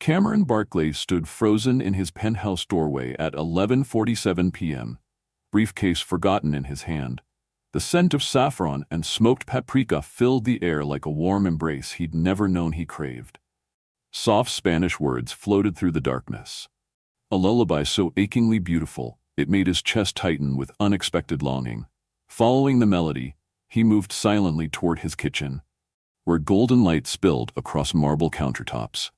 Cameron Barclay stood frozen in his penthouse doorway at 11:47 p.m., briefcase forgotten in his hand. The scent of saffron and smoked paprika filled the air like a warm embrace he'd never known he craved. Soft Spanish words floated through the darkness. A lullaby so achingly beautiful, it made his chest tighten with unexpected longing. Following the melody, he moved silently toward his kitchen, where golden light spilled across marble countertops.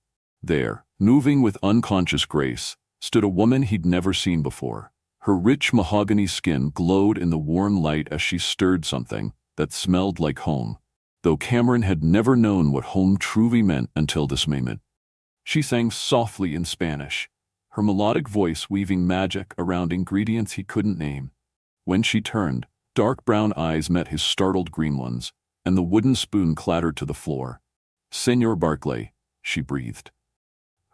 There, moving with unconscious grace, stood a woman he'd never seen before. Her rich mahogany skin glowed in the warm light as she stirred something that smelled like home, though Cameron had never known what home truly meant until this moment. She sang softly in Spanish, her melodic voice weaving magic around ingredients he couldn't name. When she turned, dark brown eyes met his startled green ones, and the wooden spoon clattered to the floor. "Senor Barclay," she breathed,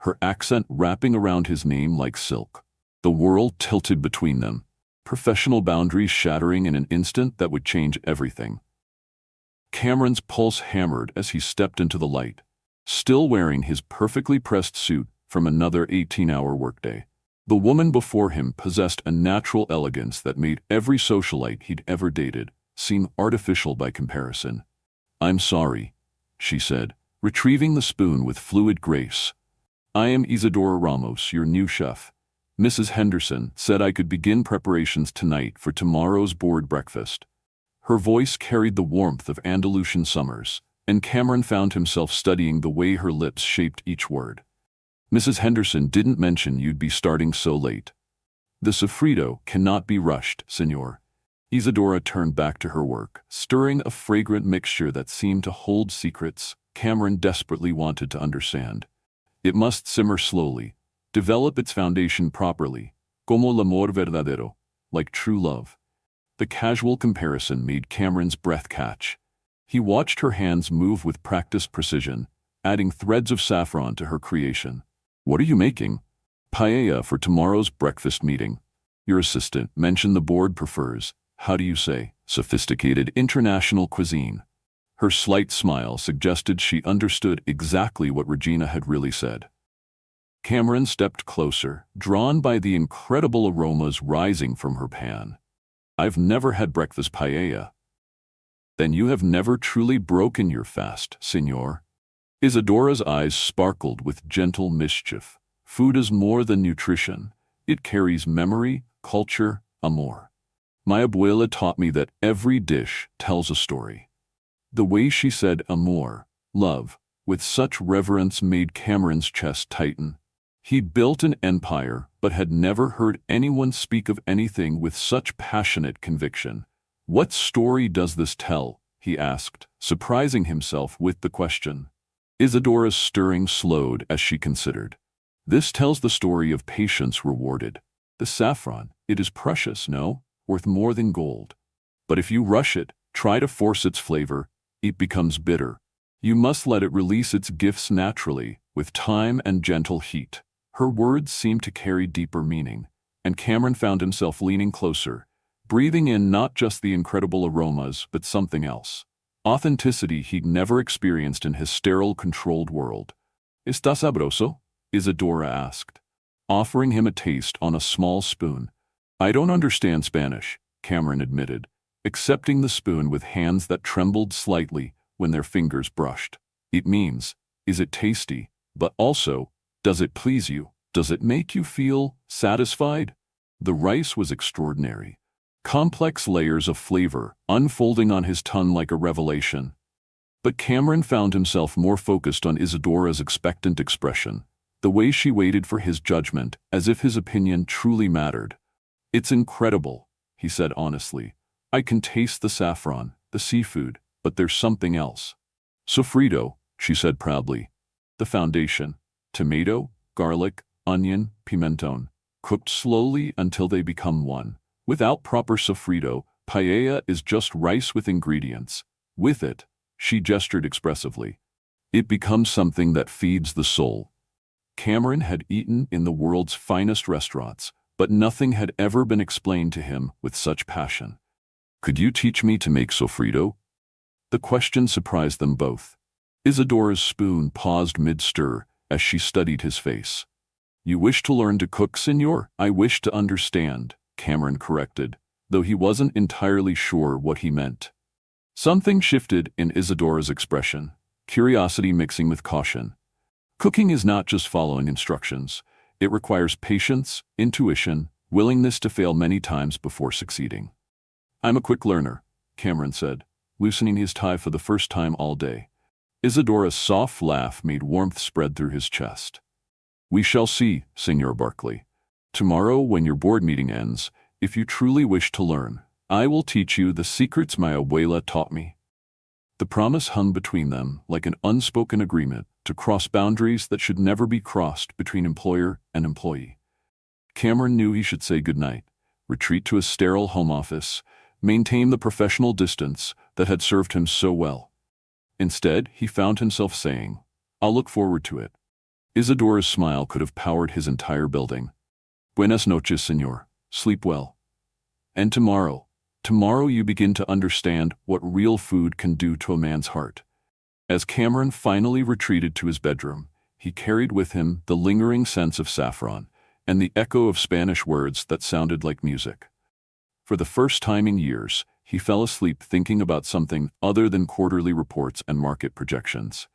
her accent wrapping around his name like silk. The world tilted between them, professional boundaries shattering in an instant that would change everything. Cameron's pulse hammered as he stepped into the light, still wearing his perfectly pressed suit from another 18-hour workday. The woman before him possessed a natural elegance that made every socialite he'd ever dated seem artificial by comparison. "I'm sorry," she said, retrieving the spoon with fluid grace. "I am Isadora Ramos, your new chef. Mrs. Henderson said I could begin preparations tonight for tomorrow's board breakfast." Her voice carried the warmth of Andalusian summers, and Cameron found himself studying the way her lips shaped each word. "Mrs. Henderson didn't mention you'd be starting so late. The sofrito cannot be rushed, senor." Isadora turned back to her work, stirring a fragrant mixture that seemed to hold secrets Cameron desperately wanted to understand. It must simmer slowly, develop its foundation properly, como el amor verdadero, like true love. The casual comparison made Cameron's breath catch. He watched her hands move with practiced precision, adding threads of saffron to her creation. "What are you making?" "Paella for tomorrow's breakfast meeting. Your assistant mentioned the board prefers, how do you say, sophisticated international cuisine." Her slight smile suggested she understood exactly what Regina had really said. Cameron stepped closer, drawn by the incredible aromas rising from her pan. "I've never had breakfast paella." "Then you have never truly broken your fast, senor." Isadora's eyes sparkled with gentle mischief. "Food is more than nutrition. It carries memory, culture, amor. My abuela taught me that every dish tells a story." The way she said amor, love, with such reverence made Cameron's chest tighten. He'd built an empire, but had never heard anyone speak of anything with such passionate conviction. "What story does this tell?" he asked, surprising himself with the question. Isadora's stirring slowed as she considered. "This tells the story of patience rewarded. The saffron, it is precious, no? Worth more than gold. But if you rush it, try to force its flavor, it becomes bitter. You must let it release its gifts naturally, with time and gentle heat." Her words seemed to carry deeper meaning, and Cameron found himself leaning closer, breathing in not just the incredible aromas but something else. Authenticity he'd never experienced in his sterile, controlled world. "Está sabroso?" Isadora asked, offering him a taste on a small spoon. "I don't understand Spanish," Cameron admitted, accepting the spoon with hands that trembled slightly when their fingers brushed. "It means, is it tasty, but also, does it please you? Does it make you feel satisfied?" The rice was extraordinary. Complex layers of flavor unfolding on his tongue like a revelation. But Cameron found himself more focused on Isadora's expectant expression, the way she waited for his judgment as if his opinion truly mattered. "It's incredible," he said honestly. "I can taste the saffron, the seafood, but there's something else." "Sofrito," she said proudly. "The foundation. Tomato, garlic, onion, pimentón, cooked slowly until they become one. Without proper sofrito, paella is just rice with ingredients. With it," she gestured expressively, "it becomes something that feeds the soul." Cameron had eaten in the world's finest restaurants, but nothing had ever been explained to him with such passion. "Could you teach me to make sofrito?" The question surprised them both. Isadora's spoon paused mid-stir, as she studied his face. "You wish to learn to cook, senor?" "I wish to understand," Cameron corrected, though he wasn't entirely sure what he meant. Something shifted in Isadora's expression, curiosity mixing with caution. Cooking is not just following instructions. It requires patience, intuition, willingness to fail many times before succeeding. "I'm a quick learner," Cameron said, loosening his tie for the first time all day. Isadora's soft laugh made warmth spread through his chest. "We shall see, Senor Barkley. Tomorrow, when your board meeting ends, if you truly wish to learn, I will teach you the secrets my abuela taught me." The promise hung between them like an unspoken agreement to cross boundaries that should never be crossed between employer and employee. Cameron knew he should say goodnight, retreat to his sterile home office, maintain the professional distance that had served him so well. Instead, he found himself saying, "I'll look forward to it." Isadora's smile could have powered his entire building. "Buenas noches, senor. Sleep well. And tomorrow you begin to understand what real food can do to a man's heart." As Cameron finally retreated to his bedroom, he carried with him the lingering sense of saffron and the echo of Spanish words that sounded like music. For the first time in years, he fell asleep thinking about something other than quarterly reports and market projections.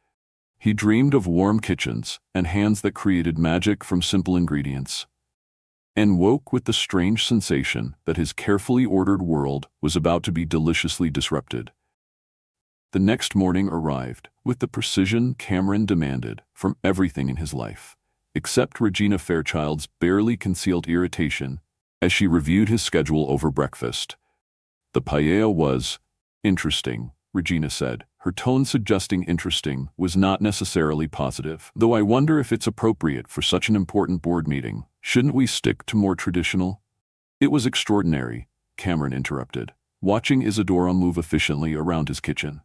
He dreamed of warm kitchens and hands that created magic from simple ingredients, and woke with the strange sensation that his carefully ordered world was about to be deliciously disrupted. The next morning arrived with the precision Cameron demanded from everything in his life, except Regina Fairchild's barely concealed irritation as she reviewed his schedule over breakfast. "The paella was interesting," Regina said, her tone suggesting interesting was not necessarily positive. "Though I wonder if it's appropriate for such an important board meeting. Shouldn't we stick to more traditional?" "It was extraordinary," Cameron interrupted, watching Isadora move efficiently around his kitchen.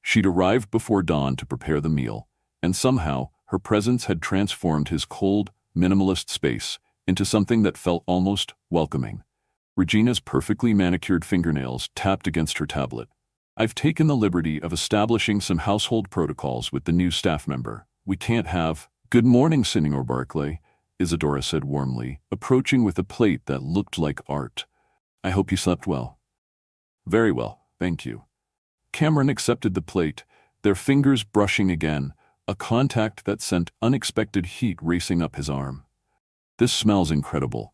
She'd arrived before dawn to prepare the meal, and somehow her presence had transformed his cold, minimalist space into something that felt almost welcoming. Regina's perfectly manicured fingernails tapped against her tablet. "I've taken the liberty of establishing some household protocols with the new staff member. We can't have—" "Good morning, Senor Barkley," Isadora said warmly, approaching with a plate that looked like art. "I hope you slept well." "Very well, thank you." Cameron accepted the plate, their fingers brushing again, a contact that sent unexpected heat racing up his arm. "This smells incredible."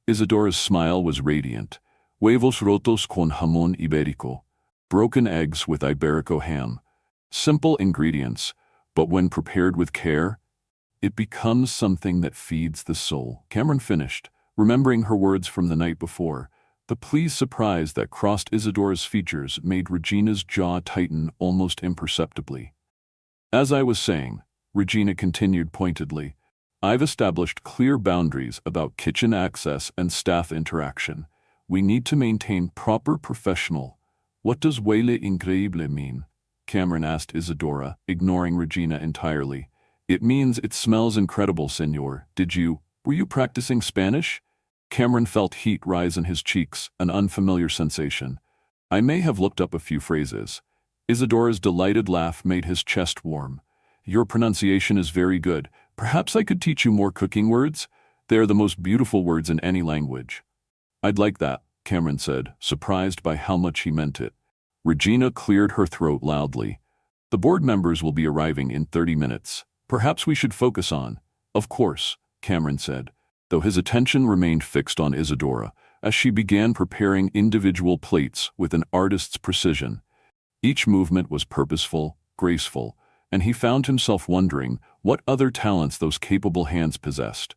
Isadora's smile was radiant. "Huevos rotos con jamón ibérico." Broken eggs with Iberico ham. Simple ingredients, but when prepared with care, it becomes something that feeds the soul. Cameron finished, remembering her words from the night before. The pleased surprise that crossed Isadora's features made Regina's jaw tighten almost imperceptibly. "As I was saying," Regina continued pointedly, "I've established clear boundaries about kitchen access and staff interaction. We need to maintain proper professional—" "What does huele increíble mean?" Cameron asked Isadora, ignoring Regina entirely. "It means it smells incredible, senor. Were you practicing Spanish?" Cameron felt heat rise in his cheeks, an unfamiliar sensation. "I may have looked up a few phrases." Isadora's delighted laugh made his chest warm. "Your pronunciation is very good. Perhaps I could teach you more cooking words? They are the most beautiful words in any language." "I'd like that," Cameron said, surprised by how much he meant it. Regina cleared her throat loudly. "The board members will be arriving in 30 minutes. Perhaps we should focus on—" "Of course," Cameron said, though his attention remained fixed on Isadora as she began preparing individual plates with an artist's precision. Each movement was purposeful, graceful, and he found himself wondering what other talents those capable hands possessed.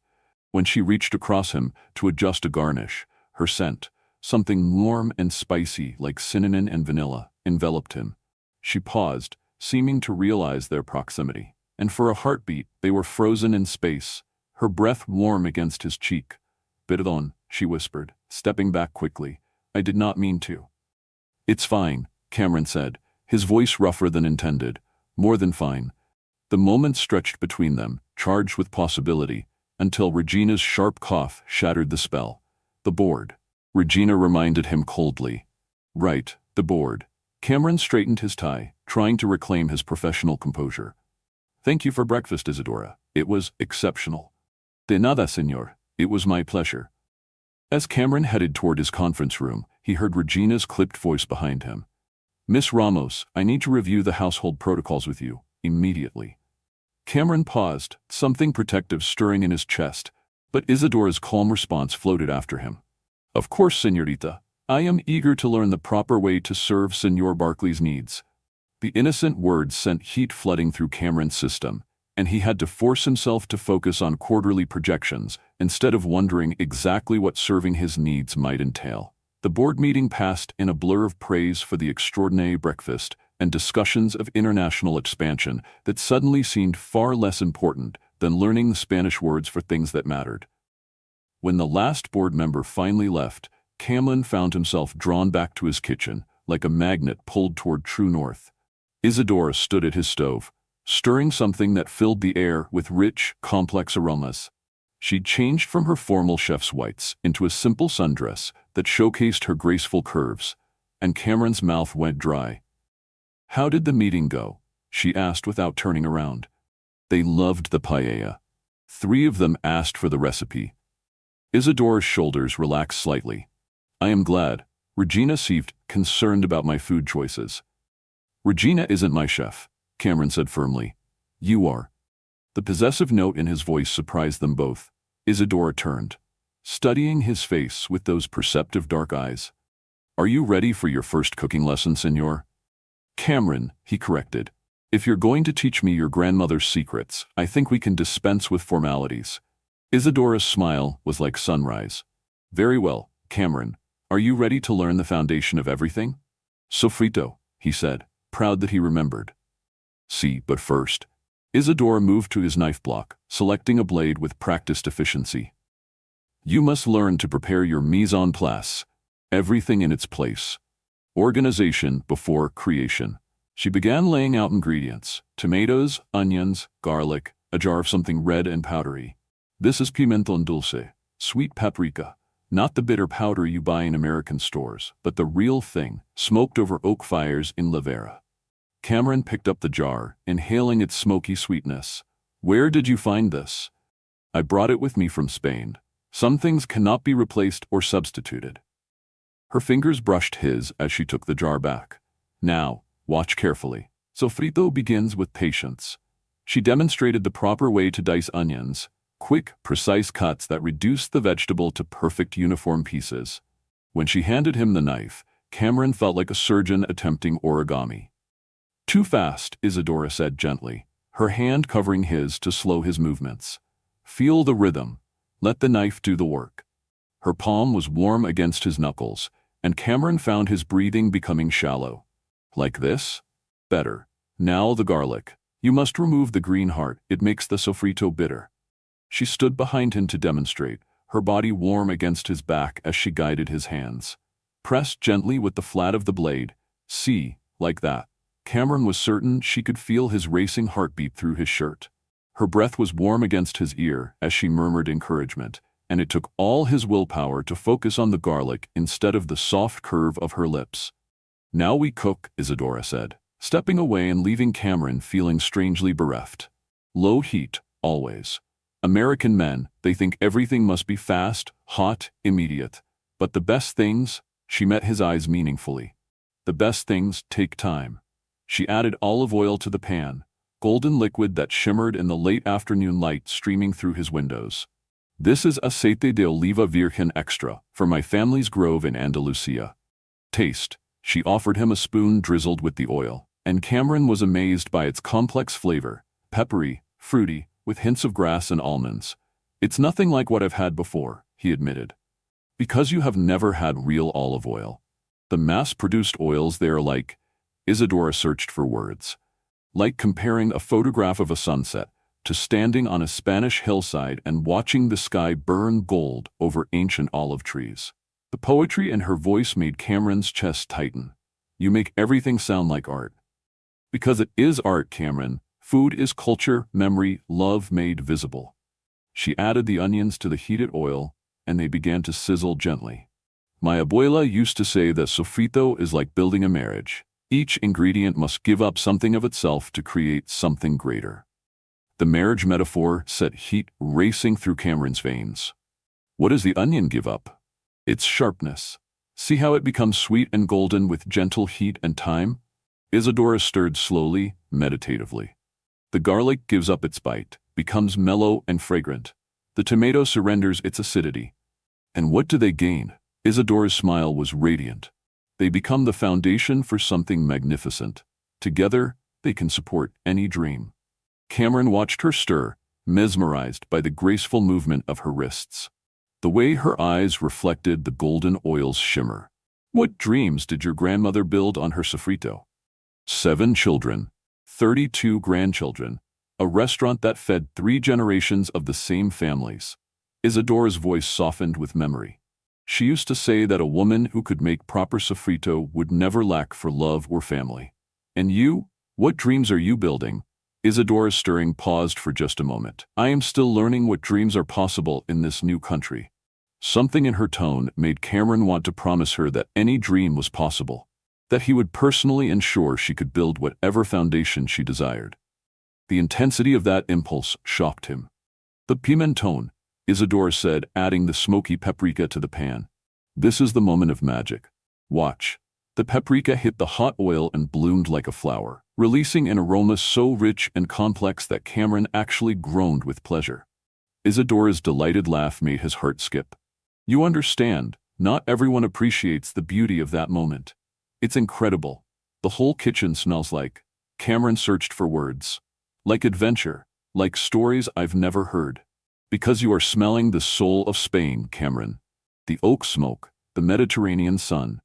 When she reached across him to adjust a garnish, her scent, something warm and spicy like cinnamon and vanilla, enveloped him. She paused, seeming to realize their proximity, and for a heartbeat they were frozen in space, her breath warm against his cheek. "Perdón," she whispered, stepping back quickly. "I did not mean to." "It's fine," Cameron said, his voice rougher than intended. "More than fine." The moment stretched between them, charged with possibility, until Regina's sharp cough shattered the spell. "The board." Regina reminded him coldly. "Right, the board." Cameron straightened his tie, trying to reclaim his professional composure. Thank you for breakfast, Isadora. It was exceptional. De nada, senor. It was my pleasure. As Cameron headed toward his conference room, he heard Regina's clipped voice behind him. Miss Ramos, I need to review the household protocols with you, immediately. Cameron paused, something protective stirring in his chest, but Isadora's calm response floated after him. Of course, señorita. I am eager to learn the proper way to serve Senor Barkley's needs. The innocent words sent heat flooding through Cameron's system, and he had to force himself to focus on quarterly projections instead of wondering exactly what serving his needs might entail. The board meeting passed in a blur of praise for the extraordinary breakfast and discussions of international expansion that suddenly seemed far less important than learning the Spanish words for things that mattered. When the last board member finally left, Cameron found himself drawn back to his kitchen, like a magnet pulled toward true north. Isadora stood at his stove, stirring something that filled the air with rich, complex aromas. She'd changed from her formal chef's whites into a simple sundress that showcased her graceful curves, and Cameron's mouth went dry. How did the meeting go? She asked without turning around. They loved the paella. 3 of them asked for the recipe. Isadora's shoulders relaxed slightly. I am glad. Regina seemed concerned about my food choices. Regina isn't my chef, Cameron said firmly. You are. The possessive note in his voice surprised them both. Isadora turned, studying his face with those perceptive dark eyes. Are you ready for your first cooking lesson, senor? Cameron, he corrected. If you're going to teach me your grandmother's secrets, I think we can dispense with formalities. Isadora's smile was like sunrise. Very well, Cameron. Are you ready to learn the foundation of everything? Sofrito, he said, proud that he remembered. See, but first. Isadora moved to his knife block, selecting a blade with practiced efficiency. You must learn to prepare your mise en place, everything in its place. Organization before creation. She began laying out ingredients: tomatoes, onions, garlic, a jar of something red and powdery. This is pimentón dulce, sweet paprika, not the bitter powder you buy in American stores, but the real thing, smoked over oak fires in La Vera. Cameron picked up the jar, inhaling its smoky sweetness. Where did you find this? I brought it with me from Spain. Some things cannot be replaced or substituted. Her fingers brushed his as she took the jar back. Now, watch carefully. Sofrito begins with patience. She demonstrated the proper way to dice onions, quick, precise cuts that reduced the vegetable to perfect uniform pieces. When she handed him the knife, Cameron felt like a surgeon attempting origami. Too fast, Isadora said gently, her hand covering his to slow his movements. Feel the rhythm. Let the knife do the work. Her palm was warm against his knuckles, and Cameron found his breathing becoming shallow. Like this? Better. Now the garlic. You must remove the green heart, it makes the sofrito bitter. She stood behind him to demonstrate, her body warm against his back as she guided his hands. Press gently with the flat of the blade. See, like that. Cameron was certain she could feel his racing heartbeat through his shirt. Her breath was warm against his ear as she murmured encouragement, and it took all his willpower to focus on the garlic instead of the soft curve of her lips. Now we cook, Isadora said, stepping away and leaving Cameron feeling strangely bereft. Low heat, always. American men, they think everything must be fast, hot, immediate. But the best things, she met his eyes meaningfully. The best things take time. She added olive oil to the pan, golden liquid that shimmered in the late afternoon light streaming through his windows. This is aceite de oliva virgen extra, from my family's grove in Andalusia. Taste. She offered him a spoon drizzled with the oil, and Cameron was amazed by its complex flavor, peppery, fruity, with hints of grass and almonds. It's nothing like what I've had before, he admitted. Because you have never had real olive oil. The mass-produced oils they are like, Isadora searched for words. Like comparing a photograph of a sunset to standing on a Spanish hillside and watching the sky burn gold over ancient olive trees. The poetry in her voice made Cameron's chest tighten. You make everything sound like art. Because it is art, Cameron. Food is culture, memory, love made visible. She added the onions to the heated oil, and they began to sizzle gently. My abuela used to say that sofrito is like building a marriage. Each ingredient must give up something of itself to create something greater. The marriage metaphor set heat racing through Cameron's veins. What does the onion give up? Its sharpness. See how it becomes sweet and golden with gentle heat and time? Isadora stirred slowly, meditatively. The garlic gives up its bite, becomes mellow and fragrant. The tomato surrenders its acidity. And what do they gain? Isadora's smile was radiant. They become the foundation for something magnificent. Together, they can support any dream. Cameron watched her stir, mesmerized by the graceful movement of her wrists. The way her eyes reflected the golden oil's shimmer. What dreams did your grandmother build on her sofrito? 7 children, 32 grandchildren, a restaurant that fed 3 generations of the same families. Isadora's voice softened with memory. She used to say that a woman who could make proper sofrito would never lack for love or family. And you? What dreams are you building? Isadora's stirring paused for just a moment. I am still learning what dreams are possible in this new country. Something in her tone made Cameron want to promise her that any dream was possible, that he would personally ensure she could build whatever foundation she desired. The intensity of that impulse shocked him. The pimenton, Isadora said, adding the smoky paprika to the pan. This is the moment of magic. Watch. The paprika hit the hot oil and bloomed like a flower, releasing an aroma so rich and complex that Cameron actually groaned with pleasure. Isadora's delighted laugh made his heart skip. You understand, not everyone appreciates the beauty of that moment. It's incredible. The whole kitchen smells like. Cameron searched for words. Like adventure, like stories I've never heard. Because you are smelling the soul of Spain, Cameron. The oak smoke, the Mediterranean sun.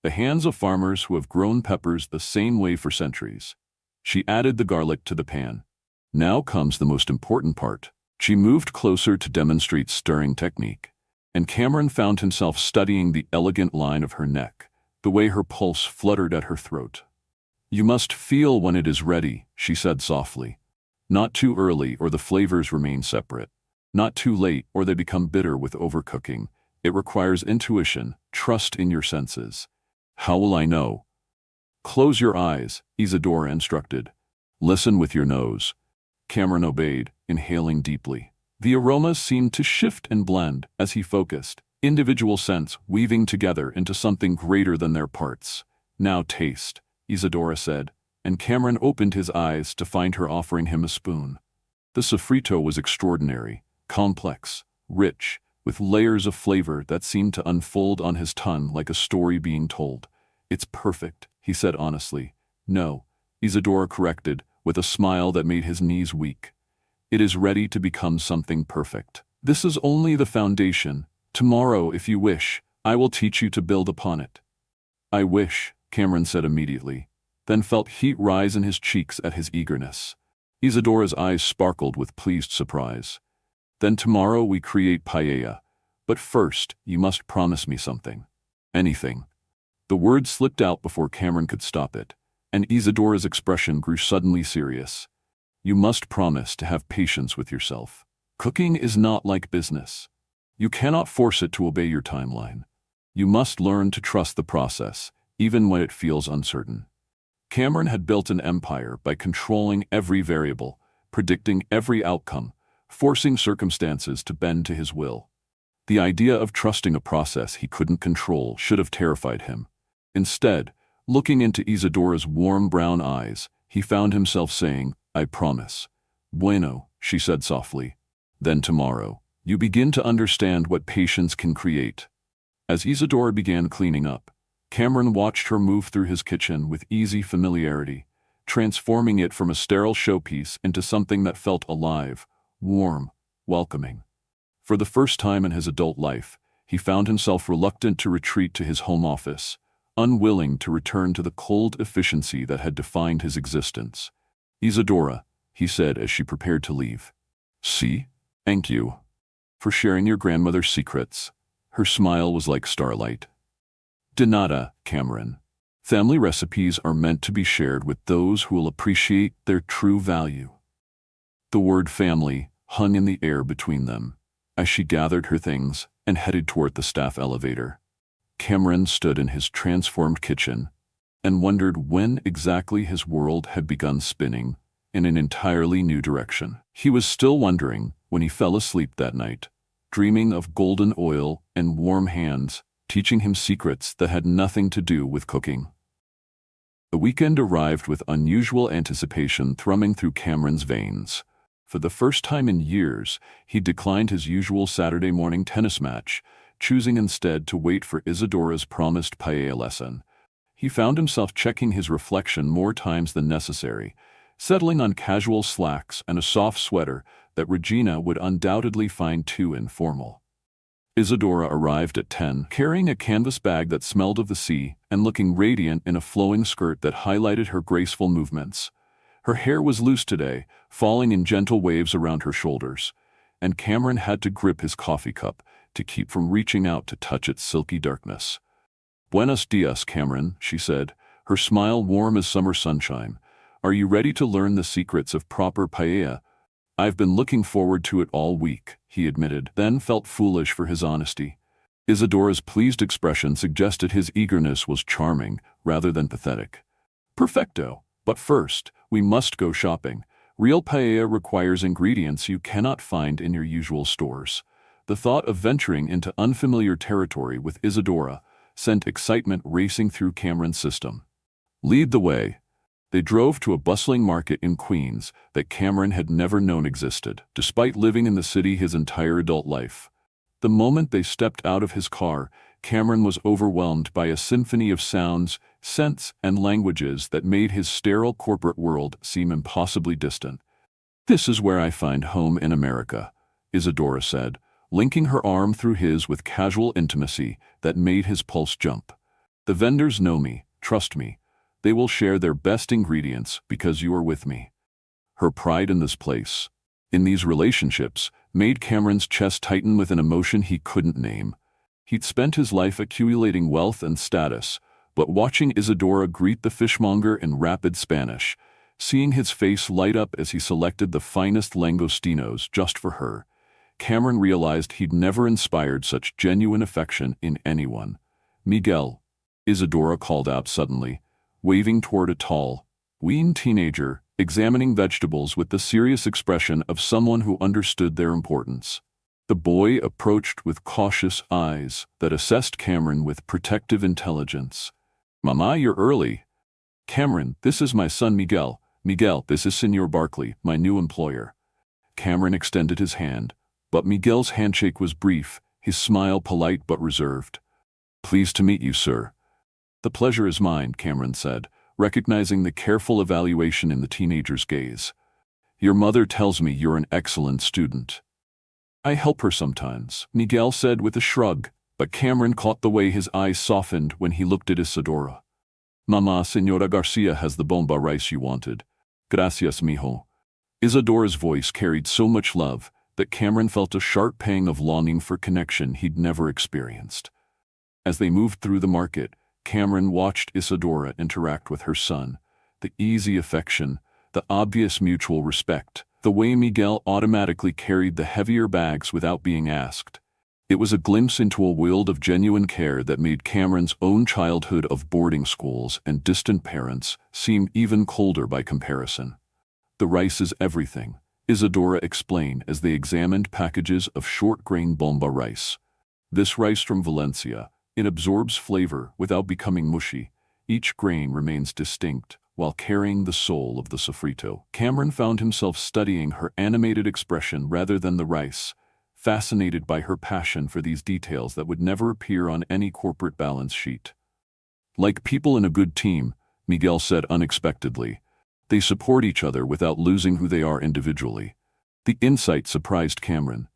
The hands of farmers who have grown peppers the same way for centuries. She added the garlic to the pan. Now comes the most important part. She moved closer to demonstrate stirring technique. And Cameron found himself studying the elegant line of her neck, the way her pulse fluttered at her throat. You must feel when it is ready, she said softly. Not too early or the flavors remain separate. Not too late or they become bitter with overcooking. It requires intuition, trust in your senses. How will I know? Close your eyes, Isadora instructed. Listen with your nose. Cameron obeyed, inhaling deeply. The aromas seemed to shift and blend as he focused, individual scents weaving together into something greater than their parts. Now taste, Isadora said, and Cameron opened his eyes to find her offering him a spoon. The sofrito was extraordinary, complex, rich, with layers of flavor that seemed to unfold on his tongue like a story being told. It's perfect, he said honestly. No, Isadora corrected, with a smile that made his knees weak. It is ready to become something perfect. This is only the foundation. Tomorrow, if you wish, I will teach you to build upon it. I wish, Cameron said immediately, then felt heat rise in his cheeks at his eagerness. Isadora's eyes sparkled with pleased surprise. Then tomorrow we create paella. But first, you must promise me something. Anything. The word slipped out before Cameron could stop it, and Isadora's expression grew suddenly serious. You must promise to have patience with yourself. Cooking is not like business. You cannot force it to obey your timeline. You must learn to trust the process, even when it feels uncertain. Cameron had built an empire by controlling every variable, predicting every outcome, forcing circumstances to bend to his will. The idea of trusting a process he couldn't control should have terrified him. Instead, looking into Isadora's warm brown eyes, he found himself saying, I promise. Bueno, she said softly. Then tomorrow, you begin to understand what patience can create. As Isadora began cleaning up, Cameron watched her move through his kitchen with easy familiarity, transforming it from a sterile showpiece into something that felt alive, warm, welcoming. For the first time in his adult life, he found himself reluctant to retreat to his home office, unwilling to return to the cold efficiency that had defined his existence. Isadora, he said as she prepared to leave. See? Thank you. For sharing your grandmother's secrets. Her smile was like starlight. De nada, Cameron. Family recipes are meant to be shared with those who will appreciate their true value. The word family hung in the air between them as she gathered her things and headed toward the staff elevator. Cameron stood in his transformed kitchen and wondered when exactly his world had begun spinning in an entirely new direction. He was still wondering when he fell asleep that night, dreaming of golden oil and warm hands, teaching him secrets that had nothing to do with cooking. The weekend arrived with unusual anticipation thrumming through Cameron's veins. For the first time in years, he declined his usual Saturday morning tennis match, choosing instead to wait for Isadora's promised paella lesson. He found himself checking his reflection more times than necessary, settling on casual slacks and a soft sweater that Regina would undoubtedly find too informal. Isadora arrived at 10, carrying a canvas bag that smelled of the sea and looking radiant in a flowing skirt that highlighted her graceful movements. Her hair was loose today, falling in gentle waves around her shoulders, and Cameron had to grip his coffee cup to keep from reaching out to touch its silky darkness. "Buenos dias, Cameron," she said, her smile warm as summer sunshine. "Are you ready to learn the secrets of proper paella?" "I've been looking forward to it all week," he admitted, then felt foolish for his honesty. Isadora's pleased expression suggested his eagerness was charming rather than pathetic. "Perfecto. But first, we must go shopping. Real paella requires ingredients you cannot find in your usual stores." The thought of venturing into unfamiliar territory with Isadora sent excitement racing through Cameron's system. "Lead the way." They drove to a bustling market in Queens that Cameron had never known existed, despite living in the city his entire adult life. The moment they stepped out of his car, Cameron was overwhelmed by a symphony of sounds, scents, and languages that made his sterile corporate world seem impossibly distant. "This is where I find home in America," Isadora said, linking her arm through his with casual intimacy that made his pulse jump. "The vendors know me, trust me. They will share their best ingredients because you are with me." Her pride in this place, in these relationships, made Cameron's chest tighten with an emotion he couldn't name. He'd spent his life accumulating wealth and status, but watching Isadora greet the fishmonger in rapid Spanish, seeing his face light up as he selected the finest langostinos just for her, Cameron realized he'd never inspired such genuine affection in anyone. "Miguel," Isadora called out suddenly, waving toward a tall, weaned teenager, examining vegetables with the serious expression of someone who understood their importance. The boy approached with cautious eyes that assessed Cameron with protective intelligence. "Mama, you're early." "Cameron, this is my son Miguel. Miguel, this is Senor Barkley, my new employer." Cameron extended his hand, but Miguel's handshake was brief, his smile polite but reserved. "Pleased to meet you, sir." "The pleasure is mine," Cameron said, recognizing the careful evaluation in the teenager's gaze. "Your mother tells me you're an excellent student." "I help her sometimes," Miguel said with a shrug, but Cameron caught the way his eyes softened when he looked at Isadora. "Mama, Señora Garcia has the bomba rice you wanted. Gracias, mijo." Isadora's voice carried so much love that Cameron felt a sharp pang of longing for connection he'd never experienced. As they moved through the market, Cameron watched Isadora interact with her son, the easy affection, the obvious mutual respect, the way Miguel automatically carried the heavier bags without being asked. It was a glimpse into a world of genuine care that made Cameron's own childhood of boarding schools and distant parents seem even colder by comparison. "The rice is everything," Isadora explained as they examined packages of short-grain bomba rice. "This rice from Valencia, it absorbs flavor without becoming mushy. Each grain remains distinct while carrying the soul of the sofrito." Cameron found himself studying her animated expression rather than the rice, fascinated by her passion for these details that would never appear on any corporate balance sheet. "Like people in a good team," Miguel said unexpectedly. "They support each other without losing who they are individually." The insight surprised Cameron.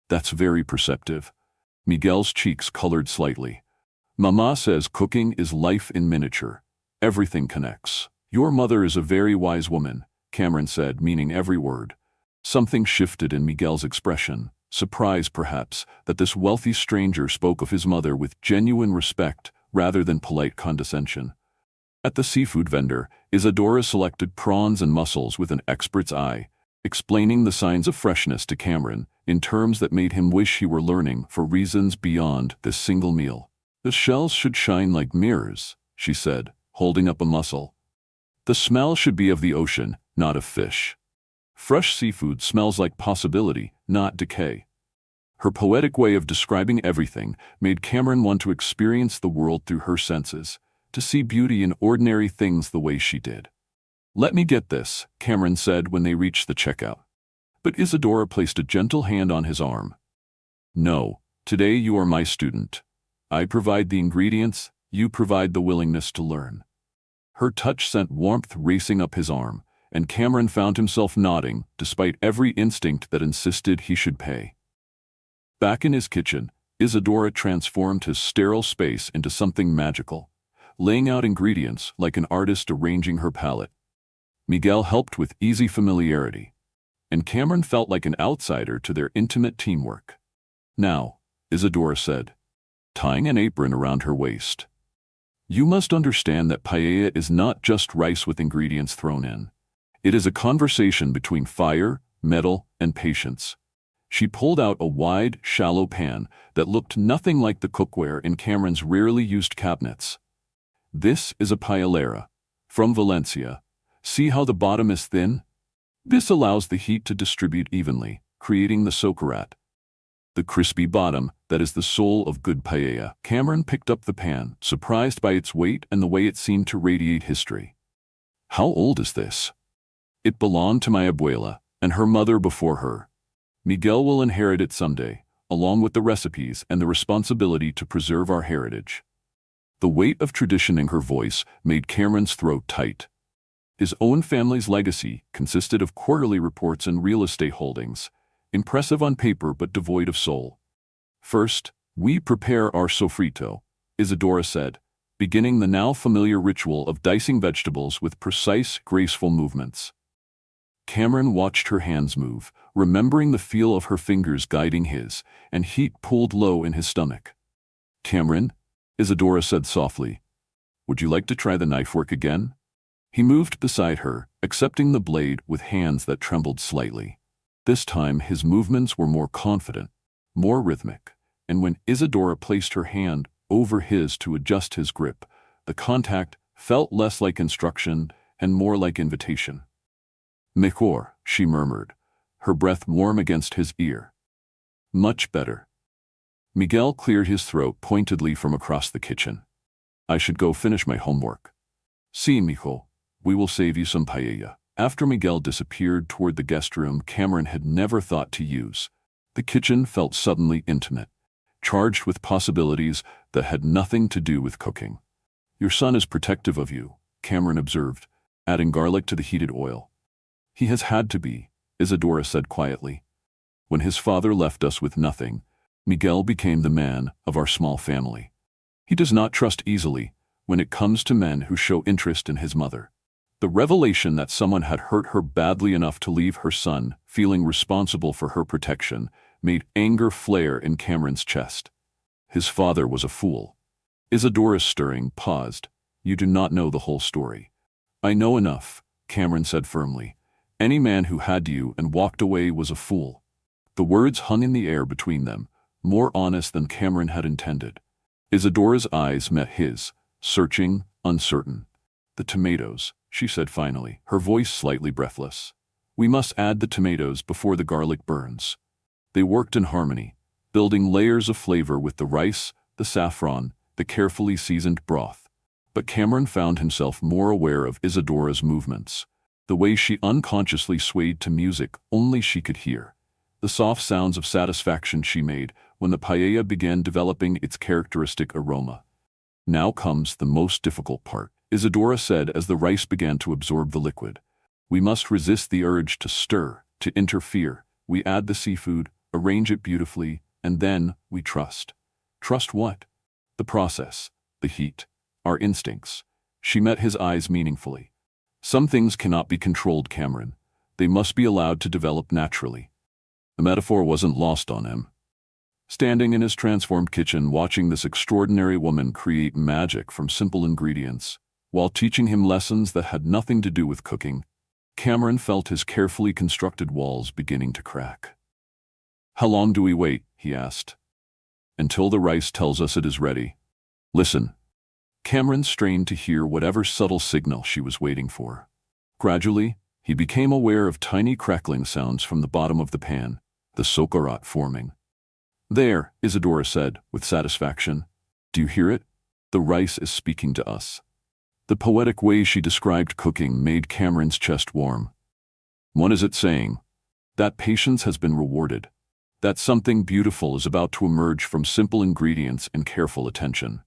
"That's very perceptive." Miguel's cheeks colored slightly. "Mama says cooking is life in miniature. Everything connects." "Your mother is a very wise woman," Cameron said, meaning every word. Something shifted in Miguel's expression, surprise perhaps that this wealthy stranger spoke of his mother with genuine respect rather than polite condescension. At the seafood vendor, Isadora selected prawns and mussels with an expert's eye, explaining the signs of freshness to Cameron in terms that made him wish he were learning for reasons beyond this single meal. "The shells should shine like mirrors," she said, holding up a mussel. "The smell should be of the ocean," not of fish. Fresh seafood smells like possibility, not decay. Her poetic way of describing everything made Cameron want to experience the world through her senses, to see beauty in ordinary things the way she did. "Let me get this," Cameron said when they reached the checkout. But Isadora placed a gentle hand on his arm. "No, today you are my student. I provide the ingredients, you provide the willingness to learn." Her touch sent warmth racing up his arm, and Cameron found himself nodding despite every instinct that insisted he should pay. Back in his kitchen, Isadora transformed his sterile space into something magical, laying out ingredients like an artist arranging her palette. Miguel helped with easy familiarity, and Cameron felt like an outsider to their intimate teamwork. "Now," Isadora said, tying an apron around her waist, "you must understand that paella is not just rice with ingredients thrown in. It is a conversation between fire, metal, and patience." She pulled out a wide, shallow pan that looked nothing like the cookware in Cameron's rarely used cabinets. "This is a paellera, from Valencia. See how the bottom is thin? This allows the heat to distribute evenly, creating the socarat. The crispy bottom, that is the soul of good paella." Cameron picked up the pan, surprised by its weight and the way it seemed to radiate history. "How old is this?" "It belonged to my abuela, and her mother before her. Miguel will inherit it someday, along with the recipes and the responsibility to preserve our heritage." The weight of tradition in her voice made Cameron's throat tight. His own family's legacy consisted of quarterly reports and real estate holdings, impressive on paper but devoid of soul. "First, we prepare our sofrito," Isadora said, beginning the now familiar ritual of dicing vegetables with precise, graceful movements. Cameron watched her hands move, remembering the feel of her fingers guiding his, and heat pulled low in his stomach. "Cameron," Isadora said softly, "would you like to try the knife work again?" He moved beside her, accepting the blade with hands that trembled slightly. This time his movements were more confident, more rhythmic, and when Isadora placed her hand over his to adjust his grip, the contact felt less like instruction and more like invitation. "Mejor," she murmured, her breath warm against his ear. "Much better." Miguel cleared his throat pointedly from across the kitchen. "I should go finish my homework." "Sí, mijo. We will save you some paella." After Miguel disappeared toward the guest room Cameron had never thought to use, the kitchen felt suddenly intimate, charged with possibilities that had nothing to do with cooking. "Your son is protective of you," Cameron observed, adding garlic to the heated oil. "He has had to be," Isadora said quietly. "When his father left us with nothing, Miguel became the man of our small family. He does not trust easily when it comes to men who show interest in his mother." The revelation that someone had hurt her badly enough to leave her son feeling responsible for her protection made anger flare in Cameron's chest. His father was a fool. Isadora's stirring paused. "You do not know the whole story." "I know enough," Cameron said firmly. "Any man who had you and walked away was a fool." The words hung in the air between them, more honest than Cameron had intended. Isadora's eyes met his, searching, uncertain. "The tomatoes," she said finally, her voice slightly breathless. "We must add the tomatoes before the garlic burns." They worked in harmony, building layers of flavor with the rice, the saffron, the carefully seasoned broth. But Cameron found himself more aware of Isadora's movements, the way she unconsciously swayed to music only she could hear, the soft sounds of satisfaction she made when the paella began developing its characteristic aroma. "Now comes the most difficult part," Isadora said as the rice began to absorb the liquid. "We must resist the urge to stir, to interfere. We add the seafood, arrange it beautifully, and then we trust." "Trust what?" "The process, the heat, our instincts." She met his eyes meaningfully. "Some things cannot be controlled, Cameron. They must be allowed to develop naturally." The metaphor wasn't lost on him. Standing in his transformed kitchen watching this extraordinary woman create magic from simple ingredients, while teaching him lessons that had nothing to do with cooking, Cameron felt his carefully constructed walls beginning to crack. "How long do we wait?" he asked. "Until the rice tells us it is ready. Listen." Cameron strained to hear whatever subtle signal she was waiting for. Gradually, He became aware of tiny crackling sounds from the bottom of the pan, the socarrat forming. "There," Isadora said, with satisfaction. "Do you hear it? The rice is speaking to us." The poetic way she described cooking made Cameron's chest warm. "What is it saying?" "That patience has been rewarded. That something beautiful is about to emerge from simple ingredients and careful attention."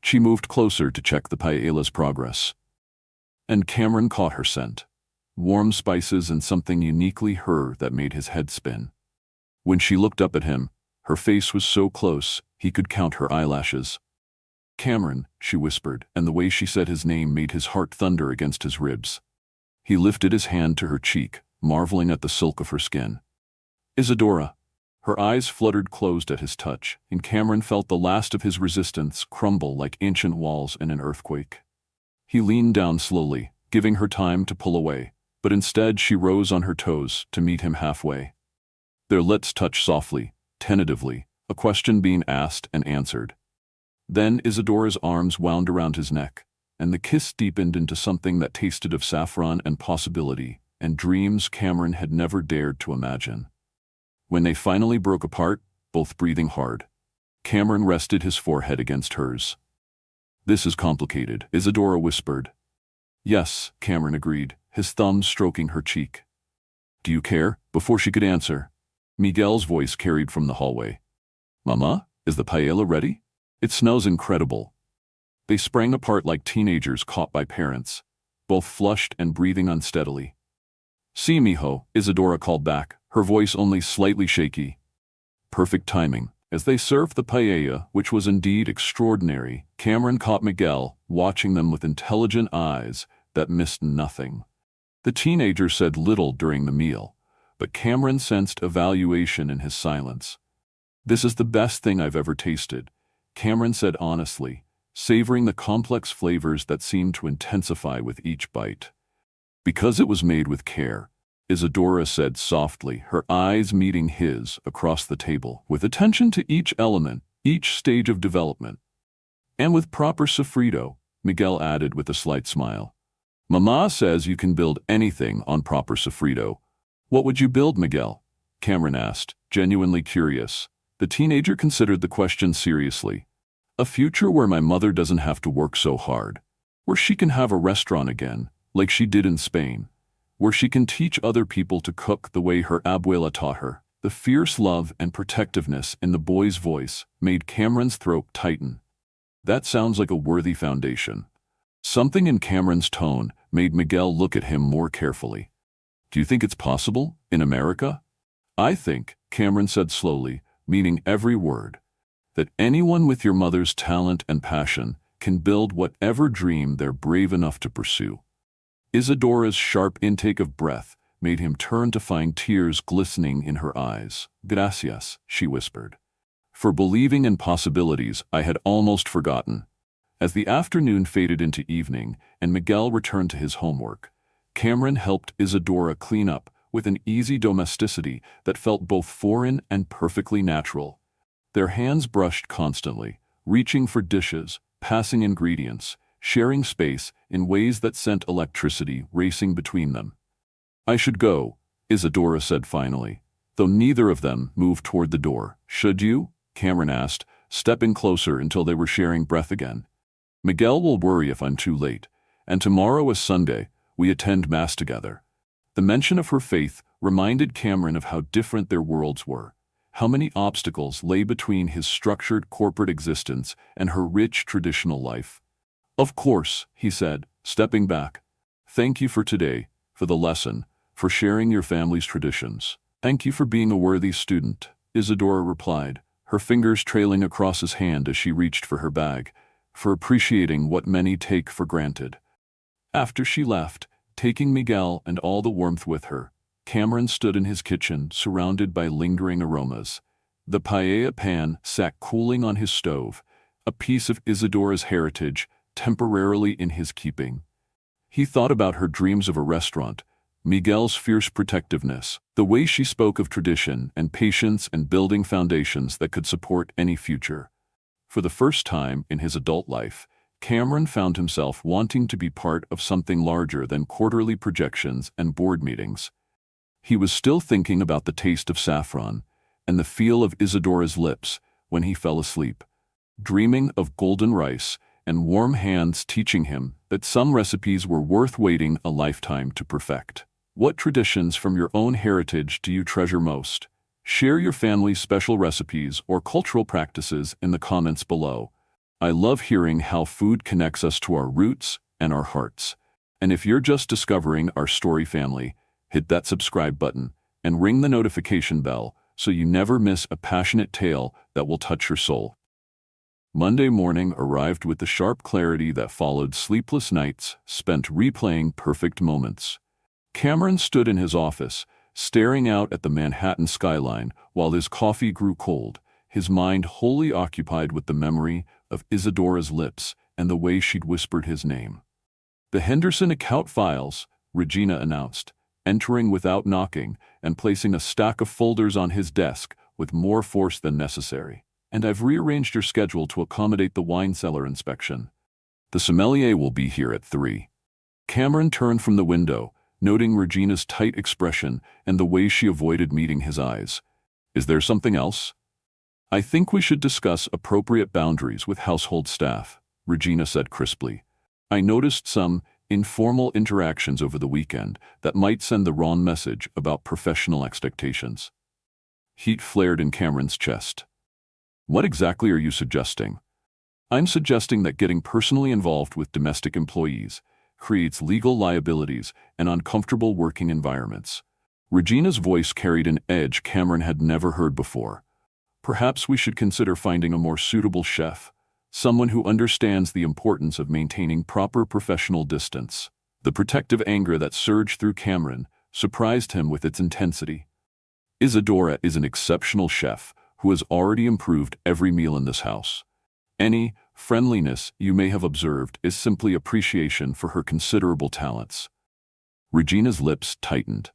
She moved closer to check the paella's progress. And Cameron caught her scent. Warm spices and something uniquely her that made his head spin. When she looked up at him, her face was so close, he could count her eyelashes. "Cameron," she whispered, and the way she said his name made his heart thunder against his ribs. He lifted his hand to her cheek, marveling at the silk of her skin. "Isadora." Her eyes fluttered closed at his touch, and Cameron felt the last of his resistance crumble like ancient walls in an earthquake. He leaned down slowly, giving her time to pull away, but instead she rose on her toes to meet him halfway. Their lips touched softly, tentatively, a question being asked and answered. Then Isadora's arms wound around his neck, and the kiss deepened into something that tasted of saffron and possibility, and dreams Cameron had never dared to imagine. When they finally broke apart, both breathing hard, Cameron rested his forehead against hers. "This is complicated," Isadora whispered. "Yes," Cameron agreed, his thumb stroking her cheek. "Do you care?" Before she could answer, Miguel's voice carried from the hallway. "Mama, is the paella ready? It smells incredible." They sprang apart like teenagers caught by parents, both flushed and breathing unsteadily. "Sí, mijo," Isadora called back, her voice only slightly shaky. Perfect timing. As they served the paella, which was indeed extraordinary, Cameron caught Miguel, watching them with intelligent eyes that missed nothing. The teenager said little during the meal, but Cameron sensed evaluation in his silence. "This is the best thing I've ever tasted," Cameron said honestly, savoring the complex flavors that seemed to intensify with each bite. "Because it was made with care," Isadora said softly, her eyes meeting his across the table, "with attention to each element, each stage of development." "And with proper sofrito," Miguel added with a slight smile. "Mama says you can build anything on proper sofrito." "What would you build, Miguel?" Cameron asked, genuinely curious. The teenager considered the question seriously. "A future where my mother doesn't have to work so hard. Where she can have a restaurant again, like she did in Spain. Where she can teach other people to cook the way her abuela taught her." The fierce love and protectiveness in the boy's voice made Cameron's throat tighten. "That sounds like a worthy foundation." Something in Cameron's tone made Miguel look at him more carefully. "Do you think it's possible, in America?" "I think," Cameron said slowly, meaning every word, "that anyone with your mother's talent and passion can build whatever dream they're brave enough to pursue." Isadora's sharp intake of breath made him turn to find tears glistening in her eyes. "Gracias," she whispered. "For believing in possibilities I had almost forgotten." As the afternoon faded into evening and Miguel returned to his homework, Cameron helped Isadora clean up with an easy domesticity that felt both foreign and perfectly natural. Their hands brushed constantly, reaching for dishes, passing ingredients, sharing space in ways that sent electricity racing between them. "I should go," Isadora said finally, though neither of them moved toward the door. "Should you?" Cameron asked, stepping closer until they were sharing breath again. "Miguel will worry if I'm too late, and tomorrow is Sunday, we attend Mass together." The mention of her faith reminded Cameron of how different their worlds were, how many obstacles lay between his structured corporate existence and her rich traditional life. "Of course," he said, stepping back. "Thank you for today, for the lesson, for sharing your family's traditions." "Thank you for being a worthy student," Isadora replied, her fingers trailing across his hand as she reached for her bag, "for appreciating what many take for granted." After she left, taking Miguel and all the warmth with her, Cameron stood in his kitchen, surrounded by lingering aromas. The paella pan sat cooling on his stove, a piece of Isadora's heritage, temporarily in his keeping. He thought about her dreams of a restaurant, Miguel's fierce protectiveness, the way she spoke of tradition and patience and building foundations that could support any future. For the first time in his adult life, Cameron found himself wanting to be part of something larger than quarterly projections and board meetings. He was still thinking about the taste of saffron and the feel of Isadora's lips when he fell asleep, dreaming of golden rice and warm hands teaching him that some recipes were worth waiting a lifetime to perfect. What traditions from your own heritage do you treasure most? Share your family's special recipes or cultural practices in the comments below. I love hearing how food connects us to our roots and our hearts. And if you're just discovering our story family, hit that subscribe button and ring the notification bell so you never miss a passionate tale that will touch your soul. Monday morning arrived with the sharp clarity that followed sleepless nights spent replaying perfect moments. Cameron stood in his office, staring out at the Manhattan skyline while his coffee grew cold, his mind wholly occupied with the memory of Isadora's lips and the way she'd whispered his name. "The Henderson account files," Regina announced, entering without knocking and placing a stack of folders on his desk with more force than necessary. "And I've rearranged your schedule to accommodate the wine cellar inspection. The sommelier will be here at 3. Cameron turned from the window, noting Regina's tight expression and the way she avoided meeting his eyes. "Is there something else?" "I think we should discuss appropriate boundaries with household staff," Regina said crisply. "I noticed some informal interactions over the weekend that might send the wrong message about professional expectations." Heat flared in Cameron's chest. "What exactly are you suggesting?" "I'm suggesting that getting personally involved with domestic employees creates legal liabilities and uncomfortable working environments." Regina's voice carried an edge Cameron had never heard before. "Perhaps we should consider finding a more suitable chef, someone who understands the importance of maintaining proper professional distance." The protective anger that surged through Cameron surprised him with its intensity. "Isadora is an exceptional chef who has already improved every meal in this house. Any friendliness you may have observed is simply appreciation for her considerable talents." Regina's lips tightened.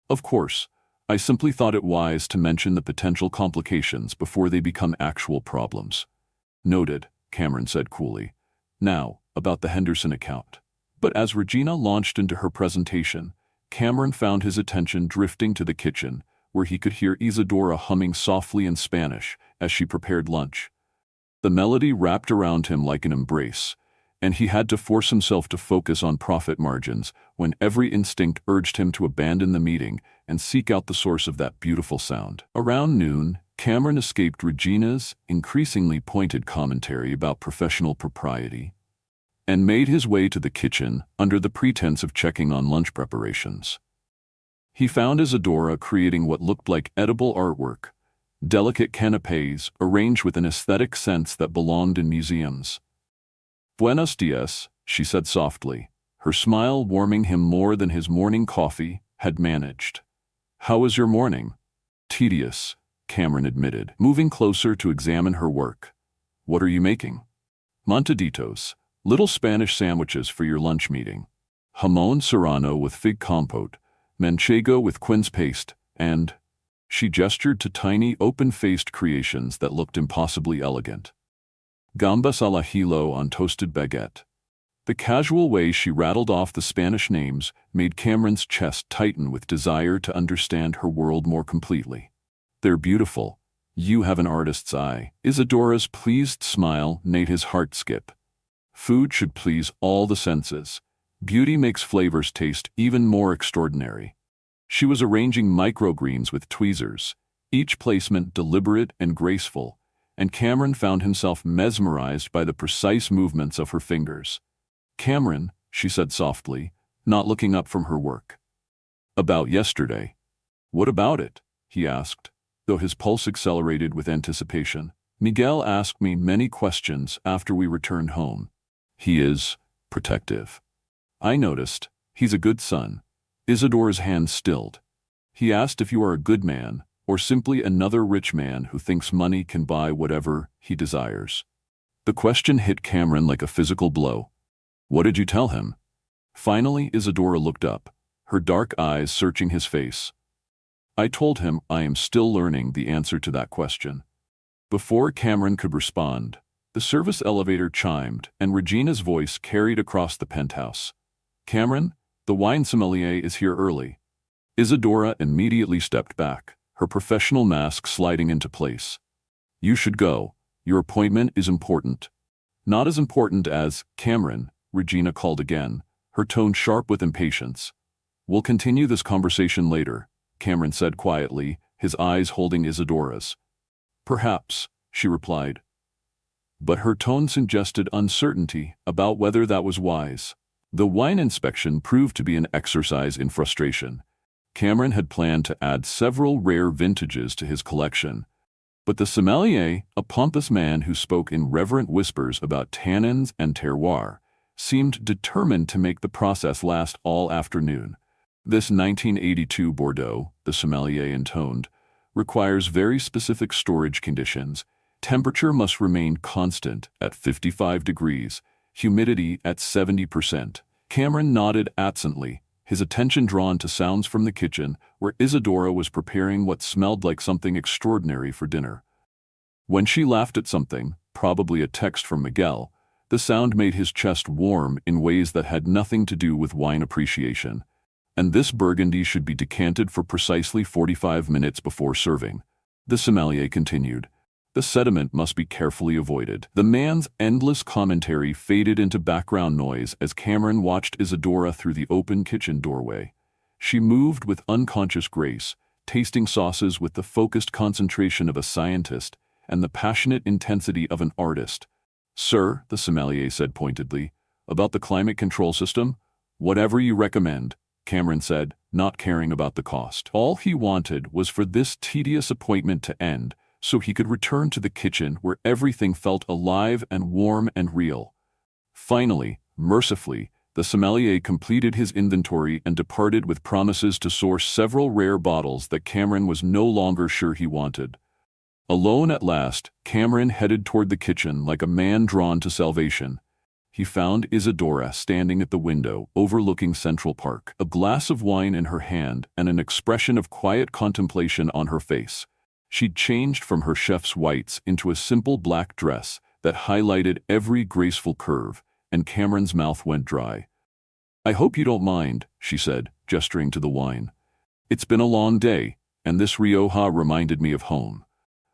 "Of course, I simply thought it wise to mention the potential complications before they become actual problems." "Noted," Cameron said coolly. "Now, about the Henderson account." But as Regina launched into her presentation, Cameron found his attention drifting to the kitchen, where he could hear Isadora humming softly in Spanish as she prepared lunch. The melody wrapped around him like an embrace, and he had to force himself to focus on profit margins when every instinct urged him to abandon the meeting and seek out the source of that beautiful sound. Around noon, Cameron escaped Regina's increasingly pointed commentary about professional propriety and made his way to the kitchen under the pretense of checking on lunch preparations. He found Isadora creating what looked like edible artwork, delicate canapés arranged with an aesthetic sense that belonged in museums. "Buenos dias," she said softly, her smile warming him more than his morning coffee had managed. "How was your morning?" "Tedious," Cameron admitted, moving closer to examine her work. "What are you making?" "Montaditos, little Spanish sandwiches for your lunch meeting. Jamón serrano with fig compote, manchego with quince paste, and—" She gestured to tiny, open-faced creations that looked impossibly elegant. "Gambas al ajillo on toasted baguette." The casual way she rattled off the Spanish names made Cameron's chest tighten with desire to understand her world more completely. "They're beautiful. You have an artist's eye." Isadora's pleased smile made his heart skip. Food should please all the senses. Beauty makes flavors taste even more extraordinary. She was arranging microgreens with tweezers, each placement deliberate and graceful, and Cameron found himself mesmerized by the precise movements of her fingers. "Cameron," she said softly, not looking up from her work. "About yesterday." "What about it?" he asked, though his pulse accelerated with anticipation. "Miguel asked me many questions after we returned home. He is protective. I noticed. He's a good son." Isadora's hand stilled. "He asked if you are a good man, or simply another rich man who thinks money can buy whatever he desires." The question hit Cameron like a physical blow. "What did you tell him?" Finally, Isadora looked up, her dark eyes searching his face. "I told him I am still learning the answer to that question." Before Cameron could respond, The service elevator chimed, and Regina's voice carried across the penthouse. "Cameron, the wine sommelier is here early." Isadora immediately stepped back, her professional mask sliding into place. "You should go. Your appointment is important." "Not as important as, Cameron," Regina called again, her tone sharp with impatience. "We'll continue this conversation later," Cameron said quietly, his eyes holding Isadora's. "Perhaps," she replied. But her tone suggested uncertainty about whether that was wise. The wine inspection proved to be an exercise in frustration. Cameron had planned to add several rare vintages to his collection, but the sommelier, a pompous man who spoke in reverent whispers about tannins and terroir, seemed determined to make the process last all afternoon. "This 1982 Bordeaux," the sommelier intoned, "requires very specific storage conditions. Temperature must remain constant at 55 degrees, humidity at 70%. Cameron nodded absently, his attention drawn to sounds from the kitchen where Isadora was preparing what smelled like something extraordinary for dinner. When she laughed at something, probably a text from Miguel, the sound made his chest warm in ways that had nothing to do with wine appreciation. "And this Burgundy should be decanted for precisely 45 minutes before serving," the sommelier continued. "The sediment must be carefully avoided." The man's endless commentary faded into background noise as Cameron watched Isadora through the open kitchen doorway. She moved with unconscious grace, tasting sauces with the focused concentration of a scientist and the passionate intensity of an artist. "Sir," the sommelier said pointedly, "about the climate control system? Whatever you recommend," Cameron said, not caring about the cost. All he wanted was for this tedious appointment to end, so he could return to the kitchen where everything felt alive and warm and real. Finally, mercifully, the sommelier completed his inventory and departed with promises to source several rare bottles that Cameron was no longer sure he wanted. Alone at last, Cameron headed toward the kitchen like a man drawn to salvation. He found Isadora standing at the window overlooking Central Park, a glass of wine in her hand and an expression of quiet contemplation on her face. She'd changed from her chef's whites into a simple black dress that highlighted every graceful curve, and Cameron's mouth went dry. "I hope you don't mind," she said, gesturing to the wine. "It's been a long day, and this Rioja reminded me of home."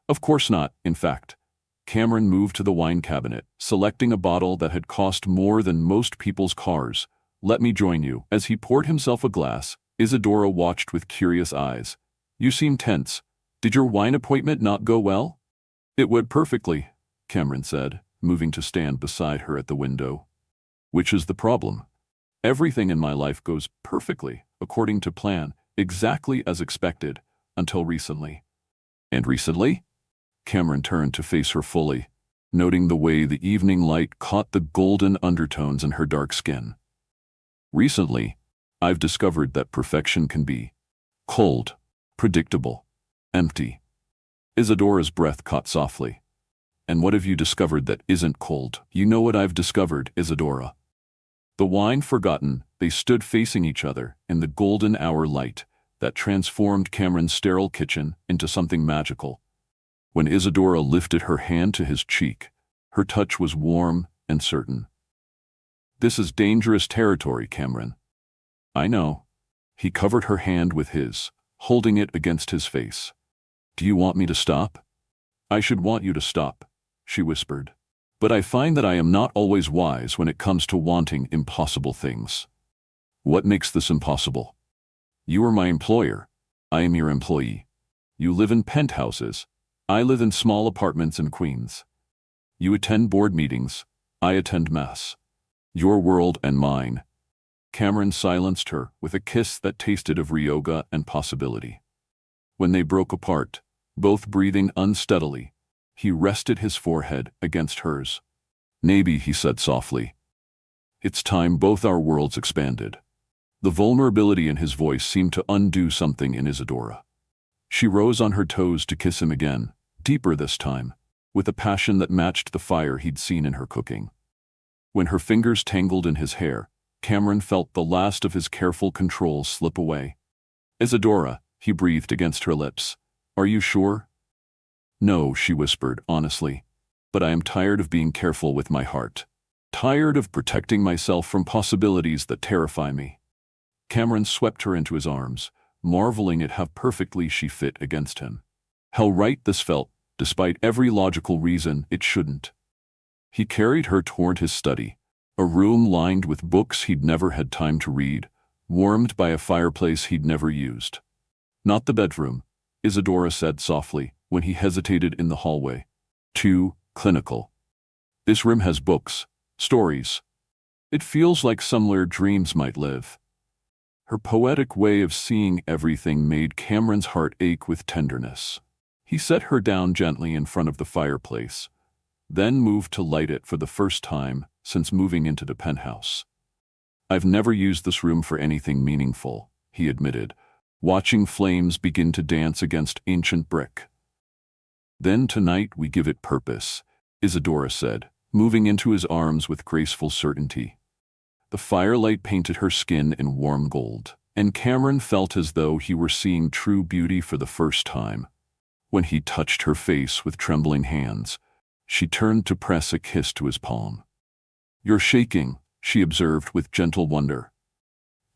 "Of course not, in fact." Cameron moved to the wine cabinet, selecting a bottle that had cost more than most people's cars. "Let me join you." As he poured himself a glass, Isadora watched with curious eyes. "You seem tense. Did your wine appointment not go well?" "It went perfectly," Cameron said, moving to stand beside her at the window. "Which is the problem? Everything in my life goes perfectly, according to plan, exactly as expected, until recently." "And recently?" Cameron turned to face her fully, noting the way the evening light caught the golden undertones in her dark skin. "Recently, I've discovered that perfection can be cold, predictable, empty." Isadora's breath caught softly. "And what have you discovered that isn't cold?" "You know what I've discovered, Isadora." The wine forgotten, they stood facing each other in the golden hour light that transformed Cameron's sterile kitchen into something magical. When Isadora lifted her hand to his cheek, her touch was warm and certain. "This is dangerous territory, Cameron." "I know." He covered her hand with his, holding it against his face. "Do you want me to stop?" "I should want you to stop," she whispered. "But I find that I am not always wise when it comes to wanting impossible things." "What makes this impossible?" "You are my employer. I am your employee. You live in penthouses. I live in small apartments in Queens. You attend board meetings. I attend mass. Your world and mine." Cameron silenced her with a kiss that tasted of Rioja and possibility. When they broke apart, both breathing unsteadily, he rested his forehead against hers. "Maybe," he said softly. "It's time both our worlds expanded." The vulnerability in his voice seemed to undo something in Isadora. She rose on her toes to kiss him again, deeper this time, with a passion that matched the fire he'd seen in her cooking. When her fingers tangled in his hair, Cameron felt the last of his careful control slip away. "Isadora," he breathed against her lips. "Are you sure?" "No," she whispered, honestly. but I am tired of being careful with my heart. Tired of protecting myself from possibilities that terrify me. Cameron swept her into his arms, marveling at how perfectly she fit against him. How right this felt, despite every logical reason it shouldn't. He carried her toward his study, a room lined with books he'd never had time to read, warmed by a fireplace he'd never used. Not the bedroom, Isadora said softly when he hesitated in the hallway. Too clinical. This room has books, stories. It feels like somewhere dreams might live. Her poetic way of seeing everything made Cameron's heart ache with tenderness. He set her down gently in front of the fireplace, then moved to light it for the first time since moving into the penthouse. I've never used this room for anything meaningful, he admitted, watching flames begin to dance against ancient brick. Then tonight we give it purpose, Isadora said, moving into his arms with graceful certainty. The firelight painted her skin in warm gold, and Cameron felt as though he were seeing true beauty for the first time. When he touched her face with trembling hands, she turned to press a kiss to his palm. "You're shaking," she observed with gentle wonder.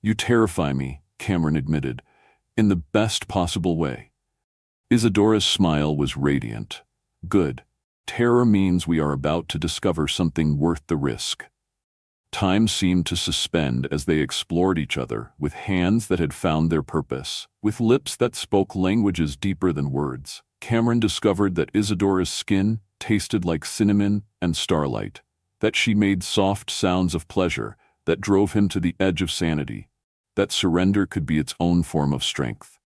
"You terrify me," Cameron admitted, in the best possible way. Isadora's smile was radiant. "Good. Terror means we are about to discover something worth the risk." Time seemed to suspend as they explored each other, with hands that had found their purpose, with lips that spoke languages deeper than words. Cameron discovered that Isadora's skin tasted like cinnamon and starlight, that she made soft sounds of pleasure that drove him to the edge of sanity, that surrender could be its own form of strength.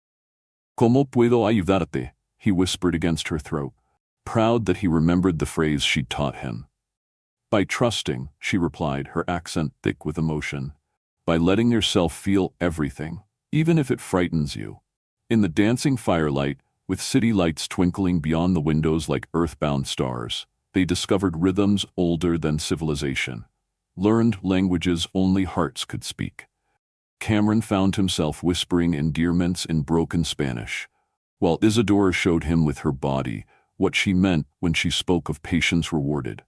"¿Cómo puedo ayudarte?" he whispered against her throat, proud that he remembered the phrase she'd taught him. "By trusting," she replied, her accent thick with emotion. "By letting yourself feel everything, even if it frightens you." In the dancing firelight, with city lights twinkling beyond the windows like earthbound stars, they discovered rhythms older than civilization, learned languages only hearts could speak. Cameron found himself whispering endearments in broken Spanish, while Isadora showed him with her body what she meant when she spoke of patience rewarded.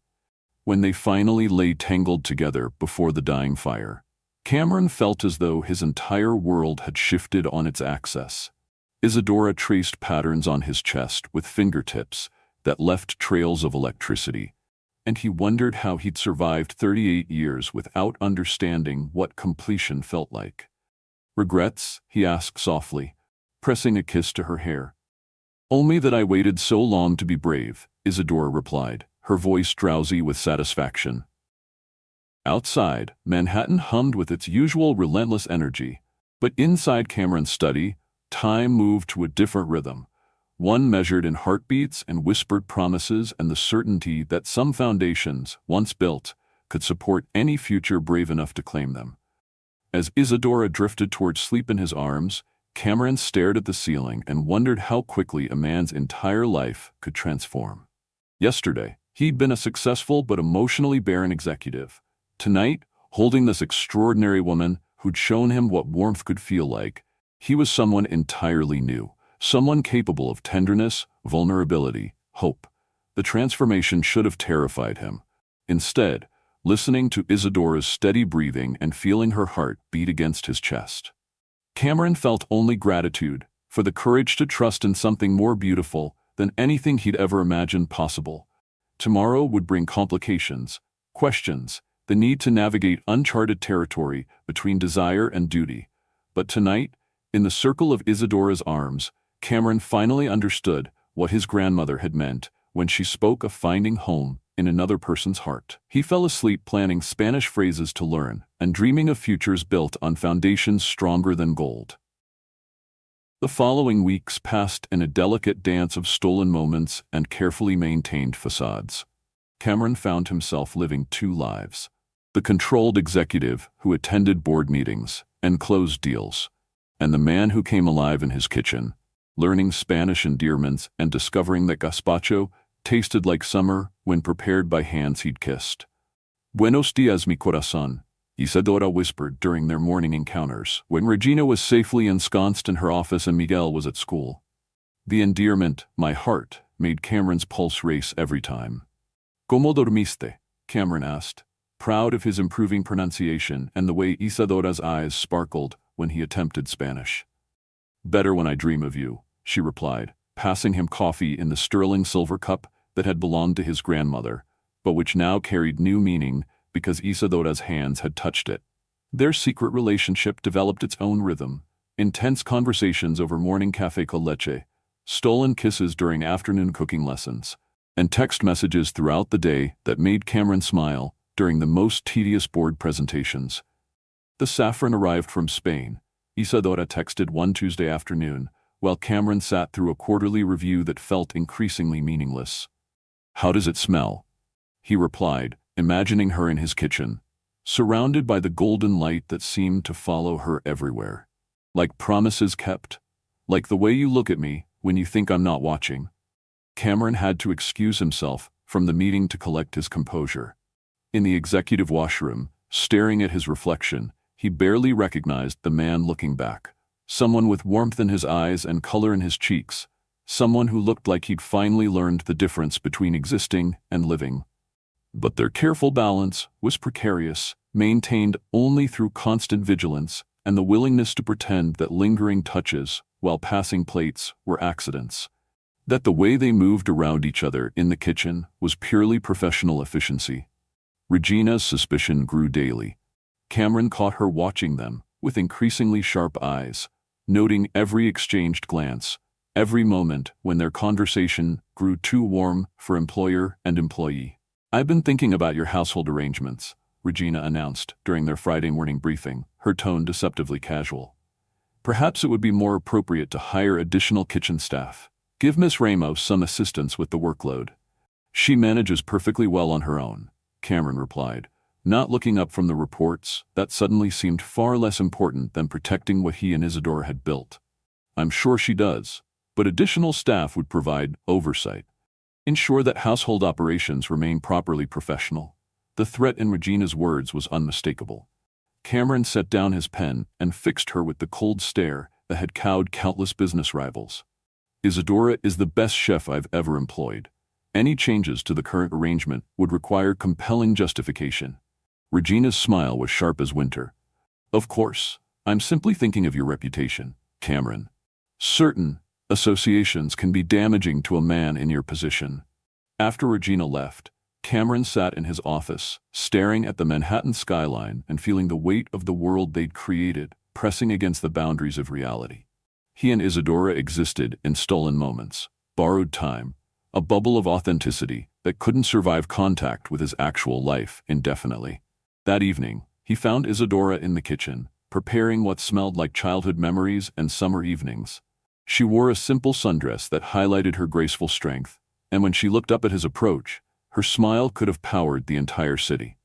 When they finally lay tangled together before the dying fire, Cameron felt as though his entire world had shifted on its axis. Isadora traced patterns on his chest with fingertips that left trails of electricity, and he wondered how he'd survived 38 years without understanding what completion felt like. "Regrets?" he asked softly, pressing a kiss to her hair. "Only that I waited so long to be brave," Isadora replied, her voice drowsy with satisfaction. Outside, Manhattan hummed with its usual relentless energy, but inside Cameron's study, time moved to a different rhythm, one measured in heartbeats and whispered promises and the certainty that some foundations, once built, could support any future brave enough to claim them. As Isadora drifted toward sleep in his arms, Cameron stared at the ceiling and wondered how quickly a man's entire life could transform. Yesterday, he'd been a successful but emotionally barren executive. Tonight, holding this extraordinary woman who'd shown him what warmth could feel like, he was someone entirely new, someone capable of tenderness, vulnerability, hope. The transformation should have terrified him. Instead, listening to Isadora's steady breathing and feeling her heart beat against his chest, Cameron felt only gratitude for the courage to trust in something more beautiful than anything he'd ever imagined possible. Tomorrow would bring complications, questions, the need to navigate uncharted territory between desire and duty. But tonight, in the circle of Isadora's arms, Cameron finally understood what his grandmother had meant when she spoke of finding home in another person's heart. He fell asleep planning Spanish phrases to learn and dreaming of futures built on foundations stronger than gold. The following weeks passed in a delicate dance of stolen moments and carefully maintained facades. Cameron found himself living two lives: the controlled executive who attended board meetings and closed deals, and the man who came alive in his kitchen, learning Spanish endearments and discovering that gazpacho tasted like summer when prepared by hands he'd kissed. "Buenos dias, mi corazón," Isadora whispered during their morning encounters, when Regina was safely ensconced in her office and Miguel was at school. The endearment, "my heart," made Cameron's pulse race every time. ¿Cómo dormiste? Cameron asked, proud of his improving pronunciation and the way Isadora's eyes sparkled when he attempted Spanish. Better when I dream of you, she replied, passing him coffee in the sterling silver cup that had belonged to his grandmother, but which now carried new meaning because Isadora's hands had touched it. Their secret relationship developed its own rhythm, intense conversations over morning café con leche, stolen kisses during afternoon cooking lessons, and text messages throughout the day that made Cameron smile during the most tedious board presentations. The saffron arrived from Spain, Isadora texted one Tuesday afternoon, while Cameron sat through a quarterly review that felt increasingly meaningless. How does it smell? He replied, imagining her in his kitchen, surrounded by the golden light that seemed to follow her everywhere. Like promises kept. Like the way you look at me when you think I'm not watching. Cameron had to excuse himself from the meeting to collect his composure. In the executive washroom, staring at his reflection, he barely recognized the man looking back. Someone with warmth in his eyes and color in his cheeks. Someone who looked like he'd finally learned the difference between existing and living. But their careful balance was precarious, maintained only through constant vigilance and the willingness to pretend that lingering touches while passing plates were accidents. That the way they moved around each other in the kitchen was purely professional efficiency. Regina's suspicion grew daily. Cameron caught her watching them with increasingly sharp eyes, noting every exchanged glance, every moment when their conversation grew too warm for employer and employee. I've been thinking about your household arrangements, Regina announced during their Friday morning briefing, her tone deceptively casual. Perhaps it would be more appropriate to hire additional kitchen staff. Give Miss Ramos some assistance with the workload. She manages perfectly well on her own, Cameron replied, not looking up from the reports that suddenly seemed far less important than protecting what he and Isadora had built. I'm sure she does, but additional staff would provide oversight. Ensure that household operations remain properly professional. The threat in Regina's words was unmistakable. Cameron set down his pen and fixed her with the cold stare that had cowed countless business rivals. Isadora is the best chef I've ever employed. Any changes to the current arrangement would require compelling justification. Regina's smile was sharp as winter. Of course, I'm simply thinking of your reputation, Cameron. Certain associations can be damaging to a man in your position. After Regina left, Cameron sat in his office, staring at the Manhattan skyline and feeling the weight of the world they'd created, pressing against the boundaries of reality. He and Isadora existed in stolen moments, borrowed time, a bubble of authenticity that couldn't survive contact with his actual life indefinitely. That evening, he found Isadora in the kitchen, preparing what smelled like childhood memories and summer evenings. She wore a simple sundress that highlighted her graceful strength, and when she looked up at his approach, her smile could have powered the entire city.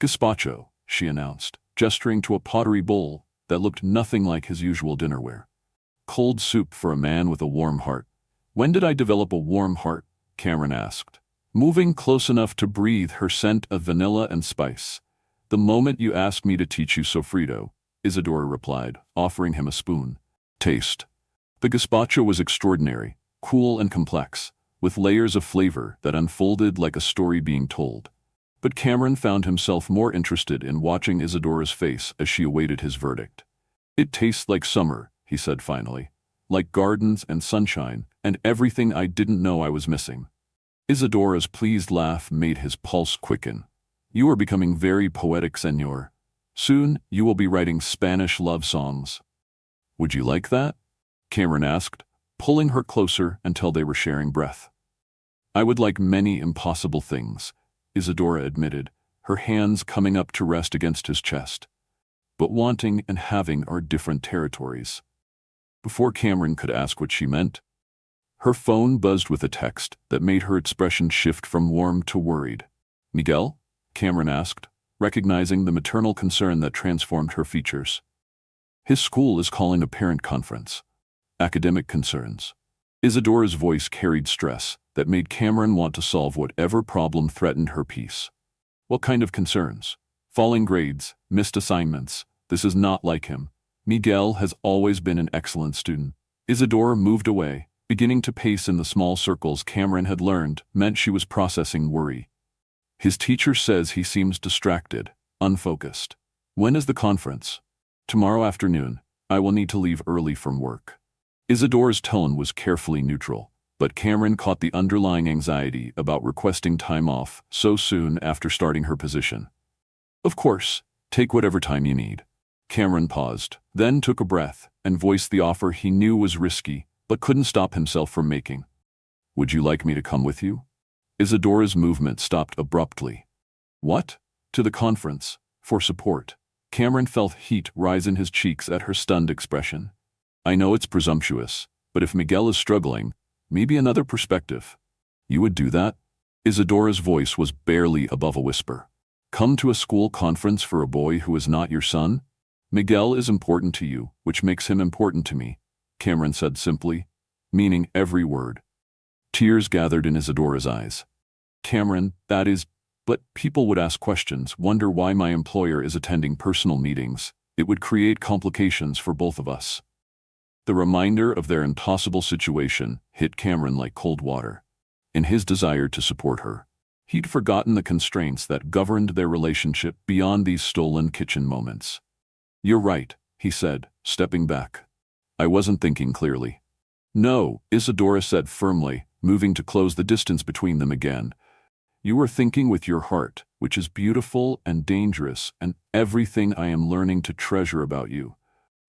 Gazpacho, she announced, gesturing to a pottery bowl that looked nothing like his usual dinnerware. Cold soup for a man with a warm heart. When did I develop a warm heart? Cameron asked, moving close enough to breathe her scent of vanilla and spice. The moment you asked me to teach you sofrito, Isadora replied, offering him a spoon. Taste. The gazpacho was extraordinary, cool and complex, with layers of flavor that unfolded like a story being told. But Cameron found himself more interested in watching Isadora's face as she awaited his verdict. It tastes like summer, he said finally, like gardens and sunshine and everything I didn't know I was missing. Isadora's pleased laugh made his pulse quicken. You are becoming very poetic, senor. Soon you will be writing Spanish love songs. Would you like that? Cameron asked, pulling her closer until they were sharing breath. I would like many impossible things, Isadora admitted, her hands coming up to rest against his chest. But wanting and having are different territories. Before Cameron could ask what she meant, her phone buzzed with a text that made her expression shift from warm to worried. Miguel? Cameron asked, recognizing the maternal concern that transformed her features. His school is calling a parent conference. Academic concerns. Isadora's voice carried stress that made Cameron want to solve whatever problem threatened her peace. What kind of concerns? Falling grades, missed assignments. This is not like him. Miguel has always been an excellent student. Isadora moved away, beginning to pace in the small circles Cameron had learned meant she was processing worry. His teacher says he seems distracted, unfocused. When is the conference? Tomorrow afternoon. I will need to leave early from work. Isadora's tone was carefully neutral, but Cameron caught the underlying anxiety about requesting time off so soon after starting her position. Of course, take whatever time you need. Cameron paused, then took a breath and voiced the offer he knew was risky, but couldn't stop himself from making. Would you like me to come with you? Isadora's movement stopped abruptly. What? To the conference, for support. Cameron felt heat rise in his cheeks at her stunned expression. I know it's presumptuous, but if Miguel is struggling, maybe another perspective. You would do that? Isadora's voice was barely above a whisper. Come to a school conference for a boy who is not your son? Miguel is important to you, which makes him important to me, Cameron said simply, meaning every word. Tears gathered in Isadora's eyes. Cameron, that is, but people would ask questions, wonder why my employer is attending personal meetings. It would create complications for both of us. The reminder of their impossible situation hit Cameron like cold water. In his desire to support her, he'd forgotten the constraints that governed their relationship beyond these stolen kitchen moments. You're right, he said, stepping back. I wasn't thinking clearly. No, Isadora said firmly, moving to close the distance between them again. You are thinking with your heart, which is beautiful and dangerous, and everything I am learning to treasure about you.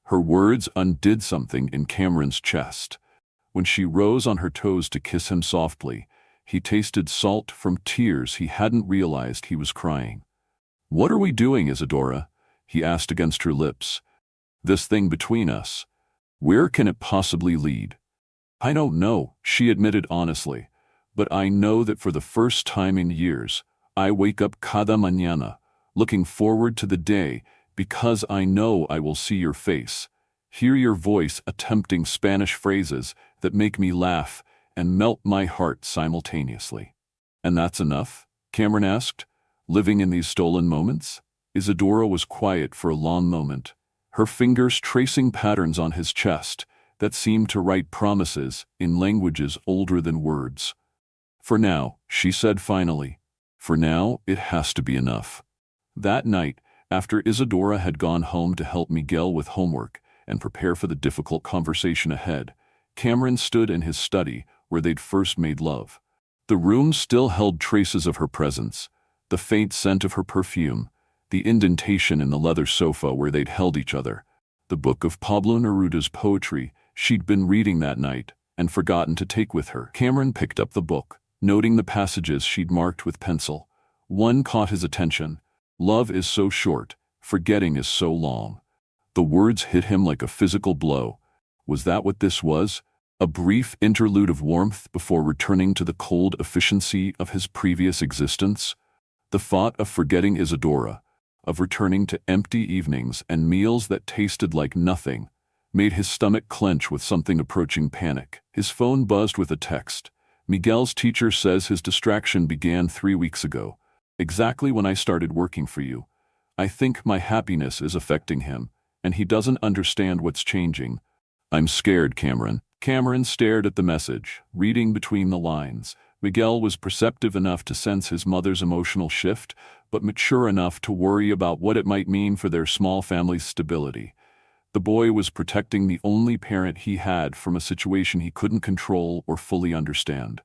Her words undid something in Cameron's chest. When she rose on her toes to kiss him softly, he tasted salt from tears he hadn't realized he was crying. What are we doing, Isadora? He asked against her lips. This thing between us. Where can it possibly lead? I don't know, she admitted honestly, but I know that for the first time in years, I wake up cada mañana, looking forward to the day, because I know I will see your face, hear your voice attempting Spanish phrases that make me laugh and melt my heart simultaneously. And that's enough? Cameron asked, living in these stolen moments? Isadora was quiet for a long moment, her fingers tracing patterns on his chest that seemed to write promises in languages older than words. For now, she said finally, for now, it has to be enough. That night, after Isadora had gone home to help Miguel with homework and prepare for the difficult conversation ahead, Cameron stood in his study where they'd first made love. The room still held traces of her presence, the faint scent of her perfume, the indentation in the leather sofa where they'd held each other, the book of Pablo Neruda's poetry she'd been reading that night and forgotten to take with her. Cameron picked up the book, noting the passages she'd marked with pencil. One caught his attention. Love is so short, forgetting is so long. The words hit him like a physical blow. Was that what this was? A brief interlude of warmth before returning to the cold efficiency of his previous existence? The thought of forgetting Isadora, of returning to empty evenings and meals that tasted like nothing, made his stomach clench with something approaching panic. His phone buzzed with a text. Miguel's teacher says his distraction began 3 weeks ago, exactly when I started working for you. I think my happiness is affecting him, and he doesn't understand what's changing. I'm scared, Cameron. Cameron stared at the message, reading between the lines. Miguel was perceptive enough to sense his mother's emotional shift, but mature enough to worry about what it might mean for their small family's stability. The boy was protecting the only parent he had from a situation he couldn't control or fully understand.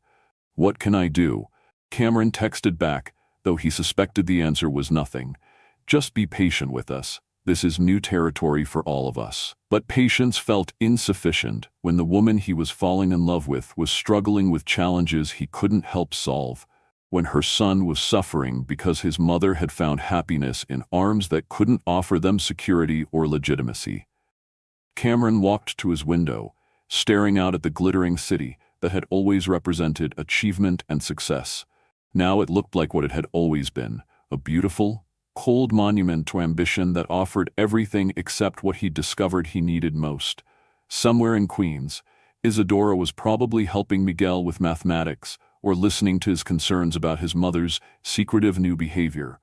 What can I do? Cameron texted back, though he suspected the answer was nothing. Just be patient with us. This is new territory for all of us. But patience felt insufficient when the woman he was falling in love with was struggling with challenges he couldn't help solve, when her son was suffering because his mother had found happiness in arms that couldn't offer them security or legitimacy. Cameron walked to his window, staring out at the glittering city that had always represented achievement and success. Now it looked like what it had always been, a beautiful, cold monument to ambition that offered everything except what he discovered he needed most. Somewhere in Queens, Isadora was probably helping Miguel with mathematics or listening to his concerns about his mother's secretive new behavior.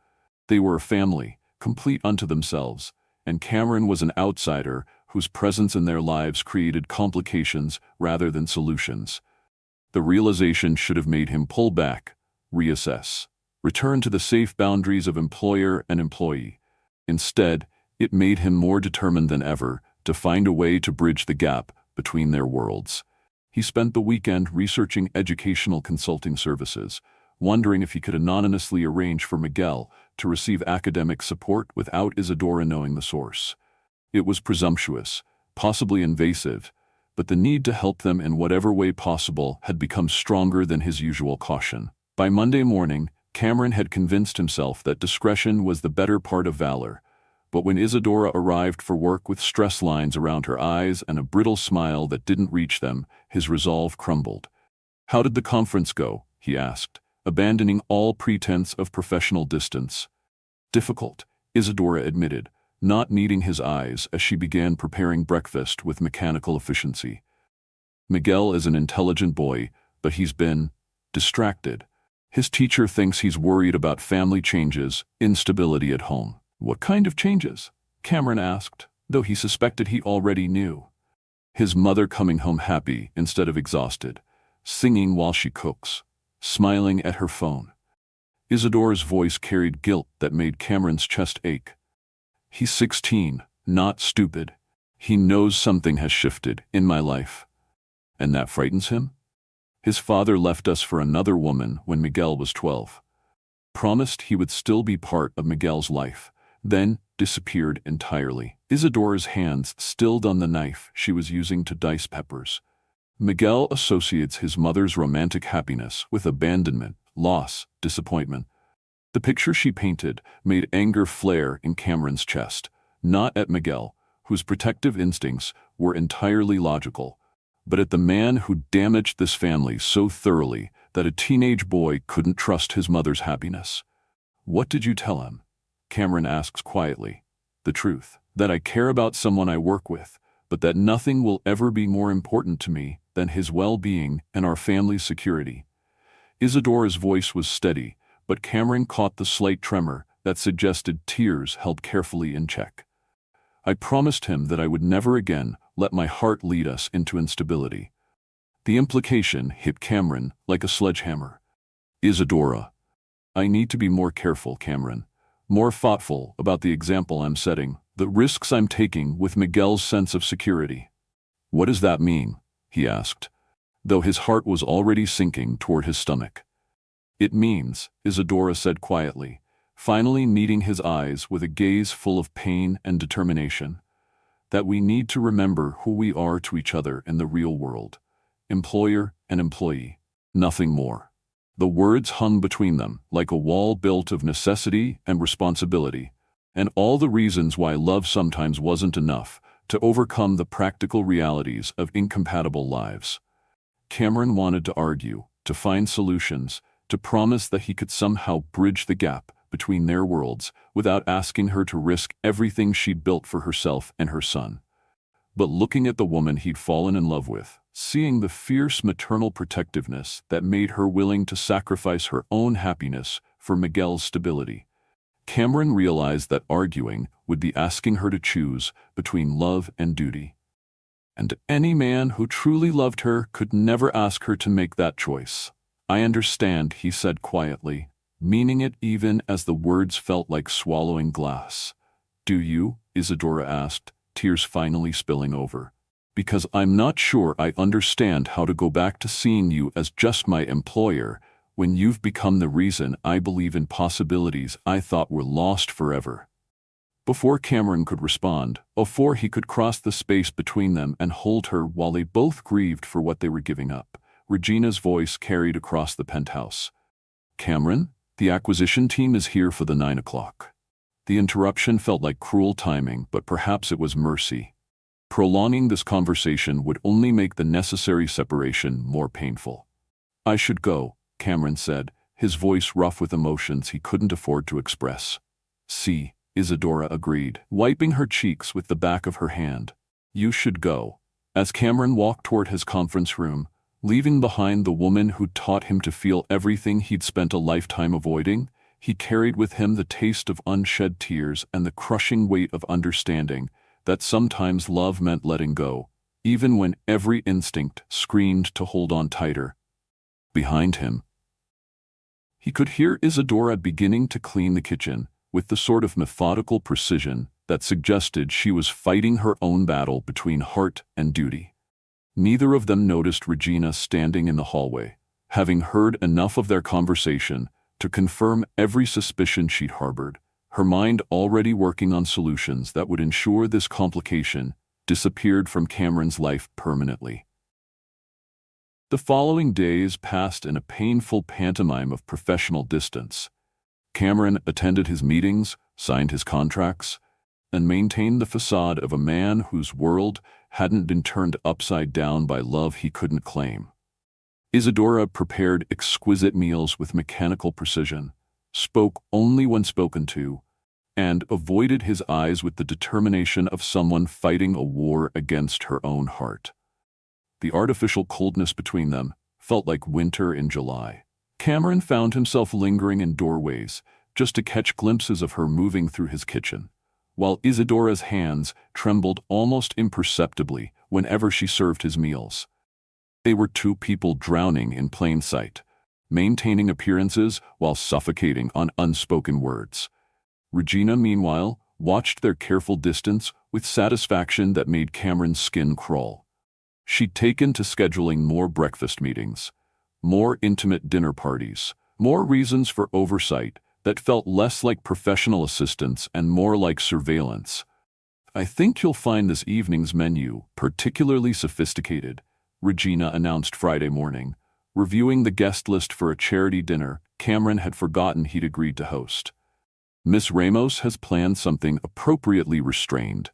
They were a family, complete unto themselves, and Cameron was an outsider whose presence in their lives created complications rather than solutions. The realization should have made him pull back, reassess, return to the safe boundaries of employer and employee. Instead, it made him more determined than ever to find a way to bridge the gap between their worlds. He spent the weekend researching educational consulting services, wondering if he could anonymously arrange for Miguel to receive academic support without Isadora knowing the source. It was presumptuous, possibly invasive, but the need to help them in whatever way possible had become stronger than his usual caution. By Monday morning, Cameron had convinced himself that discretion was the better part of valor, but when Isadora arrived for work with stress lines around her eyes and a brittle smile that didn't reach them, his resolve crumbled. "How did the conference go?" he asked, abandoning all pretense of professional distance. "Difficult," Isadora admitted, not needing his eyes as she began preparing breakfast with mechanical efficiency. "Miguel is an intelligent boy, but he's been distracted. His teacher thinks he's worried about family changes, instability at home." "What kind of changes?" Cameron asked, though he suspected he already knew. "His mother coming home happy instead of exhausted, singing while she cooks, smiling at her phone." Isadora's voice carried guilt that made Cameron's chest ache. "He's 16, not stupid. He knows something has shifted in my life. And that frightens him? His father left us for another woman when Miguel was 12. Promised he would still be part of Miguel's life, then disappeared entirely." Isadora's hands stilled on the knife she was using to dice peppers. "Miguel associates his mother's romantic happiness with abandonment, loss, disappointment." The picture she painted made anger flare in Cameron's chest, not at Miguel, whose protective instincts were entirely logical, but at the man who damaged this family so thoroughly that a teenage boy couldn't trust his mother's happiness. "What did you tell him?" Cameron asks quietly. "The truth, that I care about someone I work with, but that nothing will ever be more important to me than his well-being and our family's security." Isadora's voice was steady, but Cameron caught the slight tremor that suggested tears held carefully in check. "I promised him that I would never again let my heart lead us into instability." The implication hit Cameron like a sledgehammer. "Isadora, I need to be more careful, Cameron. More thoughtful about the example I'm setting, the risks I'm taking with Miguel's sense of security." "What does that mean?" he asked, though his heart was already sinking toward his stomach. "It means," Isadora said quietly, finally meeting his eyes with a gaze full of pain and determination, "that we need to remember who we are to each other in the real world. Employer and employee. Nothing more." The words hung between them like a wall built of necessity and responsibility, and all the reasons why love sometimes wasn't enough to overcome the practical realities of incompatible lives. Cameron wanted to argue, to find solutions, to promise that he could somehow bridge the gap between their worlds without asking her to risk everything she'd built for herself and her son. But looking at the woman he'd fallen in love with, seeing the fierce maternal protectiveness that made her willing to sacrifice her own happiness for Miguel's stability, Cameron realized that arguing would be asking her to choose between love and duty. And any man who truly loved her could never ask her to make that choice. "I understand," he said quietly, meaning it even as the words felt like swallowing glass. "Do you?" Isadora asked, tears finally spilling over. "Because I'm not sure I understand how to go back to seeing you as just my employer when you've become the reason I believe in possibilities I thought were lost forever." Before Cameron could respond, before he could cross the space between them and hold her while they both grieved for what they were giving up, Regina's voice carried across the penthouse. "Cameron, the acquisition team is here for the 9 o'clock. The interruption felt like cruel timing, but perhaps it was mercy. Prolonging this conversation would only make the necessary separation more painful. "I should go," Cameron said, his voice rough with emotions he couldn't afford to express. "See," Isadora agreed, wiping her cheeks with the back of her hand. "You should go." As Cameron walked toward his conference room, leaving behind the woman who'd taught him to feel everything he'd spent a lifetime avoiding, he carried with him the taste of unshed tears and the crushing weight of understanding that sometimes love meant letting go, even when every instinct screamed to hold on tighter. Behind him, He could hear Isadora beginning to clean the kitchen with the sort of methodical precision that suggested she was fighting her own battle between heart and duty. Neither of them noticed Regina standing in the hallway, having heard enough of their conversation to confirm every suspicion she'd harbored, her mind already working on solutions that would ensure this complication disappeared from Cameron's life permanently. The following days passed in a painful pantomime of professional distance. Cameron attended his meetings, signed his contracts, and maintained the facade of a man whose world hadn't been turned upside down by love he couldn't claim. Isadora prepared exquisite meals with mechanical precision, spoke only when spoken to, and avoided his eyes with the determination of someone fighting a war against her own heart. The artificial coldness between them felt like winter in July. Cameron found himself lingering in doorways just to catch glimpses of her moving through his kitchen, while Isadora's hands trembled almost imperceptibly whenever she served his meals. They were two people drowning in plain sight, maintaining appearances while suffocating on unspoken words. Regina, meanwhile, watched their careful distance with satisfaction that made Cameron's skin crawl. She'd taken to scheduling more breakfast meetings, more intimate dinner parties, more reasons for oversight that felt less like professional assistance and more like surveillance. "I think you'll find this evening's menu particularly sophisticated," Regina announced Friday morning, reviewing the guest list for a charity dinner Cameron had forgotten he'd agreed to host. "Miss Ramos has planned something appropriately restrained."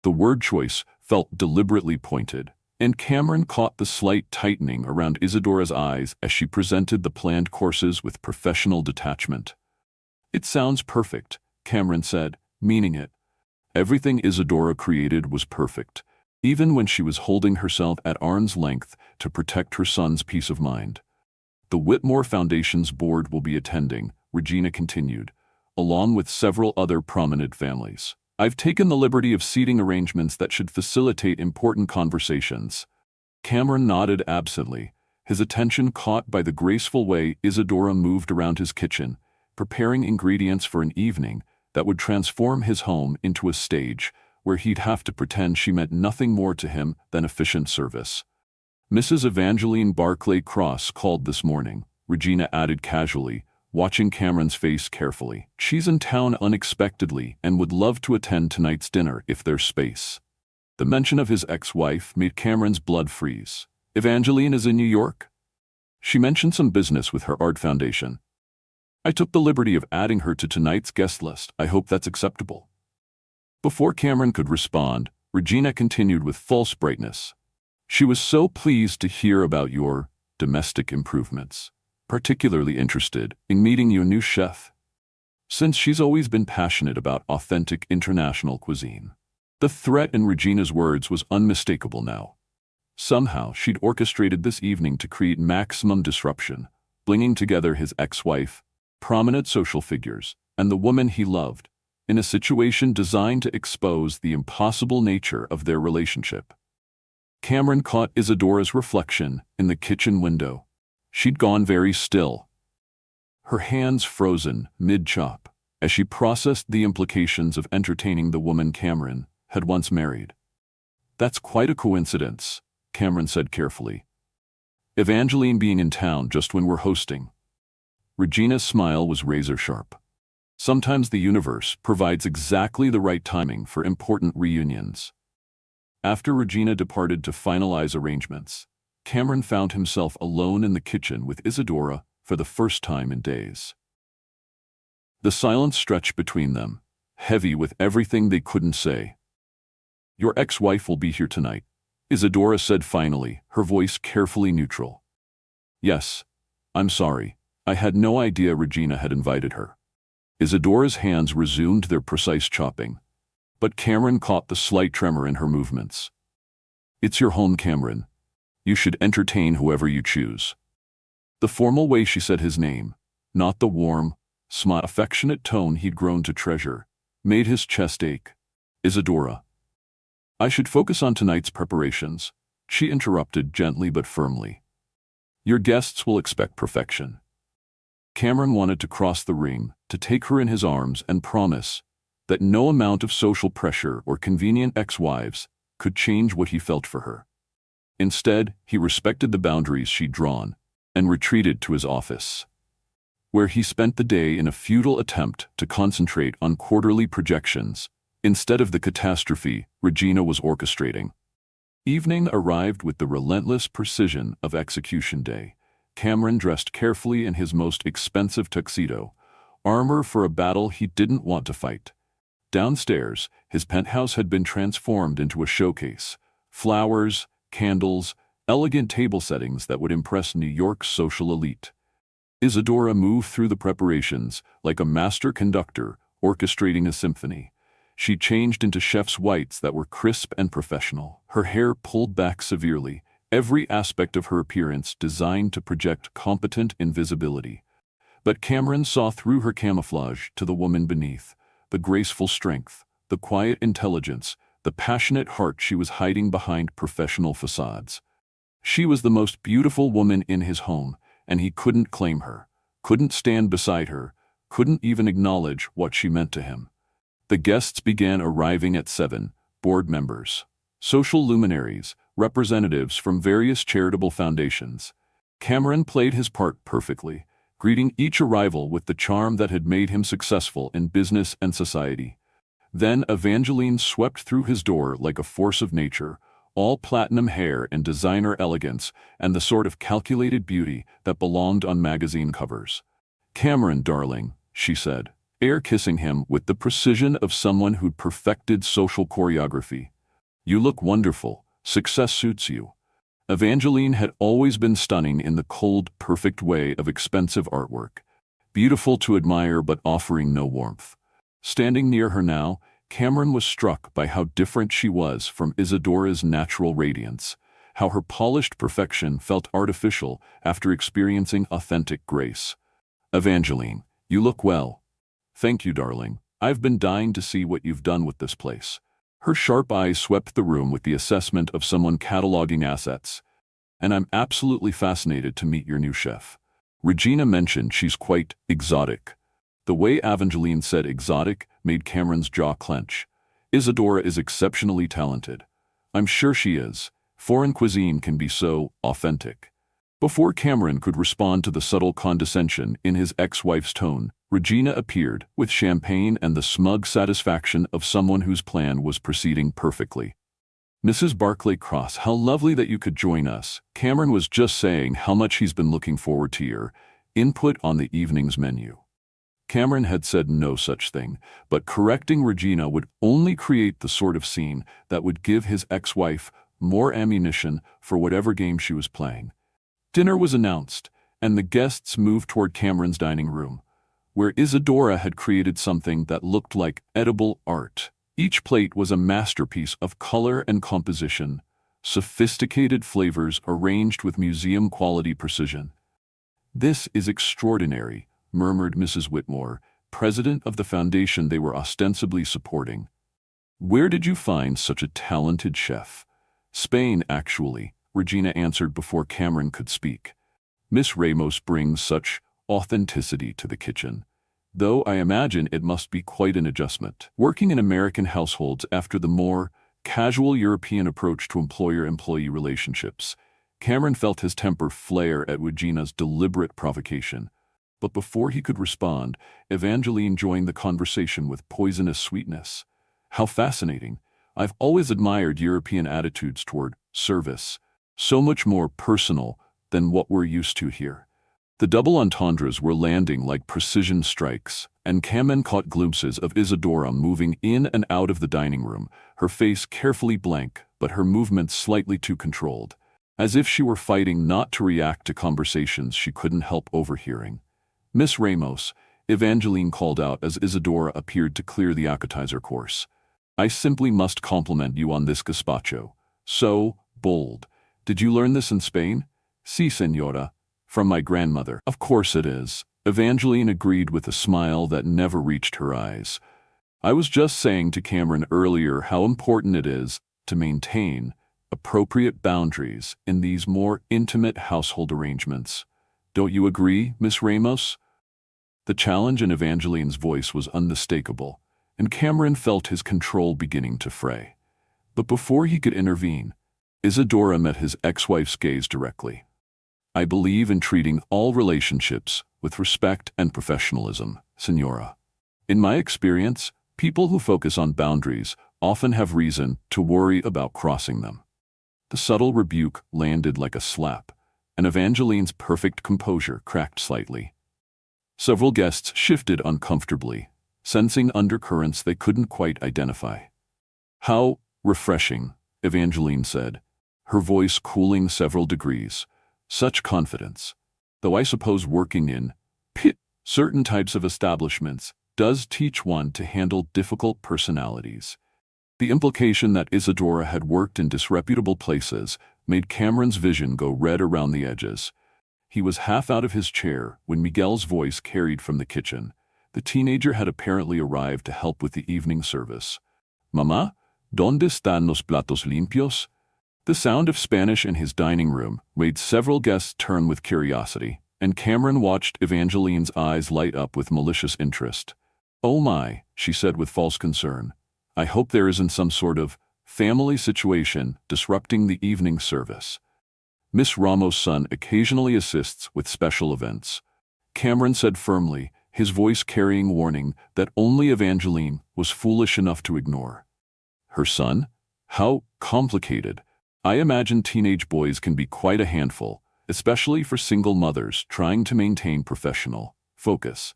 The word choice felt deliberately pointed, and Cameron caught the slight tightening around Isadora's eyes as she presented the planned courses with professional detachment. "It sounds perfect," Cameron said, meaning it. Everything Isadora created was perfect, even when she was holding herself at arm's length to protect her son's peace of mind. "The Whitmore Foundation's board will be attending," Regina continued, "along with several other prominent families. I've taken the liberty of seating arrangements that should facilitate important conversations." Cameron nodded absently, his attention caught by the graceful way Isadora moved around his kitchen, preparing ingredients for an evening that would transform his home into a stage where he'd have to pretend she meant nothing more to him than efficient service. "Mrs. Evangeline Barclay Cross called this morning," Regina added casually, watching Cameron's face carefully. "She's in town unexpectedly and would love to attend tonight's dinner if there's space." The mention of his ex-wife made Cameron's blood freeze. "Evangeline is in New York?" "She mentioned some business with her art foundation. I took the liberty of adding her to tonight's guest list. I hope that's acceptable." Before Cameron could respond, Regina continued with false brightness. "She was so pleased to hear about your domestic improvements. Particularly interested in meeting your new chef, since she's always been passionate about authentic international cuisine." The threat in Regina's words was unmistakable now. Somehow she'd orchestrated this evening to create maximum disruption, bringing together his ex-wife, prominent social figures, and the woman he loved, in a situation designed to expose the impossible nature of their relationship. Cameron caught Isadora's reflection in the kitchen window. She'd gone very still, her hands frozen mid-chop, as she processed the implications of entertaining the woman Cameron had once married. "That's quite a coincidence," Cameron said carefully. "Evangeline being in town just when we're hosting." Regina's smile was razor-sharp. Sometimes the universe provides exactly the right timing for important reunions. After Regina departed to finalize arrangements, Cameron found himself alone in the kitchen with Isadora for the first time in days. The silence stretched between them, heavy with everything they couldn't say. "Your ex-wife will be here tonight," Isadora said finally, her voice carefully neutral. "Yes, I'm sorry. I had no idea Regina had invited her." Isadora's hands resumed their precise chopping, but Cameron caught the slight tremor in her movements. "It's your home, Cameron. You should entertain whoever you choose." The formal way she said his name, not the warm, smart, affectionate tone he'd grown to treasure, made his chest ache. "Isadora, I should focus on tonight's preparations," she interrupted gently but firmly. "Your guests will expect perfection." Cameron wanted to cross the ring, to take her in his arms and promise that no amount of social pressure or convenient ex-wives could change what he felt for her. Instead, he respected the boundaries she'd drawn and retreated to his office, where he spent the day in a futile attempt to concentrate on quarterly projections instead of the catastrophe Regina was orchestrating. Evening arrived with the relentless precision of execution day. Cameron dressed carefully in his most expensive tuxedo, armor for a battle he didn't want to fight. Downstairs, his penthouse had been transformed into a showcase. Flowers, candles, elegant table settings that would impress New York's social elite. Isadora moved through the preparations like a master conductor orchestrating a symphony. She changed into chef's whites that were crisp and professional, her hair pulled back severely, every aspect of her appearance designed to project competent invisibility. But Cameron saw through her camouflage to the woman beneath, the graceful strength, the quiet intelligence, the passionate heart she was hiding behind professional facades. She was the most beautiful woman in his home, and he couldn't claim her, couldn't stand beside her, couldn't even acknowledge what she meant to him. The guests began arriving at 7, board members, social luminaries, representatives from various charitable foundations. Cameron played his part perfectly, greeting each arrival with the charm that had made him successful in business and society. Then Evangeline swept through his door like a force of nature, all platinum hair and designer elegance and the sort of calculated beauty that belonged on magazine covers. "Cameron, darling," she said, air-kissing him with the precision of someone who'd perfected social choreography. "You look wonderful. Success suits you." Evangeline had always been stunning in the cold, perfect way of expensive artwork. Beautiful to admire but offering no warmth. Standing near her now, Cameron was struck by how different she was from Isadora's natural radiance, how her polished perfection felt artificial after experiencing authentic grace. "Evangeline, you look well." "Thank you, darling. I've been dying to see what you've done with this place." Her sharp eyes swept the room with the assessment of someone cataloging assets. "And I'm absolutely fascinated to meet your new chef." Regina mentioned she's quite exotic. The way Evangeline said exotic made Cameron's jaw clench. Isadora is exceptionally talented. I'm sure she is. Foreign cuisine can be so authentic. Before Cameron could respond to the subtle condescension in his ex-wife's tone, Regina appeared, with champagne and the smug satisfaction of someone whose plan was proceeding perfectly. "Mrs. Barclay Cross, how lovely that you could join us. Cameron was just saying how much he's been looking forward to your input on the evening's menu." Cameron had said no such thing, but correcting Regina would only create the sort of scene that would give his ex-wife more ammunition for whatever game she was playing. Dinner was announced, and the guests moved toward Cameron's dining room, where Isadora had created something that looked like edible art. Each plate was a masterpiece of color and composition, sophisticated flavors arranged with museum-quality precision. "This is extraordinary," murmured Mrs. Whitmore, president of the foundation they were ostensibly supporting. "Where did you find such a talented chef?" "Spain, actually," Regina answered before Cameron could speak. "Miss Ramos brings such authenticity to the kitchen, though I imagine it must be quite an adjustment. Working in American households after the more casual European approach to employer-employee relationships." Cameron felt his temper flare at Regina's deliberate provocation. But before he could respond, Evangeline joined the conversation with poisonous sweetness. "How fascinating. I've always admired European attitudes toward service. So much more personal than what we're used to here." The double entendres were landing like precision strikes, and Cameron caught glimpses of Isadora moving in and out of the dining room, her face carefully blank, but her movements slightly too controlled, as if she were fighting not to react to conversations she couldn't help overhearing. "Miss Ramos," Evangeline called out as Isadora appeared to clear the appetizer course. "I simply must compliment you on this gazpacho. So bold. Did you learn this in Spain?" "Sí, señora. From my grandmother." "Of course it is," Evangeline agreed with a smile that never reached her eyes. "I was just saying to Cameron earlier how important it is to maintain appropriate boundaries in these more intimate household arrangements. Don't you agree, Miss Ramos?" The challenge in Evangeline's voice was unmistakable, and Cameron felt his control beginning to fray. But before he could intervene, Isadora met his ex-wife's gaze directly. "I believe in treating all relationships with respect and professionalism, Senora. In my experience, people who focus on boundaries often have reason to worry about crossing them." The subtle rebuke landed like a slap, and Evangeline's perfect composure cracked slightly. Several guests shifted uncomfortably, sensing undercurrents they couldn't quite identify. "How refreshing," Evangeline said, her voice cooling several degrees. "Such confidence. Though I suppose working in certain types of establishments does teach one to handle difficult personalities." The implication that Isadora had worked in disreputable places made Cameron's vision go red around the edges. He was half out of his chair when Miguel's voice carried from the kitchen. The teenager had apparently arrived to help with the evening service. "Mamá, ¿dónde están los platos limpios?" The sound of Spanish in his dining room made several guests turn with curiosity, and Cameron watched Evangeline's eyes light up with malicious interest. "Oh my," she said with false concern. "I hope there isn't some sort of family situation disrupting the evening service." "Miss Ramos' son occasionally assists with special events," Cameron said firmly, his voice carrying warning that only Evangeline was foolish enough to ignore. "Her son? How complicated. I imagine teenage boys can be quite a handful, especially for single mothers trying to maintain professional focus."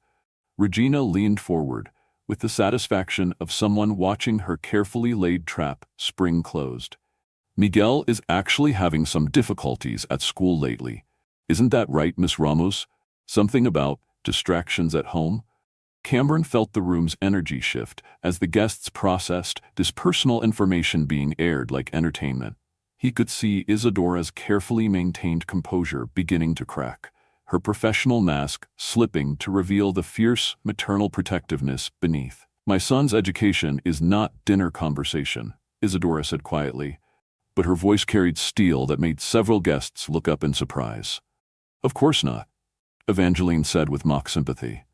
Regina leaned forward, with the satisfaction of someone watching her carefully laid trap spring closed. "Miguel is actually having some difficulties at school lately. Isn't that right, Miss Ramos? Something about distractions at home?" Cameron felt the room's energy shift as the guests processed this personal information being aired like entertainment. He could see Isadora's carefully maintained composure beginning to crack, her professional mask slipping to reveal the fierce maternal protectiveness beneath. "My son's education is not dinner conversation," Isadora said quietly, but her voice carried steel that made several guests look up in surprise. "Of course not," Evangeline said with mock sympathy.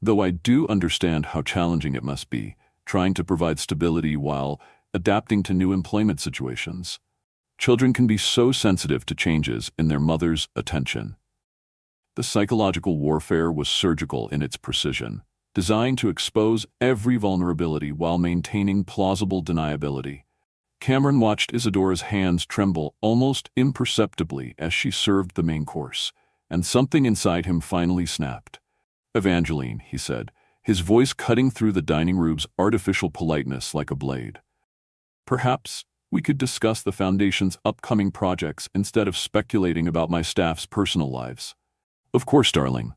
"Though I do understand how challenging it must be, trying to provide stability while adapting to new employment situations. Children can be so sensitive to changes in their mother's attention." The psychological warfare was surgical in its precision, designed to expose every vulnerability while maintaining plausible deniability. Cameron watched Isadora's hands tremble almost imperceptibly as she served the main course, and something inside him finally snapped. "Evangeline," he said, his voice cutting through the dining room's artificial politeness like a blade. "Perhaps we could discuss the Foundation's upcoming projects instead of speculating about my staff's personal lives." "Of course, darling.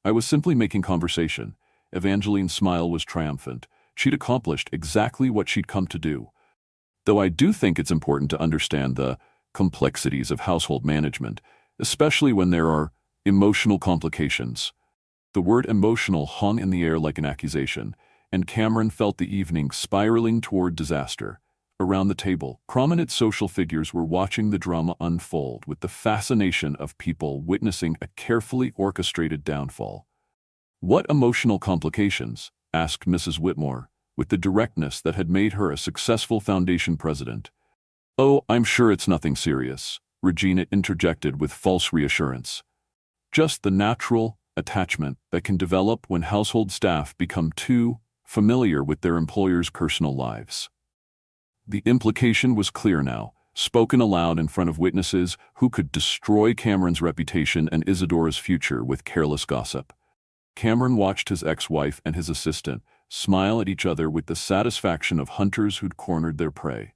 I was simply making conversation." Evangeline's smile was triumphant. She'd accomplished exactly what she'd come to do. "Though I do think it's important to understand the complexities of household management, especially when there are emotional complications." The word emotional hung in the air like an accusation, and Cameron felt the evening spiraling toward disaster. Around the table, prominent social figures were watching the drama unfold with the fascination of people witnessing a carefully orchestrated downfall. "What emotional complications?" asked Mrs. Whitmore, with the directness that had made her a successful Foundation president. "Oh, I'm sure it's nothing serious," Regina interjected with false reassurance. "Just the natural attachment that can develop when household staff become too familiar with their employers' personal lives." The implication was clear now, spoken aloud in front of witnesses who could destroy Cameron's reputation and Isadora's future with careless gossip. Cameron watched his ex-wife and his assistant smile at each other with the satisfaction of hunters who'd cornered their prey.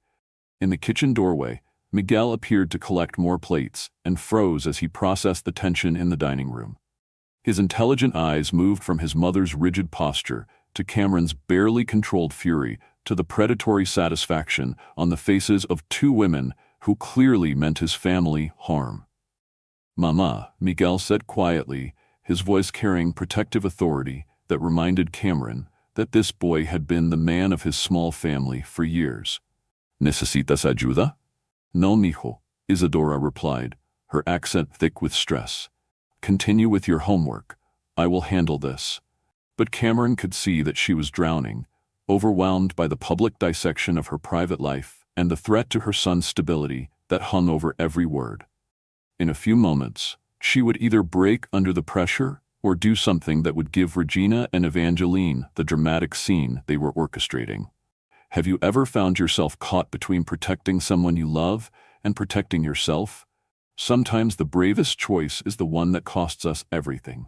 In the kitchen doorway, Miguel appeared to collect more plates and froze as he processed the tension in the dining room. His intelligent eyes moved from his mother's rigid posture to Cameron's barely controlled fury to the predatory satisfaction on the faces of two women who clearly meant his family harm. "Mama," Miguel said quietly, his voice carrying protective authority that reminded Cameron that this boy had been the man of his small family for years. "Necesitas ayuda?" "No, mijo," Isadora replied, her accent thick with stress. "Continue with your homework. I will handle this. But Cameron could see that she was drowning, overwhelmed by the public dissection of her private life and the threat to her son's stability that hung over every word. In a few moments, she would either break under the pressure or do something that would give Regina and Evangeline the dramatic scene they were orchestrating. Have you ever found yourself caught between protecting someone you love and protecting yourself? Sometimes the bravest choice is the one that costs us everything.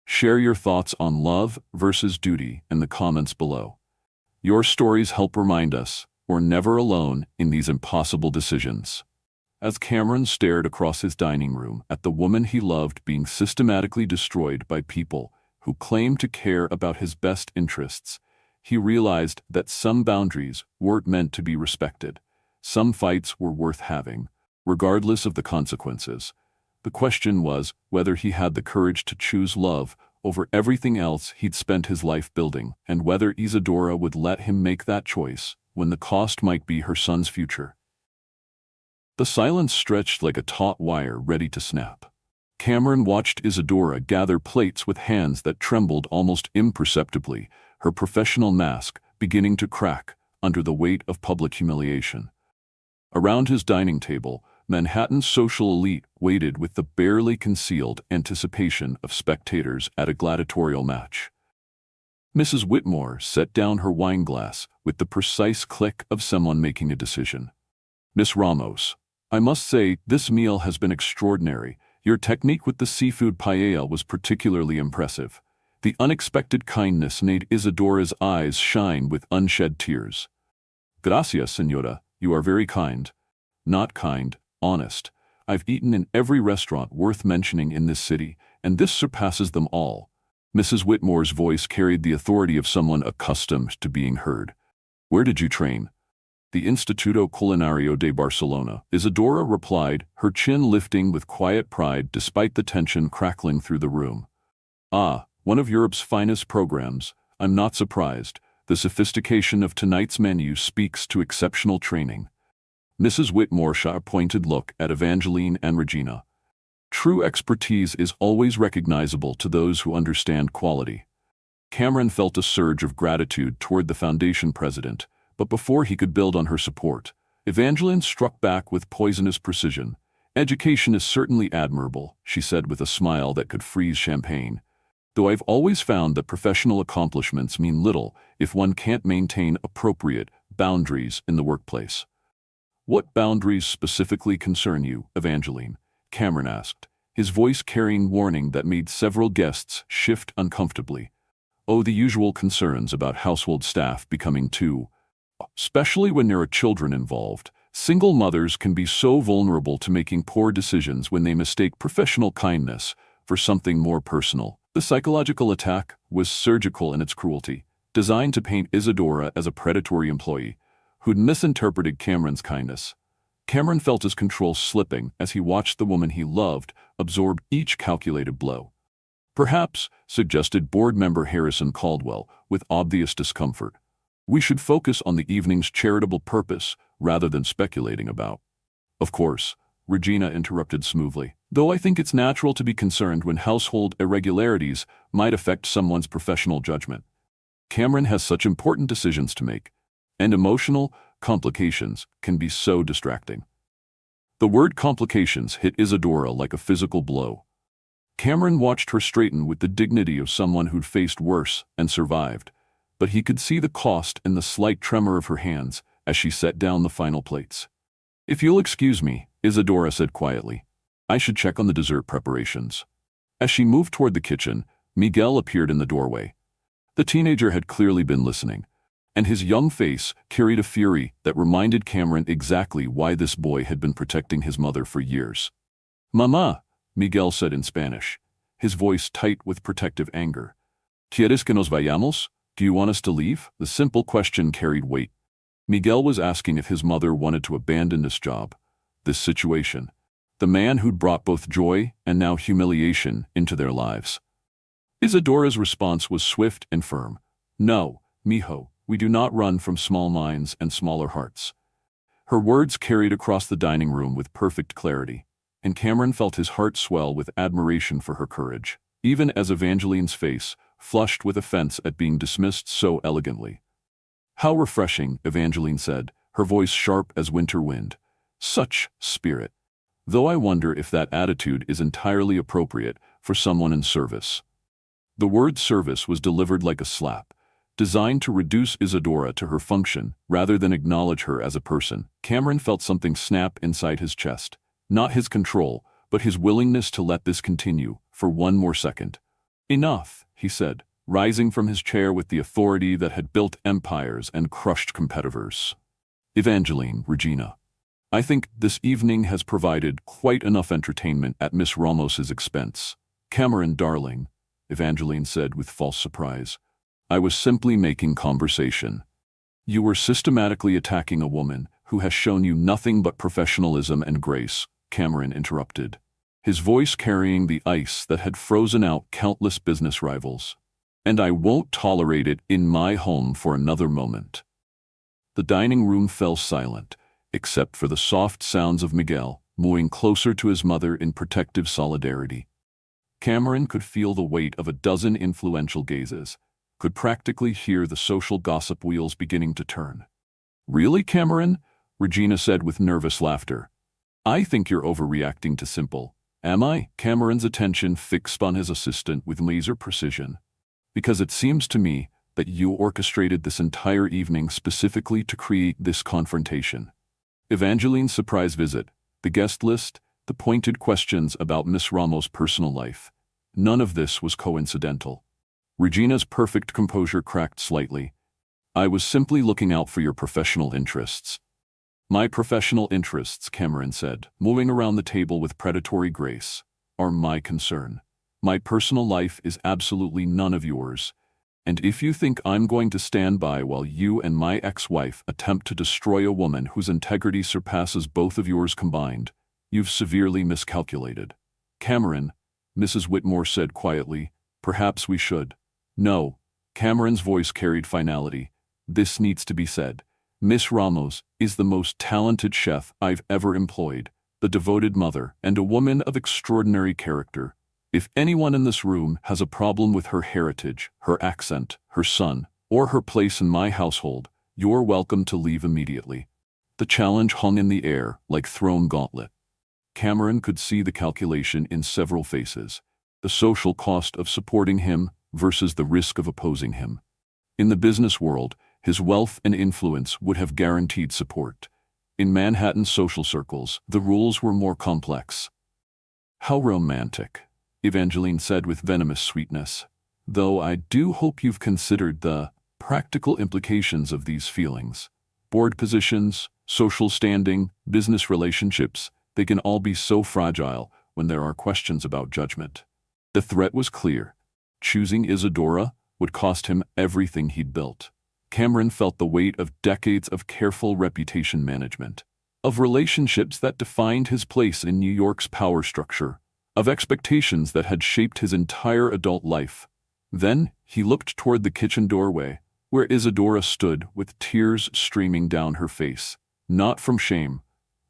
Share your thoughts on love versus duty in the comments below. Your stories help remind us we're never alone in these impossible decisions. As Cameron stared across his dining room at the woman he loved being systematically destroyed by people who claimed to care about his best interests, he realized that some boundaries weren't meant to be respected. Some fights were worth having, regardless of the consequences. The question was whether he had the courage to choose love over everything else he'd spent his life building, and whether Isadora would let him make that choice when the cost might be her son's future. The silence stretched like a taut wire ready to snap. Cameron watched Isadora gather plates with hands that trembled almost imperceptibly, her professional mask beginning to crack under the weight of public humiliation. Around his dining table, Manhattan's social elite waited with the barely concealed anticipation of spectators at a gladiatorial match. Mrs. Whitmore set down her wine glass with the precise click of someone making a decision. Miss Ramos, I must say this meal has been extraordinary. Your technique with the seafood paella was particularly impressive. The unexpected kindness made Isadora's eyes shine with unshed tears. Gracias, señora, you are very kind. Not kind, honest. I've eaten in every restaurant worth mentioning in this city, and this surpasses them all. Mrs. Whitmore's voice carried the authority of someone accustomed to being heard. Where did you train? The Instituto Culinario de Barcelona, Isadora replied, her chin lifting with quiet pride despite the tension crackling through the room. Ah, one of Europe's finest programs. I'm not surprised. The sophistication of tonight's menu speaks to exceptional training. Mrs. Whitmore shot a pointed look at Evangeline and Regina. True expertise is always recognizable to those who understand quality. Cameron felt a surge of gratitude toward the foundation president, but before he could build on her support, Evangeline struck back with poisonous precision. Education is certainly admirable, she said with a smile that could freeze champagne. Though I've always found that professional accomplishments mean little if one can't maintain appropriate boundaries in the workplace. What boundaries specifically concern you, Evangeline? Cameron asked, his voice carrying warning that made several guests shift uncomfortably. Oh, the usual concerns about household staff becoming too, especially when there are children involved. Single mothers can be so vulnerable to making poor decisions when they mistake professional kindness for something more personal. The psychological attack was surgical in its cruelty, designed to paint Isadora as a predatory employee who'd misinterpreted Cameron's kindness. Cameron felt his control slipping as he watched the woman he loved absorb each calculated blow. Perhaps, suggested board member Harrison Caldwell with obvious discomfort, we should focus on the evening's charitable purpose rather than speculating about. Of course, Regina interrupted smoothly, though I think it's natural to be concerned when household irregularities might affect someone's professional judgment. Cameron has such important decisions to make, and emotional complications can be so distracting. The word complications hit Isadora like a physical blow. Cameron watched her straighten with the dignity of someone who'd faced worse and survived, but he could see the cost in the slight tremor of her hands as she set down the final plates. If you'll excuse me, Isadora said quietly, I should check on the dessert preparations. As she moved toward the kitchen, Miguel appeared in the doorway. The teenager had clearly been listening, and his young face carried a fury that reminded Cameron exactly why this boy had been protecting his mother for years. Mamá, Miguel said in Spanish, his voice tight with protective anger. ¿Quieres que nos vayamos? Do you want us to leave? The simple question carried weight. Miguel was asking if his mother wanted to abandon this job, this situation, the man who'd brought both joy and now humiliation into their lives. Isadora's response was swift and firm. No, mijo, we do not run from small minds and smaller hearts. Her words carried across the dining room with perfect clarity, and Cameron felt his heart swell with admiration for her courage. even as Evangeline's face flushed with offense at being dismissed so elegantly. "How refreshing," Evangeline said, her voice sharp as winter wind. "Such spirit. Though I wonder if that attitude is entirely appropriate for someone in service." The word service was delivered like a slap, designed to reduce Isadora to her function rather than acknowledge her as a person. Cameron felt something snap inside his chest. Not his control, but his willingness to let this continue for one more second. "Enough," he said, rising from his chair with the authority that had built empires and crushed competitors. "Evangeline, Regina, I think this evening has provided quite enough entertainment at Miss Ramos's expense." "Cameron, darling," Evangeline said with false surprise, "I was simply making conversation." "You were systematically attacking a woman who has shown you nothing but professionalism and grace," Cameron interrupted, his voice carrying the ice that had frozen out countless business rivals. "And I won't tolerate it in my home for another moment." The dining room fell silent, except for the soft sounds of Miguel moving closer to his mother in protective solidarity. Cameron could feel the weight of a dozen influential gazes, could practically hear the social gossip wheels beginning to turn. "Really, Cameron?" Regina said with nervous laughter. "I think you're overreacting to simple." "Am I?" Cameron's attention fixed on his assistant with laser precision. "Because it seems to me that you orchestrated this entire evening specifically to create this confrontation." Evangeline's surprise visit, the guest list, the pointed questions about Miss Ramos' personal life. None of this was coincidental. Regina's perfect composure cracked slightly. "I was simply looking out for your professional interests." "My professional interests," Cameron said, moving around the table with predatory grace, "are my concern. My personal life is absolutely none of yours. And if you think I'm going to stand by while you and my ex-wife attempt to destroy a woman whose integrity surpasses both of yours combined, you've severely miscalculated." "Cameron," Mrs. Whitmore said quietly, "perhaps we should." "No." Cameron's voice carried finality. "This needs to be said. Miss Ramos is the most talented chef I've ever employed, the devoted mother, and a woman of extraordinary character. If anyone in this room has a problem with her heritage, her accent, her son, or her place in my household, you're welcome to leave immediately." The challenge hung in the air like thrown gauntlet. Cameron could see the calculation in several faces, the social cost of supporting him versus the risk of opposing him. In the business world, his wealth and influence would have guaranteed support. In Manhattan social circles, the rules were more complex. "How romantic," Evangeline said with venomous sweetness. "Though I do hope you've considered the practical implications of these feelings. Board positions, social standing, business relationships, they can all be so fragile when there are questions about judgment." The threat was clear. Choosing Isadora would cost him everything he'd built. Cameron felt the weight of decades of careful reputation management, of relationships that defined his place in New York's power structure, of expectations that had shaped his entire adult life. Then he looked toward the kitchen doorway, where Isadora stood with tears streaming down her face, not from shame,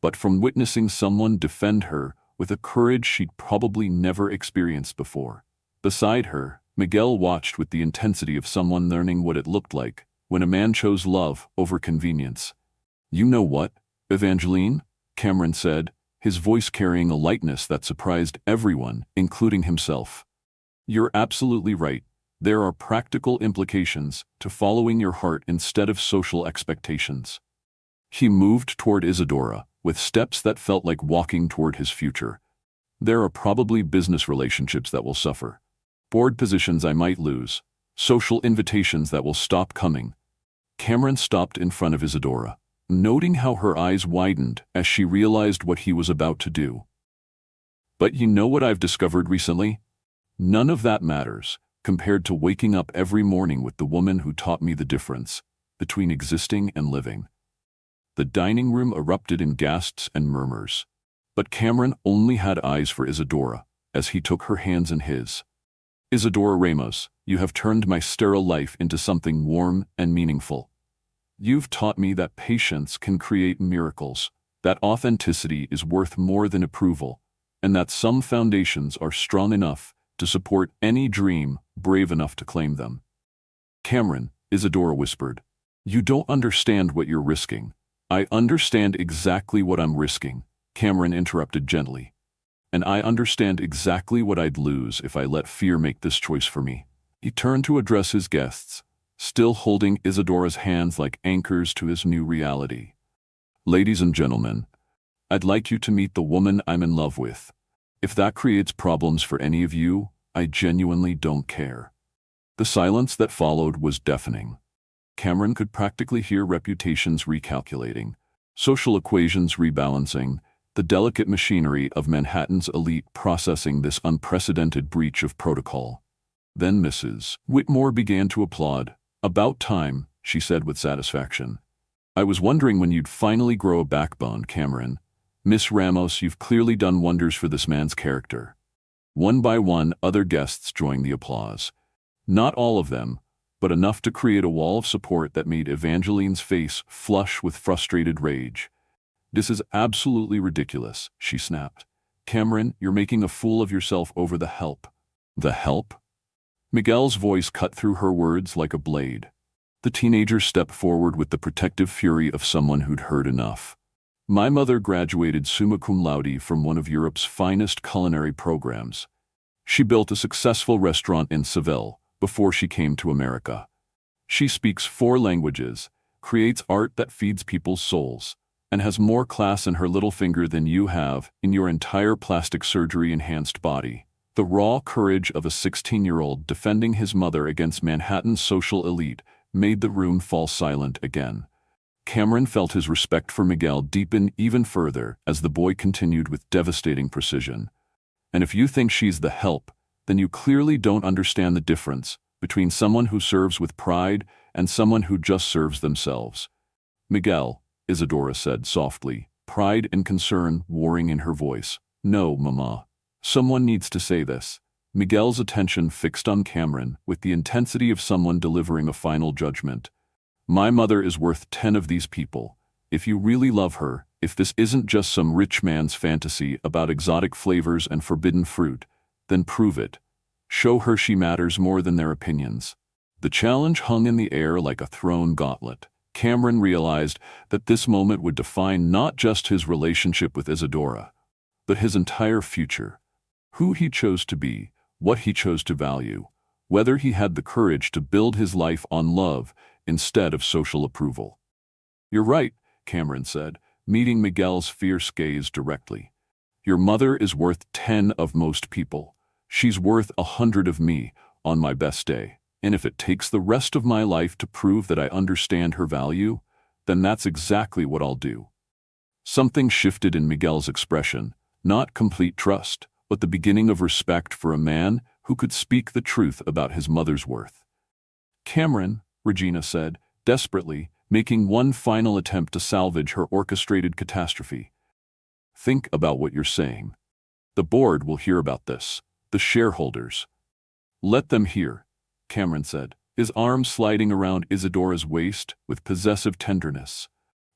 but from witnessing someone defend her with a courage she'd probably never experienced before. Beside her, Miguel watched with the intensity of someone learning what it looked like when a man chose love over convenience. "You know what, Evangeline?" Cameron said, his voice carrying a lightness that surprised everyone, including himself. "You're absolutely right. There are practical implications to following your heart instead of social expectations." He moved toward Isadora, with steps that felt like walking toward his future. "There are probably business relationships that will suffer. Board positions I might lose. Social invitations that will stop coming." Cameron stopped in front of Isadora, noting how her eyes widened as she realized what he was about to do. "But you know what I've discovered recently? None of that matters compared to waking up every morning with the woman who taught me the difference between existing and living." The dining room erupted in gasps and murmurs. But Cameron only had eyes for Isadora as he took her hands in his. "Isadora Ramos, you have turned my sterile life into something warm and meaningful. You've taught me that patience can create miracles, that authenticity is worth more than approval, and that some foundations are strong enough to support any dream brave enough to claim them. Cameron, Isadora whispered, you don't understand what you're risking. I understand exactly what I'm risking, Cameron interrupted gently. And I understand exactly what I'd lose if I let fear make this choice for me. He turned to address his guests, still holding Isadora's hands like anchors to his new reality. Ladies and gentlemen, I'd like you to meet the woman I'm in love with. If that creates problems for any of you, I genuinely don't care. The silence that followed was deafening. Cameron could practically hear reputations recalculating, social equations rebalancing, the delicate machinery of Manhattan's elite processing this unprecedented breach of protocol. Then Mrs. Whitmore began to applaud. About time, she said with satisfaction. I was wondering when you'd finally grow a backbone, Cameron. Miss Ramos, you've clearly done wonders for this man's character. One by one, other guests joined the applause. Not all of them, but enough to create a wall of support that made Evangeline's face flush with frustrated rage. This is absolutely ridiculous, she snapped. Cameron, you're making a fool of yourself over the help. The help? Miguel's voice cut through her words like a blade. The teenager stepped forward with the protective fury of someone who'd heard enough. My mother graduated summa cum laude from one of Europe's finest culinary programs. She built a successful restaurant in Seville before she came to America. She speaks 4 languages, creates art that feeds people's souls, and has more class in her little finger than you have in your entire plastic surgery-enhanced body. The raw courage of a 16-year-old defending his mother against Manhattan's social elite made the room fall silent again. Cameron felt his respect for Miguel deepen even further as the boy continued with devastating precision. And if you think she's the help, then you clearly don't understand the difference between someone who serves with pride and someone who just serves themselves. Miguel, Isadora said softly, pride and concern warring in her voice. No, Mama. Someone needs to say this. Miguel's attention fixed on Cameron with the intensity of someone delivering a final judgment. My mother is worth 10 of these people. If you really love her, if this isn't just some rich man's fantasy about exotic flavors and forbidden fruit, then prove it. Show her she matters more than their opinions. The challenge hung in the air like a thrown gauntlet. Cameron realized that this moment would define not just his relationship with Isadora, but his entire future. Who he chose to be, what he chose to value, whether he had the courage to build his life on love instead of social approval. You're right, Cameron said, meeting Miguel's fierce gaze directly. Your mother is worth 10 of most people. She's worth 100 of me on my best day. And if it takes the rest of my life to prove that I understand her value, then that's exactly what I'll do. Something shifted in Miguel's expression, not complete trust, but the beginning of respect for a man who could speak the truth about his mother's worth. Cameron, Regina said, desperately, making one final attempt to salvage her orchestrated catastrophe. Think about what you're saying. The board will hear about this, the shareholders. Let them hear, Cameron said, his arm sliding around Isadora's waist with possessive tenderness.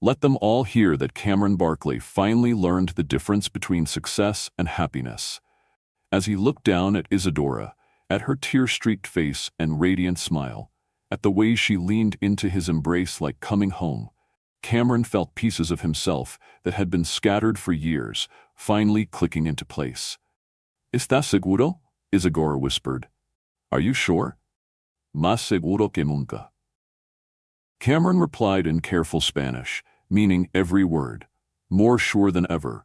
Let them all hear that Cameron Barclay finally learned the difference between success and happiness. As he looked down at Isadora, at her tear-streaked face and radiant smile, at the way she leaned into his embrace like coming home, Cameron felt pieces of himself that had been scattered for years, finally clicking into place. ¿Estás seguro? Isadora whispered. Are you sure? Más seguro que nunca. Cameron replied in careful Spanish, meaning every word, more sure than ever.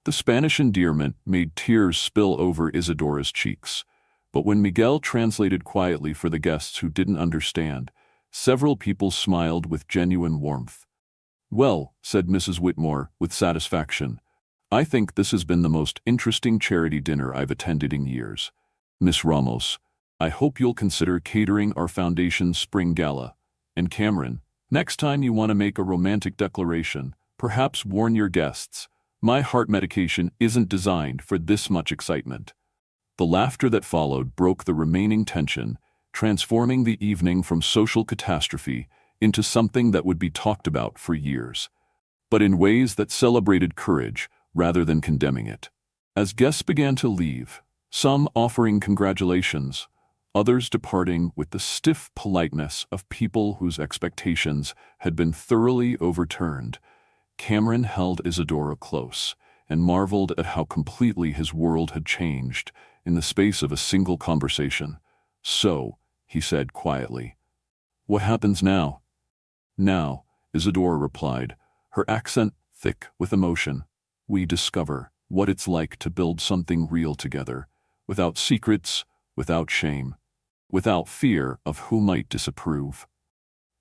The Spanish endearment made tears spill over Isadora's cheeks, but when Miguel translated quietly for the guests who didn't understand, several people smiled with genuine warmth. Well, said Mrs. Whitmore with satisfaction, I think this has been the most interesting charity dinner I've attended in years. Miss Ramos, I hope you'll consider catering our foundation's spring gala. And Cameron, next time you want to make a romantic declaration, perhaps warn your guests. My heart medication isn't designed for this much excitement. The laughter that followed broke the remaining tension, transforming the evening from social catastrophe into something that would be talked about for years, but in ways that celebrated courage rather than condemning it. As guests began to leave, some offering congratulations, others departing with the stiff politeness of people whose expectations had been thoroughly overturned. Cameron held Isadora close and marveled at how completely his world had changed in the space of a single conversation. "So," he said quietly, "what happens now?" "Now," Isadora replied, her accent thick with emotion, "we discover what it's like to build something real together, without secrets, without shame, without fear of who might disapprove.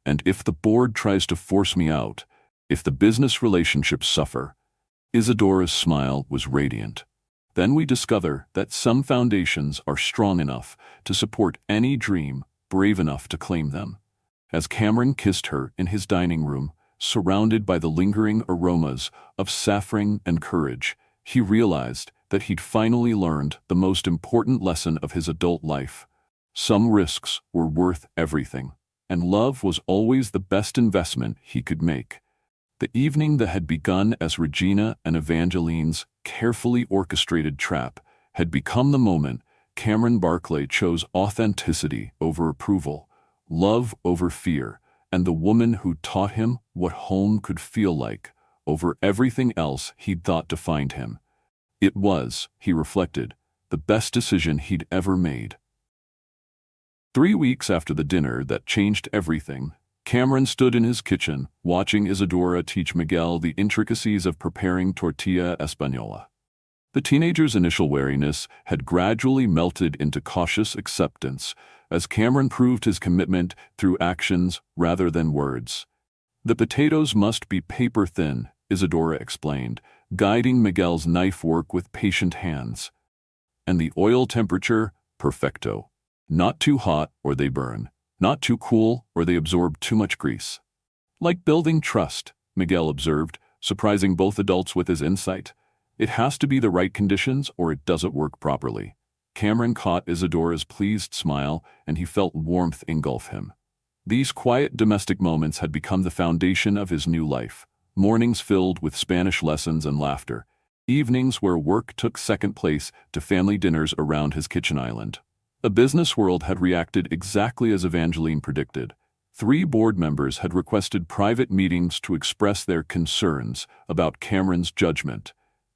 And if the board tries to force me out, if the business relationships suffer," Isadora's smile was radiant, "then we discover that some foundations are strong enough to support any dream brave enough to claim them." As Cameron kissed her in his dining room, surrounded by the lingering aromas of saffron and courage, he realized that he'd finally learned the most important lesson of his adult life. Some risks were worth everything, and love was always the best investment he could make. The evening that had begun as Regina and Evangeline's carefully orchestrated trap had become the moment Cameron Barclay chose authenticity over approval, love over fear, and the woman who taught him what home could feel like over everything else he'd thought defined him. It was, he reflected, the best decision he'd ever made. 3 weeks after the dinner that changed everything, Cameron stood in his kitchen, watching Isadora teach Miguel the intricacies of preparing tortilla española. The teenager's initial wariness had gradually melted into cautious acceptance as Cameron proved his commitment through actions rather than words. "The potatoes must be paper-thin," Isadora explained, guiding Miguel's knife work with patient hands. "And the oil temperature, perfecto. Not too hot or they burn. Not too cool or they absorb too much grease." "Like building trust," Miguel observed, surprising both adults with his insight. "It has to be the right conditions or it doesn't work properly." Cameron caught Isadora's pleased smile, and he felt warmth engulf him. These quiet domestic moments had become the foundation of his new life. Mornings filled with Spanish lessons and laughter. Evenings where work took second place to family dinners around his kitchen island. The business world had reacted exactly as Evangeline predicted. 3 board members had requested private meetings to express their concerns about Cameron's judgment.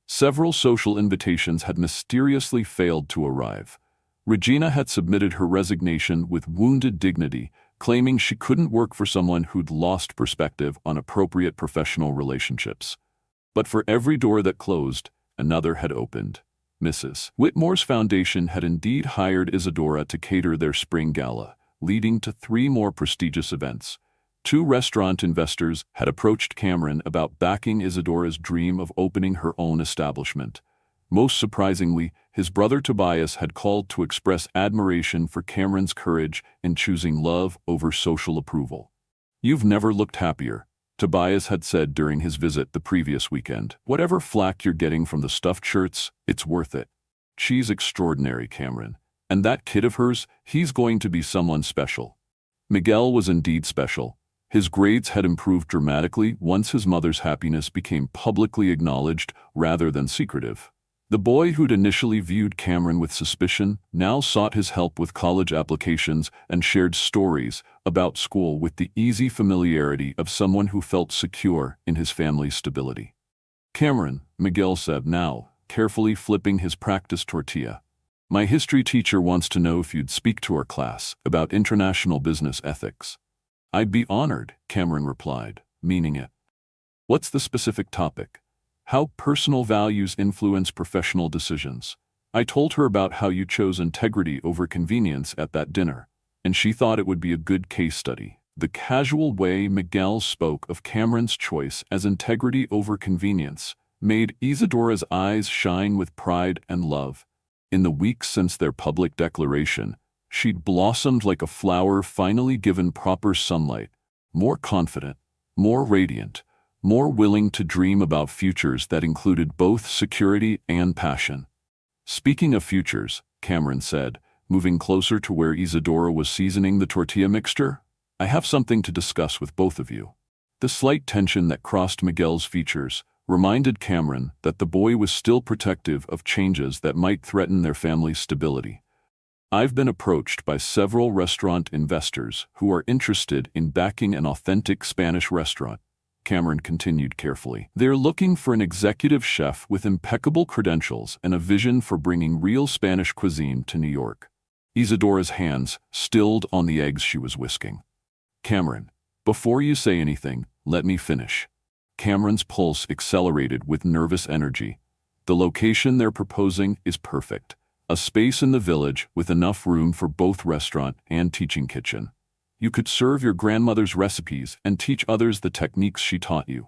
Several social invitations had mysteriously failed to arrive. Regina had submitted her resignation with wounded dignity, claiming she couldn't work for someone who'd lost perspective on appropriate professional relationships. But for every door that closed, another had opened. Mrs. Whitmore's foundation had indeed hired Isadora to cater their spring gala, leading to 3 more prestigious events. 2 restaurant investors had approached Cameron about backing Isadora's dream of opening her own establishment. Most surprisingly, his brother Tobias had called to express admiration for Cameron's courage in choosing love over social approval. "You've never looked happier," Tobias had said during his visit the previous weekend. "Whatever flack you're getting from the stuffed shirts, it's worth it. She's extraordinary, Cameron. And that kid of hers, he's going to be someone special." Miguel was indeed special. His grades had improved dramatically once his mother's happiness became publicly acknowledged rather than secretive. The boy who'd initially viewed Cameron with suspicion now sought his help with college applications and shared stories about school with the easy familiarity of someone who felt secure in his family's stability. "Cameron," Miguel said now, carefully flipping his practiced tortilla, "my history teacher wants to know if you'd speak to our class about international business ethics." "I'd be honored," Cameron replied, meaning it. "What's the specific topic?" "How personal values influence professional decisions." I told her about how you chose integrity over convenience at that dinner, and she thought it would be a good case study. The casual way Miguel spoke of Cameron's choice as integrity over convenience made Isadora's eyes shine with pride and love. In the weeks since their public declaration, she'd blossomed like a flower finally given proper sunlight, more confident, more radiant, more willing to dream about futures that included both security and passion. "Speaking of futures," Cameron said, moving closer to where Isadora was seasoning the tortilla mixture, "I have something to discuss with both of you." The slight tension that crossed Miguel's features reminded Cameron that the boy was still protective of changes that might threaten their family's stability. I've been approached by several restaurant investors who are interested in backing an authentic Spanish restaurant, Cameron continued carefully. They're looking for an executive chef with impeccable credentials and a vision for bringing real Spanish cuisine to New York. Isadora's hands stilled on the eggs she was whisking. Cameron, before you say anything, let me finish. Cameron's pulse accelerated with nervous energy. The location they're proposing is perfect. A space in the village with enough room for both restaurant and teaching kitchen. You could serve your grandmother's recipes and teach others the techniques she taught you.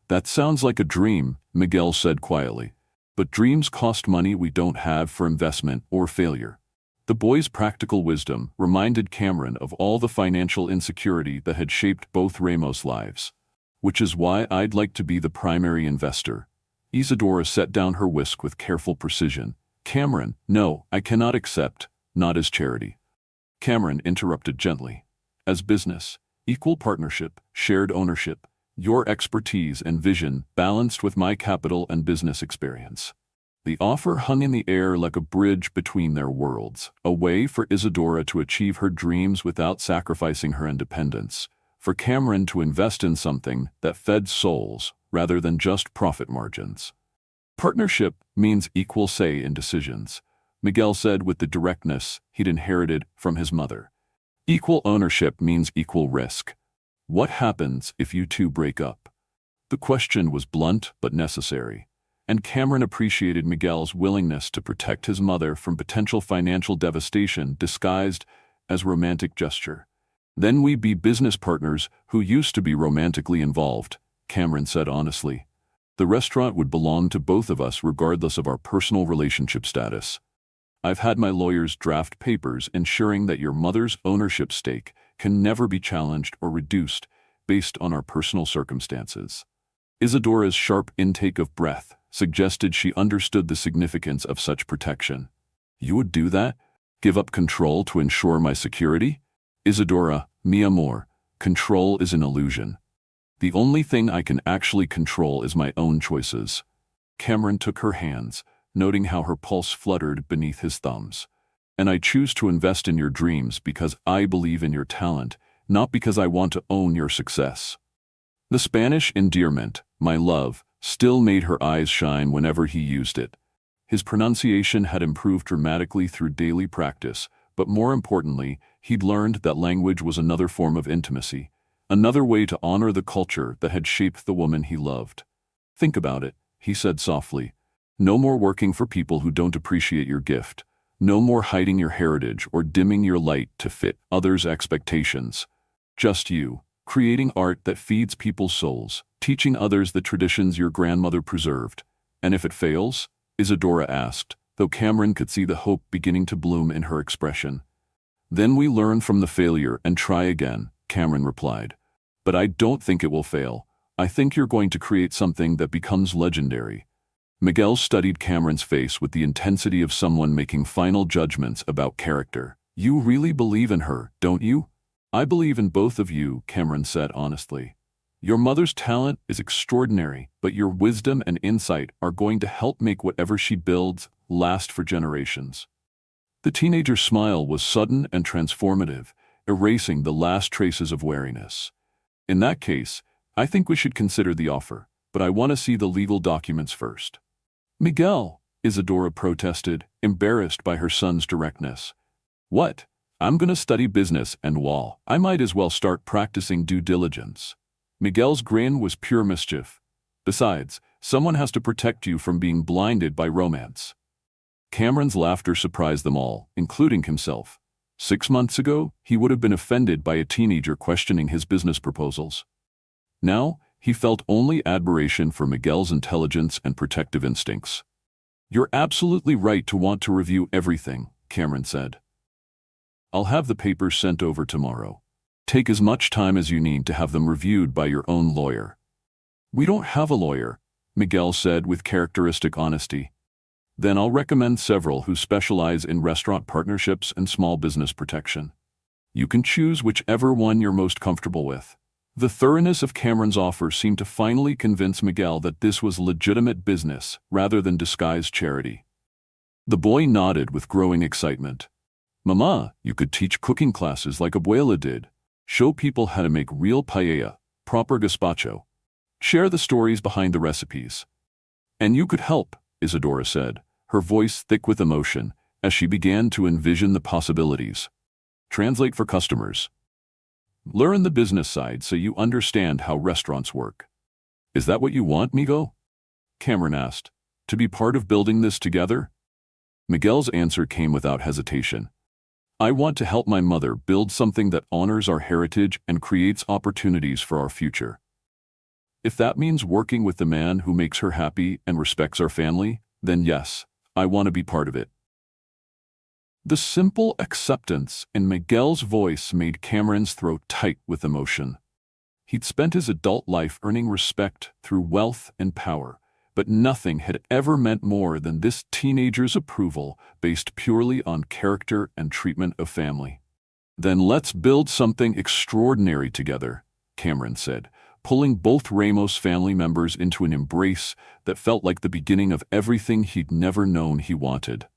That sounds like a dream, Miguel said quietly. But dreams cost money we don't have for investment or failure. The boy's practical wisdom reminded Cameron of all the financial insecurity that had shaped both Ramos' lives. Which is why I'd like to be the primary investor. Isadora set down her whisk with careful precision. Cameron, no, I cannot accept, not as charity. Cameron interrupted gently. As business, equal partnership, shared ownership, your expertise and vision balanced with my capital and business experience. The offer hung in the air like a bridge between their worlds, a way for Isadora to achieve her dreams without sacrificing her independence, for Cameron to invest in something that fed souls rather than just profit margins. Partnership means equal say in decisions, Miguel said with the directness he'd inherited from his mother. Equal ownership means equal risk. What happens if you two break up? The question was blunt but necessary, and Cameron appreciated Miguel's willingness to protect his mother from potential financial devastation disguised as romantic gesture. Then we'd be business partners who used to be romantically involved, Cameron said honestly. The restaurant would belong to both of us regardless of our personal relationship status. I've had my lawyers draft papers ensuring that your mother's ownership stake can never be challenged or reduced based on our personal circumstances. Isadora's sharp intake of breath suggested she understood the significance of such protection. You would do that? Give up control to ensure my security? Isadora, mi amor, control is an illusion. The only thing I can actually control is my own choices. Cameron took her hands, noting how her pulse fluttered beneath his thumbs. And I choose to invest in your dreams because I believe in your talent, not because I want to own your success. The Spanish endearment, my love, still made her eyes shine whenever he used it. His pronunciation had improved dramatically through daily practice, but more importantly, he'd learned that language was another form of intimacy, another way to honor the culture that had shaped the woman he loved. Think about it, he said softly. No more working for people who don't appreciate your gift. No more hiding your heritage or dimming your light to fit others' expectations. Just you, creating art that feeds people's souls, teaching others the traditions your grandmother preserved. And if it fails? Isadora asked, though Cameron could see the hope beginning to bloom in her expression. Then we learn from the failure and try again, Cameron replied. But I don't think it will fail. I think you're going to create something that becomes legendary. Miguel studied Cameron's face with the intensity of someone making final judgments about character. You really believe in her, don't you? I believe in both of you, Cameron said honestly. Your mother's talent is extraordinary, but your wisdom and insight are going to help make whatever she builds last for generations. The teenager's smile was sudden and transformative, erasing the last traces of wariness. In that case, I think we should consider the offer, but I want to see the legal documents first. Miguel, Isadora protested, embarrassed by her son's directness. What? I'm going to study business and law. I might as well start practicing due diligence. Miguel's grin was pure mischief. Besides, someone has to protect you from being blinded by romance. Cameron's laughter surprised them all, including himself. 6 months ago, he would have been offended by a teenager questioning his business proposals. Now, he felt only admiration for Miguel's intelligence and protective instincts. You're absolutely right to want to review everything, Cameron said. I'll have the papers sent over tomorrow. Take as much time as you need to have them reviewed by your own lawyer. We don't have a lawyer, Miguel said with characteristic honesty. Then I'll recommend several who specialize in restaurant partnerships and small business protection. You can choose whichever one you're most comfortable with. The thoroughness of Cameron's offer seemed to finally convince Miguel that this was legitimate business rather than disguised charity. The boy nodded with growing excitement. "Mama, you could teach cooking classes like Abuela did. Show people how to make real paella, proper gazpacho. Share the stories behind the recipes." "And you could help," Isadora said, her voice thick with emotion, as she began to envision the possibilities. "Translate for customers. Learn the business side so you understand how restaurants work." "Is that what you want, Migo?" Cameron asked. "To be part of building this together?" Miguel's answer came without hesitation. "I want to help my mother build something that honors our heritage and creates opportunities for our future. If that means working with the man who makes her happy and respects our family, then yes, I want to be part of it." The simple acceptance in Miguel's voice made Cameron's throat tight with emotion. He'd spent his adult life earning respect through wealth and power, but nothing had ever meant more than this teenager's approval based purely on character and treatment of family. "Then let's build something extraordinary together," Cameron said, pulling both Ramos family members into an embrace that felt like the beginning of everything he'd never known he wanted.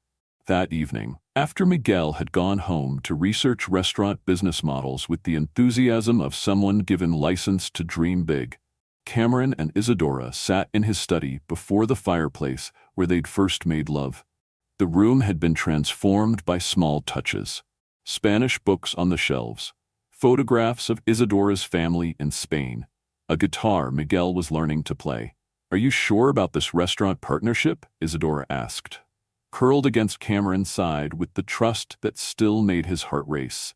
That evening, after Miguel had gone home to research restaurant business models with the enthusiasm of someone given license to dream big, Cameron and Isadora sat in his study before the fireplace where they'd first made love. The room had been transformed by small touches. Spanish books on the shelves, photographs of Isadora's family in Spain, a guitar Miguel was learning to play. "Are you sure about this restaurant partnership?" Isadora asked, curled against Cameron's side with the trust that still made his heart race.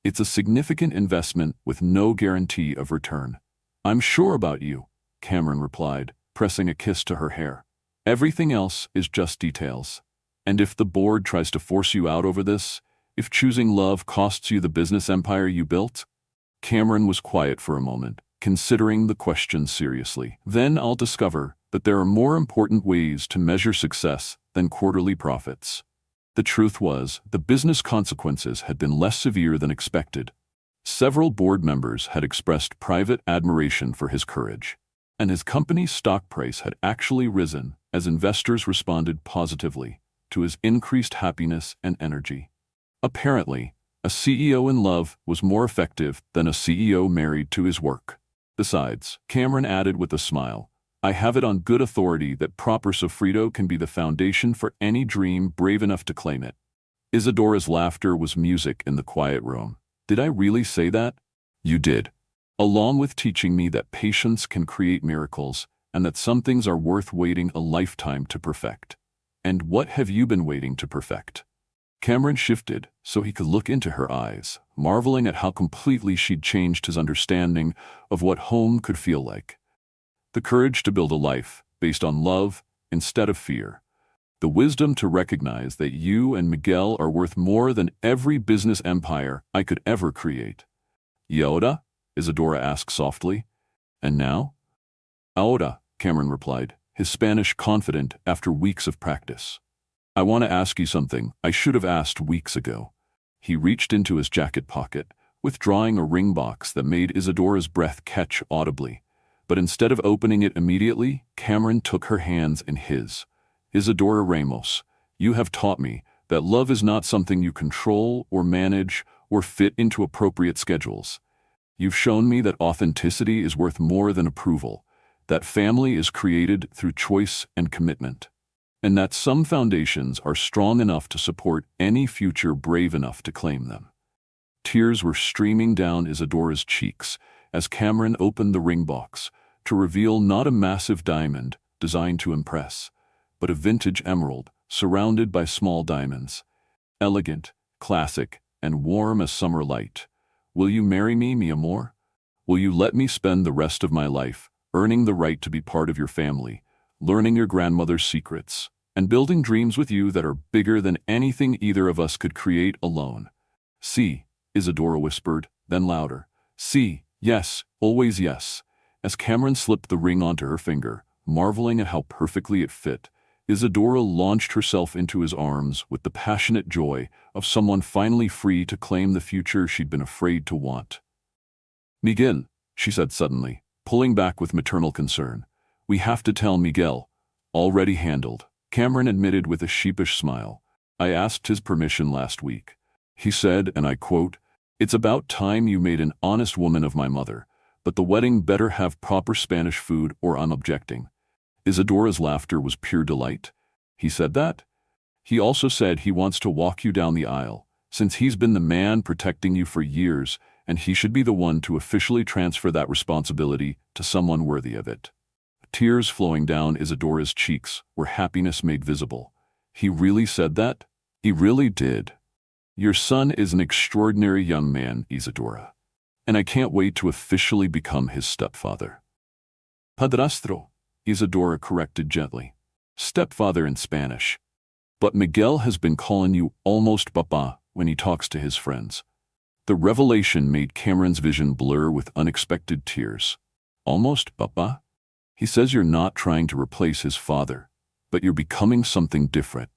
"It's a significant investment with no guarantee of return." "I'm sure about you," Cameron replied, pressing a kiss to her hair. "Everything else is just details. And if the board tries to force you out over this, if choosing love costs you the business empire you built?" Cameron was quiet for a moment, considering the question seriously. "Then I'll discover that there are more important ways to measure success than quarterly profits." The truth was, the business consequences had been less severe than expected. Several board members had expressed private admiration for his courage, and his company's stock price had actually risen as investors responded positively to his increased happiness and energy. Apparently, a CEO in love was more effective than a CEO married to his work. Besides, Cameron added with a smile, "I have it on good authority that proper sofrito can be the foundation for any dream brave enough to claim it." Isadora's laughter was music in the quiet room. "Did I really say that?" "You did. Along with teaching me that patience can create miracles and that some things are worth waiting a lifetime to perfect." "And what have you been waiting to perfect?" Cameron shifted so he could look into her eyes, marveling at how completely she'd changed his understanding of what home could feel like. "The courage to build a life based on love instead of fear. The wisdom to recognize that you and Miguel are worth more than every business empire I could ever create." "Y ahora?" Isadora asked softly. "And now?" "Ahora," Cameron replied, his Spanish confident after weeks of practice. "I want to ask you something I should have asked weeks ago." He reached into his jacket pocket, withdrawing a ring box that made Isadora's breath catch audibly. But instead of opening it immediately, Cameron took her hands in his. "Isadora Ramos, you have taught me that love is not something you control or manage or fit into appropriate schedules. You've shown me that authenticity is worth more than approval, that family is created through choice and commitment, and that some foundations are strong enough to support any future brave enough to claim them." Tears were streaming down Isadora's cheeks as Cameron opened the ring box to reveal not a massive diamond designed to impress, but a vintage emerald surrounded by small diamonds. Elegant, classic, and warm as summer light. "Will you marry me, mi amor? Will you let me spend the rest of my life earning the right to be part of your family, learning your grandmother's secrets, and building dreams with you that are bigger than anything either of us could create alone?" "Si," Isadora whispered, then louder. "Si, yes, always yes." As Cameron slipped the ring onto her finger, marveling at how perfectly it fit, Isadora launched herself into his arms with the passionate joy of someone finally free to claim the future she'd been afraid to want. "Miguel," she said suddenly, pulling back with maternal concern. "We have to tell Miguel." "Already handled," Cameron admitted with a sheepish smile. "I asked his permission last week. He said, and I quote, 'It's about time you made an honest woman of my mother, but the wedding better have proper Spanish food or I'm objecting.'" Isadora's laughter was pure delight. "He said that?" "He also said he wants to walk you down the aisle, since he's been the man protecting you for years, and he should be the one to officially transfer that responsibility to someone worthy of it." Tears flowing down Isadora's cheeks were happiness made visible. "He really said that?" "He really did. Your son is an extraordinary young man, Isadora, and I can't wait to officially become his stepfather." "Padrastro," Isadora corrected gently. "Stepfather in Spanish. But Miguel has been calling you almost papa when he talks to his friends." The revelation made Cameron's vision blur with unexpected tears. "Almost papa? He says you're not trying to replace his father, but you're becoming something different.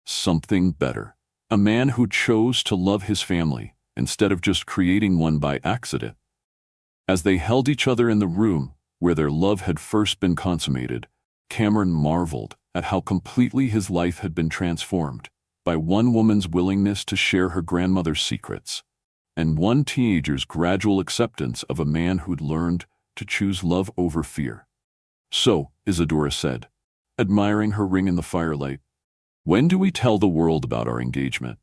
Something better. A man who chose to love his family instead of just creating one by accident." As they held each other in the room where their love had first been consummated, Cameron marveled at how completely his life had been transformed by one woman's willingness to share her grandmother's secrets, and one teenager's gradual acceptance of a man who'd learned to choose love over fear. "So," Isadora said, admiring her ring in the firelight, "when do we tell the world about our engagement?"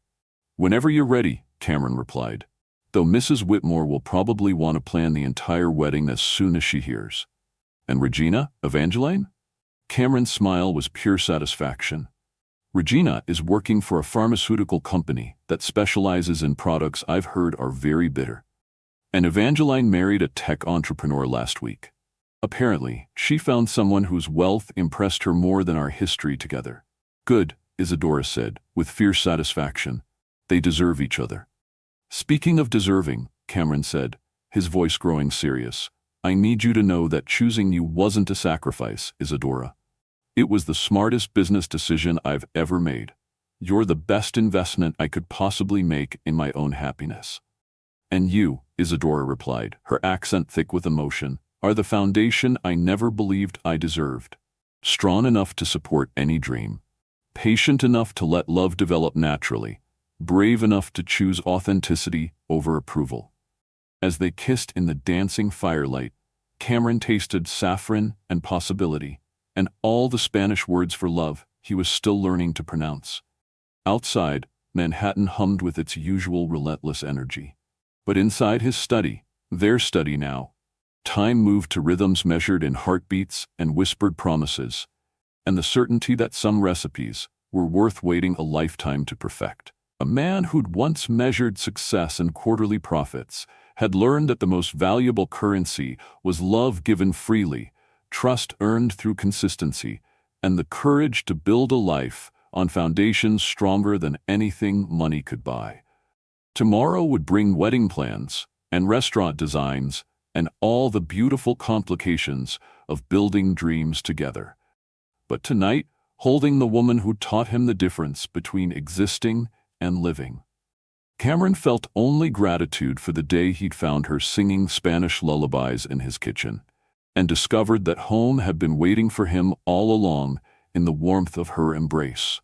"Whenever you're ready," Cameron replied, "though Mrs. Whitmore will probably want to plan the entire wedding as soon as she hears." "And Regina, Evangeline?" Cameron's smile was pure satisfaction. "Regina is working for a pharmaceutical company that specializes in products I've heard are very bitter. And Evangeline married a tech entrepreneur last week. Apparently, she found someone whose wealth impressed her more than our history together." "Good," Isadora said, with fierce satisfaction. "They deserve each other." "Speaking of deserving," Cameron said, his voice growing serious, "I need you to know that choosing you wasn't a sacrifice, Isadora. It was the smartest business decision I've ever made. You're the best investment I could possibly make in my own happiness." "And you," Isadora replied, her accent thick with emotion, "are the foundation I never believed I deserved. Strong enough to support any dream. Patient enough to let love develop naturally. Brave enough to choose authenticity over approval." As they kissed in the dancing firelight, Cameron tasted saffron and possibility, and all the Spanish words for love he was still learning to pronounce. Outside, Manhattan hummed with its usual relentless energy. But inside his study, their study now, time moved to rhythms measured in heartbeats and whispered promises, and the certainty that some recipes were worth waiting a lifetime to perfect. A man who'd once measured success in quarterly profits had learned that the most valuable currency was love given freely, trust earned through consistency, and the courage to build a life on foundations stronger than anything money could buy. Tomorrow would bring wedding plans and restaurant designs and all the beautiful complications of building dreams together. But tonight, holding the woman who taught him the difference between existing and living. Cameron felt only gratitude for the day he'd found her singing Spanish lullabies in his kitchen, and discovered that home had been waiting for him all along in the warmth of her embrace.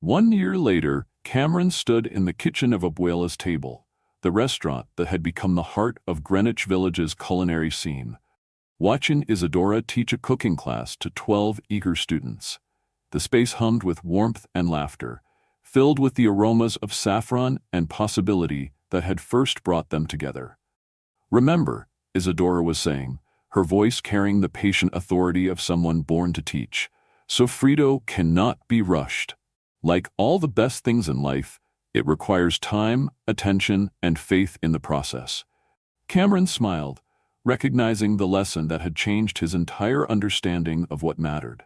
1 year later, Cameron stood in the kitchen of Abuela's Table, the restaurant that had become the heart of Greenwich Village's culinary scene, watching Isadora teach a cooking class to 12 eager students. The space hummed with warmth and laughter, filled with the aromas of saffron and possibility that had first brought them together. "Remember," Isadora was saying, her voice carrying the patient authority of someone born to teach, "Sofrito cannot be rushed. Like all the best things in life, it requires time, attention, and faith in the process." Cameron smiled, recognizing the lesson that had changed his entire understanding of what mattered.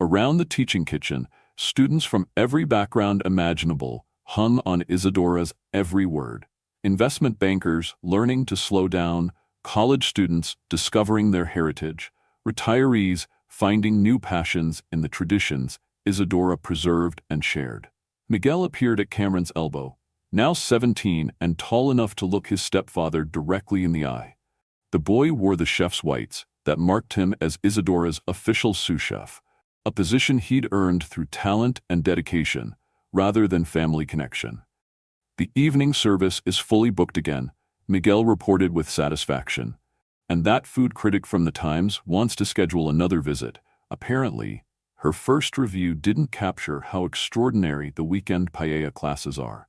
Around the teaching kitchen, students from every background imaginable hung on Isadora's every word. Investment bankers learning to slow down, college students discovering their heritage, retirees finding new passions in the traditions Isadora preserved and shared. Miguel appeared at Cameron's elbow, now 17 and tall enough to look his stepfather directly in the eye. The boy wore the chef's whites that marked him as Isadora's official sous chef, a position he'd earned through talent and dedication, rather than family connection. The evening service is fully booked again, Miguel reported with satisfaction. And that food critic from the Times wants to schedule another visit. Apparently, her first review didn't capture how extraordinary the weekend paella classes are.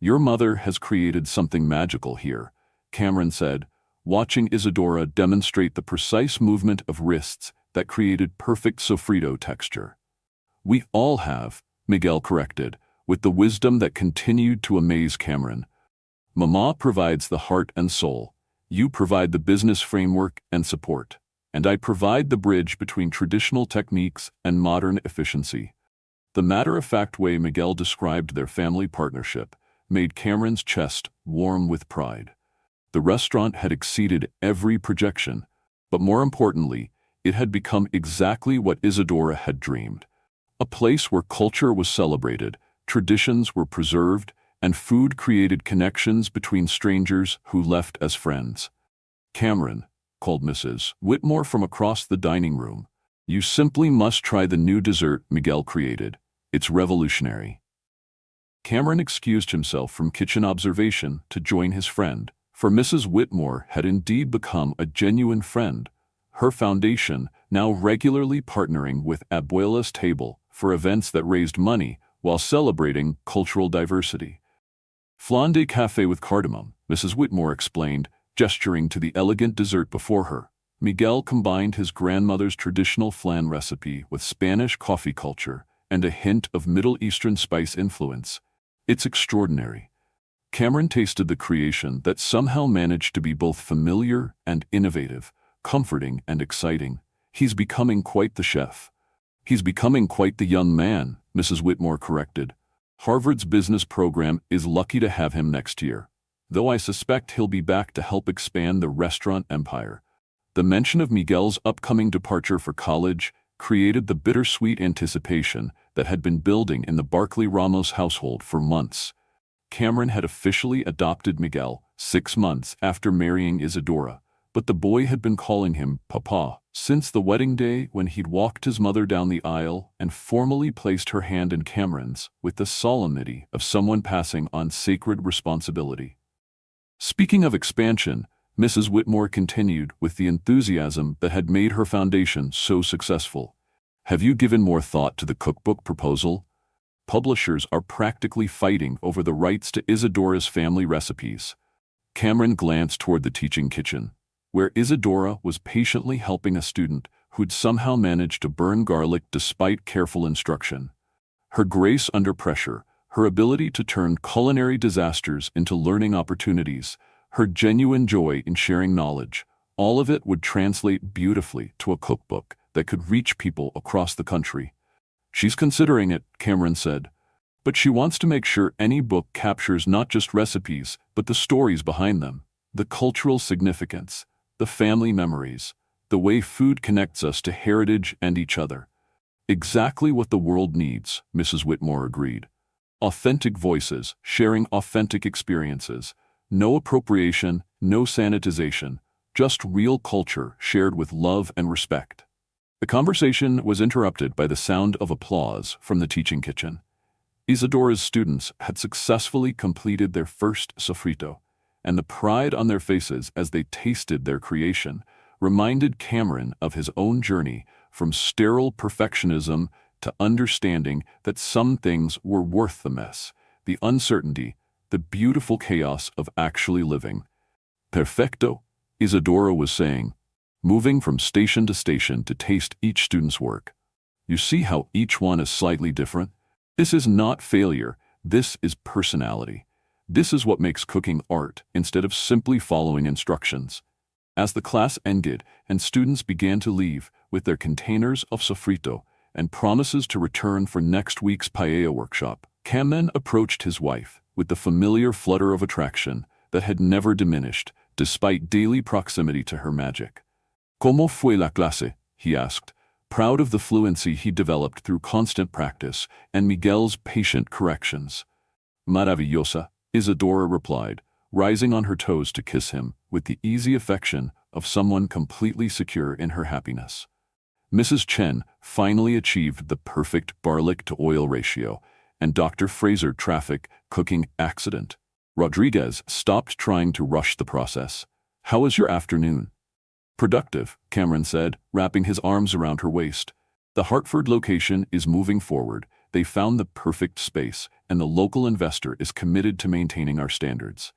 Your mother has created something magical here, Cameron said, watching Isadora demonstrate the precise movement of wrists that created perfect sofrito texture. We all have, Miguel corrected, with the wisdom that continued to amaze Cameron. Mama provides the heart and soul. You provide the business framework and support, and I provide the bridge between traditional techniques and modern efficiency. The matter-of-fact way Miguel described their family partnership made Cameron's chest warm with pride. The restaurant had exceeded every projection, but more importantly, it had become exactly what Isadora had dreamed. A place where culture was celebrated, traditions were preserved, and food created connections between strangers who left as friends. Cameron, called Mrs. Whitmore from across the dining room. You simply must try the new dessert Miguel created. It's revolutionary. Cameron excused himself from kitchen observation to join his friend, for Mrs. Whitmore had indeed become a genuine friend, her foundation now regularly partnering with Abuela's Table for events that raised money while celebrating cultural diversity. Flan de café with cardamom, Mrs. Whitmore explained, gesturing to the elegant dessert before her. Miguel combined his grandmother's traditional flan recipe with Spanish coffee culture and a hint of Middle Eastern spice influence. It's extraordinary. Cameron tasted the creation that somehow managed to be both familiar and innovative, comforting and exciting. He's becoming quite the chef. He's becoming quite the young man, Mrs. Whitmore corrected. Harvard's business program is lucky to have him next year, though I suspect he'll be back to help expand the restaurant empire. The mention of Miguel's upcoming departure for college created the bittersweet anticipation that had been building in the Barkley Ramos household for months. Cameron had officially adopted Miguel 6 months after marrying Isadora, but the boy had been calling him Papa since the wedding day when he'd walked his mother down the aisle and formally placed her hand in Cameron's with the solemnity of someone passing on sacred responsibility. Speaking of expansion, Mrs. Whitmore continued with the enthusiasm that had made her foundation so successful. Have you given more thought to the cookbook proposal? Publishers are practically fighting over the rights to Isadora's family recipes. Cameron glanced toward the teaching kitchen, where Isadora was patiently helping a student who'd somehow managed to burn garlic despite careful instruction. Her grace under pressure, her ability to turn culinary disasters into learning opportunities, her genuine joy in sharing knowledge, all of it would translate beautifully to a cookbook that could reach people across the country. She's considering it, Cameron said, but she wants to make sure any book captures not just recipes, but the stories behind them, the cultural significance, the family memories, the way food connects us to heritage and each other. Exactly what the world needs, Mrs. Whitmore agreed. Authentic voices, sharing authentic experiences. No appropriation, no sanitization, just real culture shared with love and respect. The conversation was interrupted by the sound of applause from the teaching kitchen. Isadora's students had successfully completed their first sofrito, and the pride on their faces as they tasted their creation reminded Cameron of his own journey from sterile perfectionism to understanding that some things were worth the mess, the uncertainty, the beautiful chaos of actually living. Perfecto, Isadora was saying, moving from station to station to taste each student's work. You see how each one is slightly different? This is not failure, this is personality. This is what makes cooking art instead of simply following instructions. As the class ended and students began to leave with their containers of sofrito and promises to return for next week's paella workshop, Cameron approached his wife with the familiar flutter of attraction that had never diminished despite daily proximity to her magic. ¿Cómo fue la clase? He asked, proud of the fluency he developed through constant practice and Miguel's patient corrections. Maravillosa, Isadora replied, rising on her toes to kiss him with the easy affection of someone completely secure in her happiness. Mrs. Chen finally achieved the perfect garlic-to-oil ratio, and Dr. Fraser traffic cooking accident. Rodriguez stopped trying to rush the process. How was your afternoon? Productive, Cameron said, wrapping his arms around her waist. The Hartford location is moving forward. They found the perfect space, and the local investor is committed to maintaining our standards.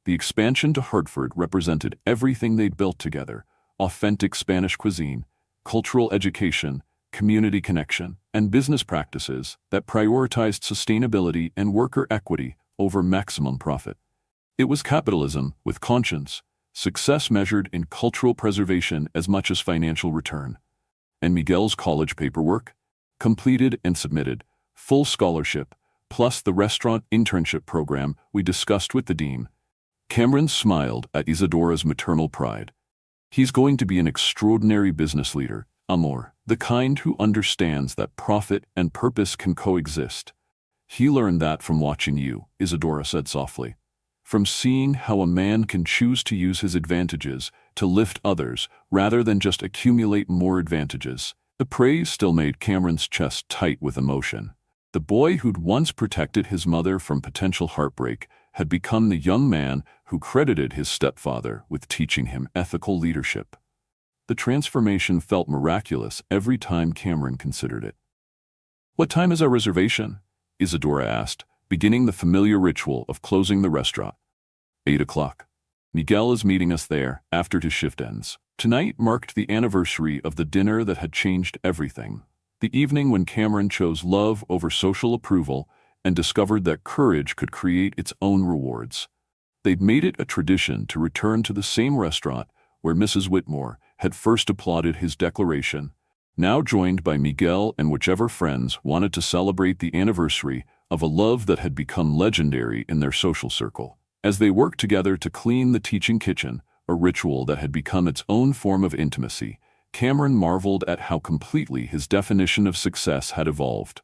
The expansion to Hartford represented everything they'd built together: authentic Spanish cuisine, cultural education, community connection, and business practices that prioritized sustainability and worker equity over maximum profit. It was capitalism with conscience, success measured in cultural preservation as much as financial return. And Miguel's college paperwork? Completed and submitted, full scholarship, plus the restaurant internship program we discussed with the dean. Cameron smiled at Isadora's maternal pride. He's going to be an extraordinary business leader, Amor, the kind who understands that profit and purpose can coexist. He learned that from watching you, Isadora said softly. From seeing how a man can choose to use his advantages to lift others rather than just accumulate more advantages. The praise still made Cameron's chest tight with emotion. The boy who'd once protected his mother from potential heartbreak had become the young man who credited his stepfather with teaching him ethical leadership. The transformation felt miraculous every time Cameron considered it. "What time is our reservation?" Isadora asked, beginning the familiar ritual of closing the restaurant. 8 o'clock. Miguel is meeting us there after his shift ends. Tonight marked the anniversary of the dinner that had changed everything. The evening when Cameron chose love over social approval and discovered that courage could create its own rewards. They'd made it a tradition to return to the same restaurant where Mrs. Whitmore had first applauded his declaration, now joined by Miguel and whichever friends wanted to celebrate the anniversary of a love that had become legendary in their social circle. As they worked together to clean the teaching kitchen, a ritual that had become its own form of intimacy, Cameron marveled at how completely his definition of success had evolved.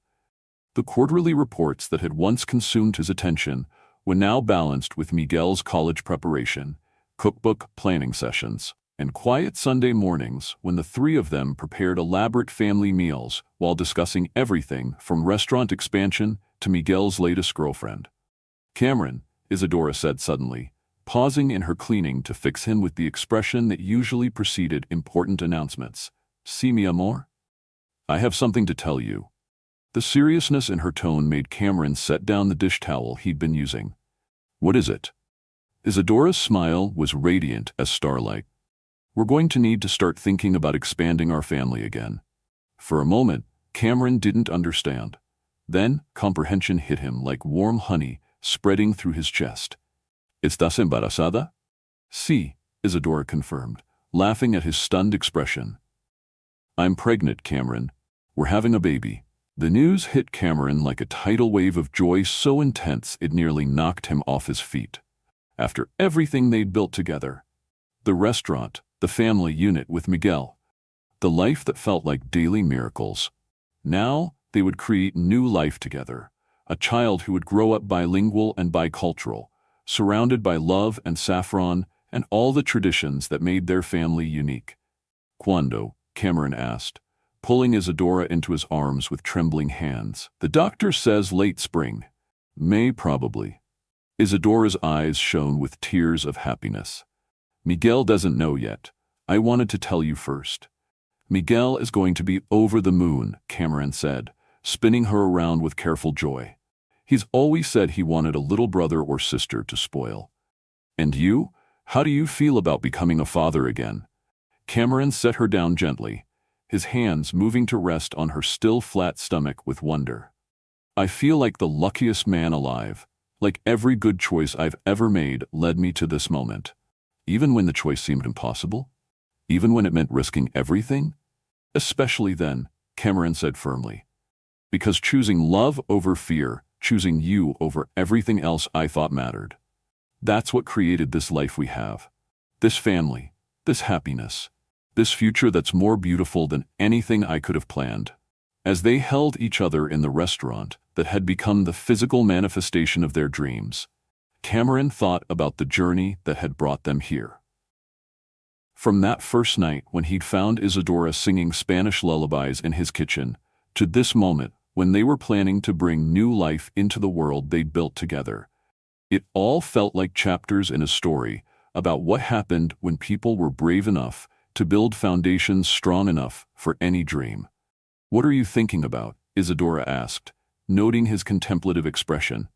The quarterly reports that had once consumed his attention were now balanced with Miguel's college preparation, cookbook planning sessions, and quiet Sunday mornings when the three of them prepared elaborate family meals while discussing everything from restaurant expansion to Miguel's latest girlfriend. "Cameron," Isadora said suddenly, pausing in her cleaning to fix him with the expression that usually preceded important announcements. "Sí, mi amor? I have something to tell you." The seriousness in her tone made Cameron set down the dish towel he'd been using. "What is it?" Isadora's smile was radiant as starlight. "We're going to need to start thinking about expanding our family again." For a moment, Cameron didn't understand. Then, comprehension hit him like warm honey spreading through his chest. "Estás embarazada?" "Sí," Isadora confirmed, laughing at his stunned expression. "I'm pregnant, Cameron. We're having a baby." The news hit Cameron like a tidal wave of joy so intense it nearly knocked him off his feet. After everything they'd built together, the restaurant, the family unit with Miguel, the life that felt like daily miracles, now they would create new life together, a child who would grow up bilingual and bicultural, surrounded by love and saffron and all the traditions that made their family unique. "Cuándo?" Cameron asked, pulling Isadora into his arms with trembling hands. "The doctor says late spring. May probably." Isadora's eyes shone with tears of happiness. "Miguel doesn't know yet. I wanted to tell you first." "Miguel is going to be over the moon," Cameron said, spinning her around with careful joy. "He's always said he wanted a little brother or sister to spoil." "And you? How do you feel about becoming a father again?" Cameron set her down gently, his hands moving to rest on her still flat stomach with wonder. "I feel like the luckiest man alive, like every good choice I've ever made led me to this moment. Even when the choice seemed impossible? Even when it meant risking everything? Especially then," Cameron said firmly. "Because choosing love over fear, choosing you over everything else I thought mattered. That's what created this life we have. This family, this happiness, this future that's more beautiful than anything I could have planned." As they held each other in the restaurant, that had become the physical manifestation of their dreams. Cameron thought about the journey that had brought them here. From that first night when he'd found Isadora singing Spanish lullabies in his kitchen, to this moment when they were planning to bring new life into the world they'd built together. It all felt like chapters in a story about what happened when people were brave enough to build foundations strong enough for any dream. "What are you thinking about?" Isadora asked, noting his contemplative expression.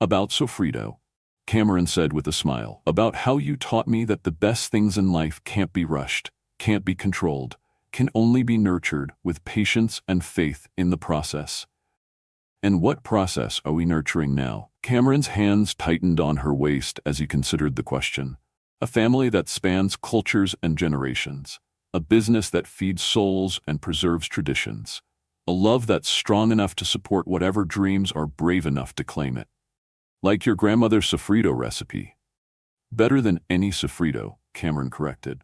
"About Sofrito," Cameron said with a smile. "About how you taught me that the best things in life can't be rushed, can't be controlled, can only be nurtured with patience and faith in the process." "And what process are we nurturing now?" Cameron's hands tightened on her waist as he considered the question. "A family that spans cultures and generations. A business that feeds souls and preserves traditions. A love that's strong enough to support whatever dreams are brave enough to claim it. Like your grandmother's sofrito recipe." "Better than any sofrito," Cameron corrected.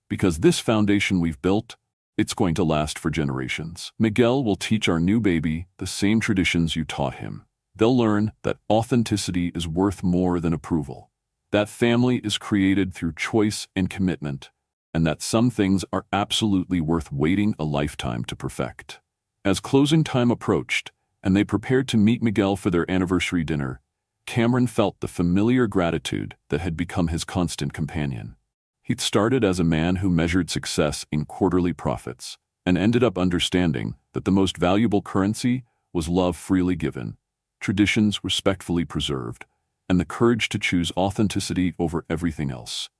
"Because this foundation we've built, it's going to last for generations. Miguel will teach our new baby the same traditions you taught him. They'll learn that authenticity is worth more than approval. That family is created through choice and commitment, and that some things are absolutely worth waiting a lifetime to perfect." As closing time approached, and they prepared to meet Miguel for their anniversary dinner, Cameron felt the familiar gratitude that had become his constant companion. He'd started as a man who measured success in quarterly profits, and ended up understanding that the most valuable currency was love freely given, traditions respectfully preserved, and the courage to choose authenticity over everything else.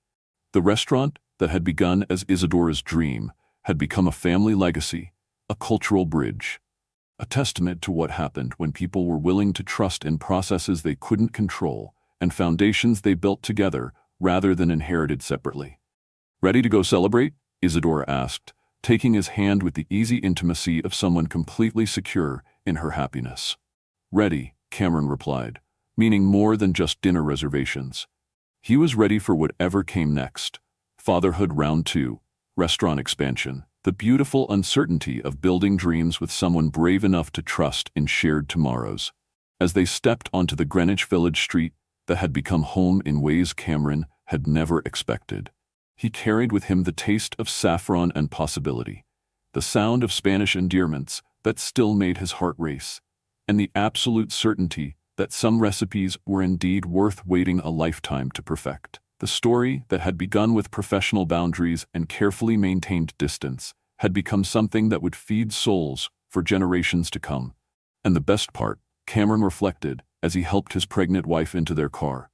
The restaurant that had begun as Isadora's dream had become a family legacy, a cultural bridge, a testament to what happened when people were willing to trust in processes they couldn't control and foundations they built together rather than inherited separately. "Ready to go celebrate?" Isadora asked, taking his hand with the easy intimacy of someone completely secure in her happiness. "Ready," Cameron replied, meaning more than just dinner reservations. He was ready for whatever came next. Fatherhood round 2, restaurant expansion, the beautiful uncertainty of building dreams with someone brave enough to trust in shared tomorrows. As they stepped onto the Greenwich Village street that had become home in ways Cameron had never expected, he carried with him the taste of saffron and possibility, the sound of Spanish endearments that still made his heart race, and the absolute certainty that some recipes were indeed worth waiting a lifetime to perfect. The story that had begun with professional boundaries and carefully maintained distance had become something that would feed souls for generations to come. And the best part, Cameron reflected as he helped his pregnant wife into their car,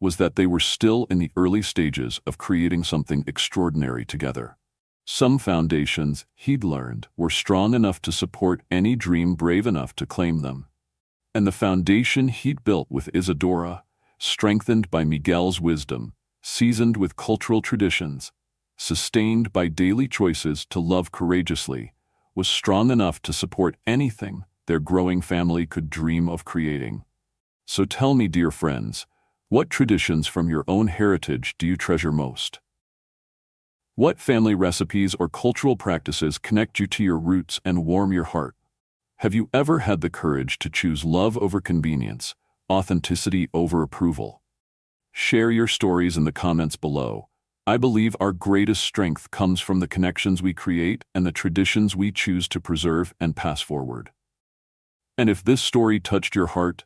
was that they were still in the early stages of creating something extraordinary together. Some foundations, he'd learned, were strong enough to support any dream brave enough to claim them. And the foundation he'd built with Isadora, strengthened by Miguel's wisdom, seasoned with cultural traditions, sustained by daily choices to love courageously, was strong enough to support anything their growing family could dream of creating. So tell me, dear friends, what traditions from your own heritage do you treasure most? What family recipes or cultural practices connect you to your roots and warm your heart? Have you ever had the courage to choose love over convenience, authenticity over approval? Share your stories in the comments below. I believe our greatest strength comes from the connections we create and the traditions we choose to preserve and pass forward. And if this story touched your heart,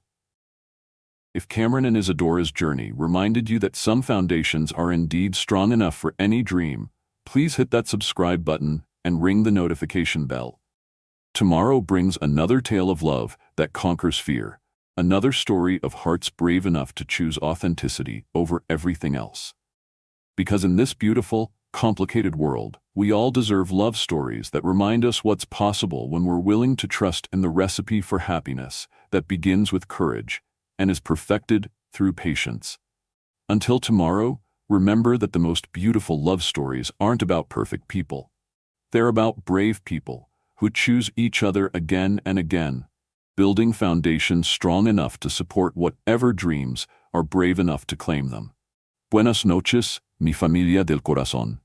if Cameron and Isadora's journey reminded you that some foundations are indeed strong enough for any dream, please hit that subscribe button and ring the notification bell. Tomorrow brings another tale of love that conquers fear, another story of hearts brave enough to choose authenticity over everything else. Because in this beautiful, complicated world, we all deserve love stories that remind us what's possible when we're willing to trust in the recipe for happiness that begins with courage and is perfected through patience. Until tomorrow, remember that the most beautiful love stories aren't about perfect people. They're about brave people who choose each other again and again, building foundations strong enough to support whatever dreams are brave enough to claim them. Buenas noches, mi familia del corazón.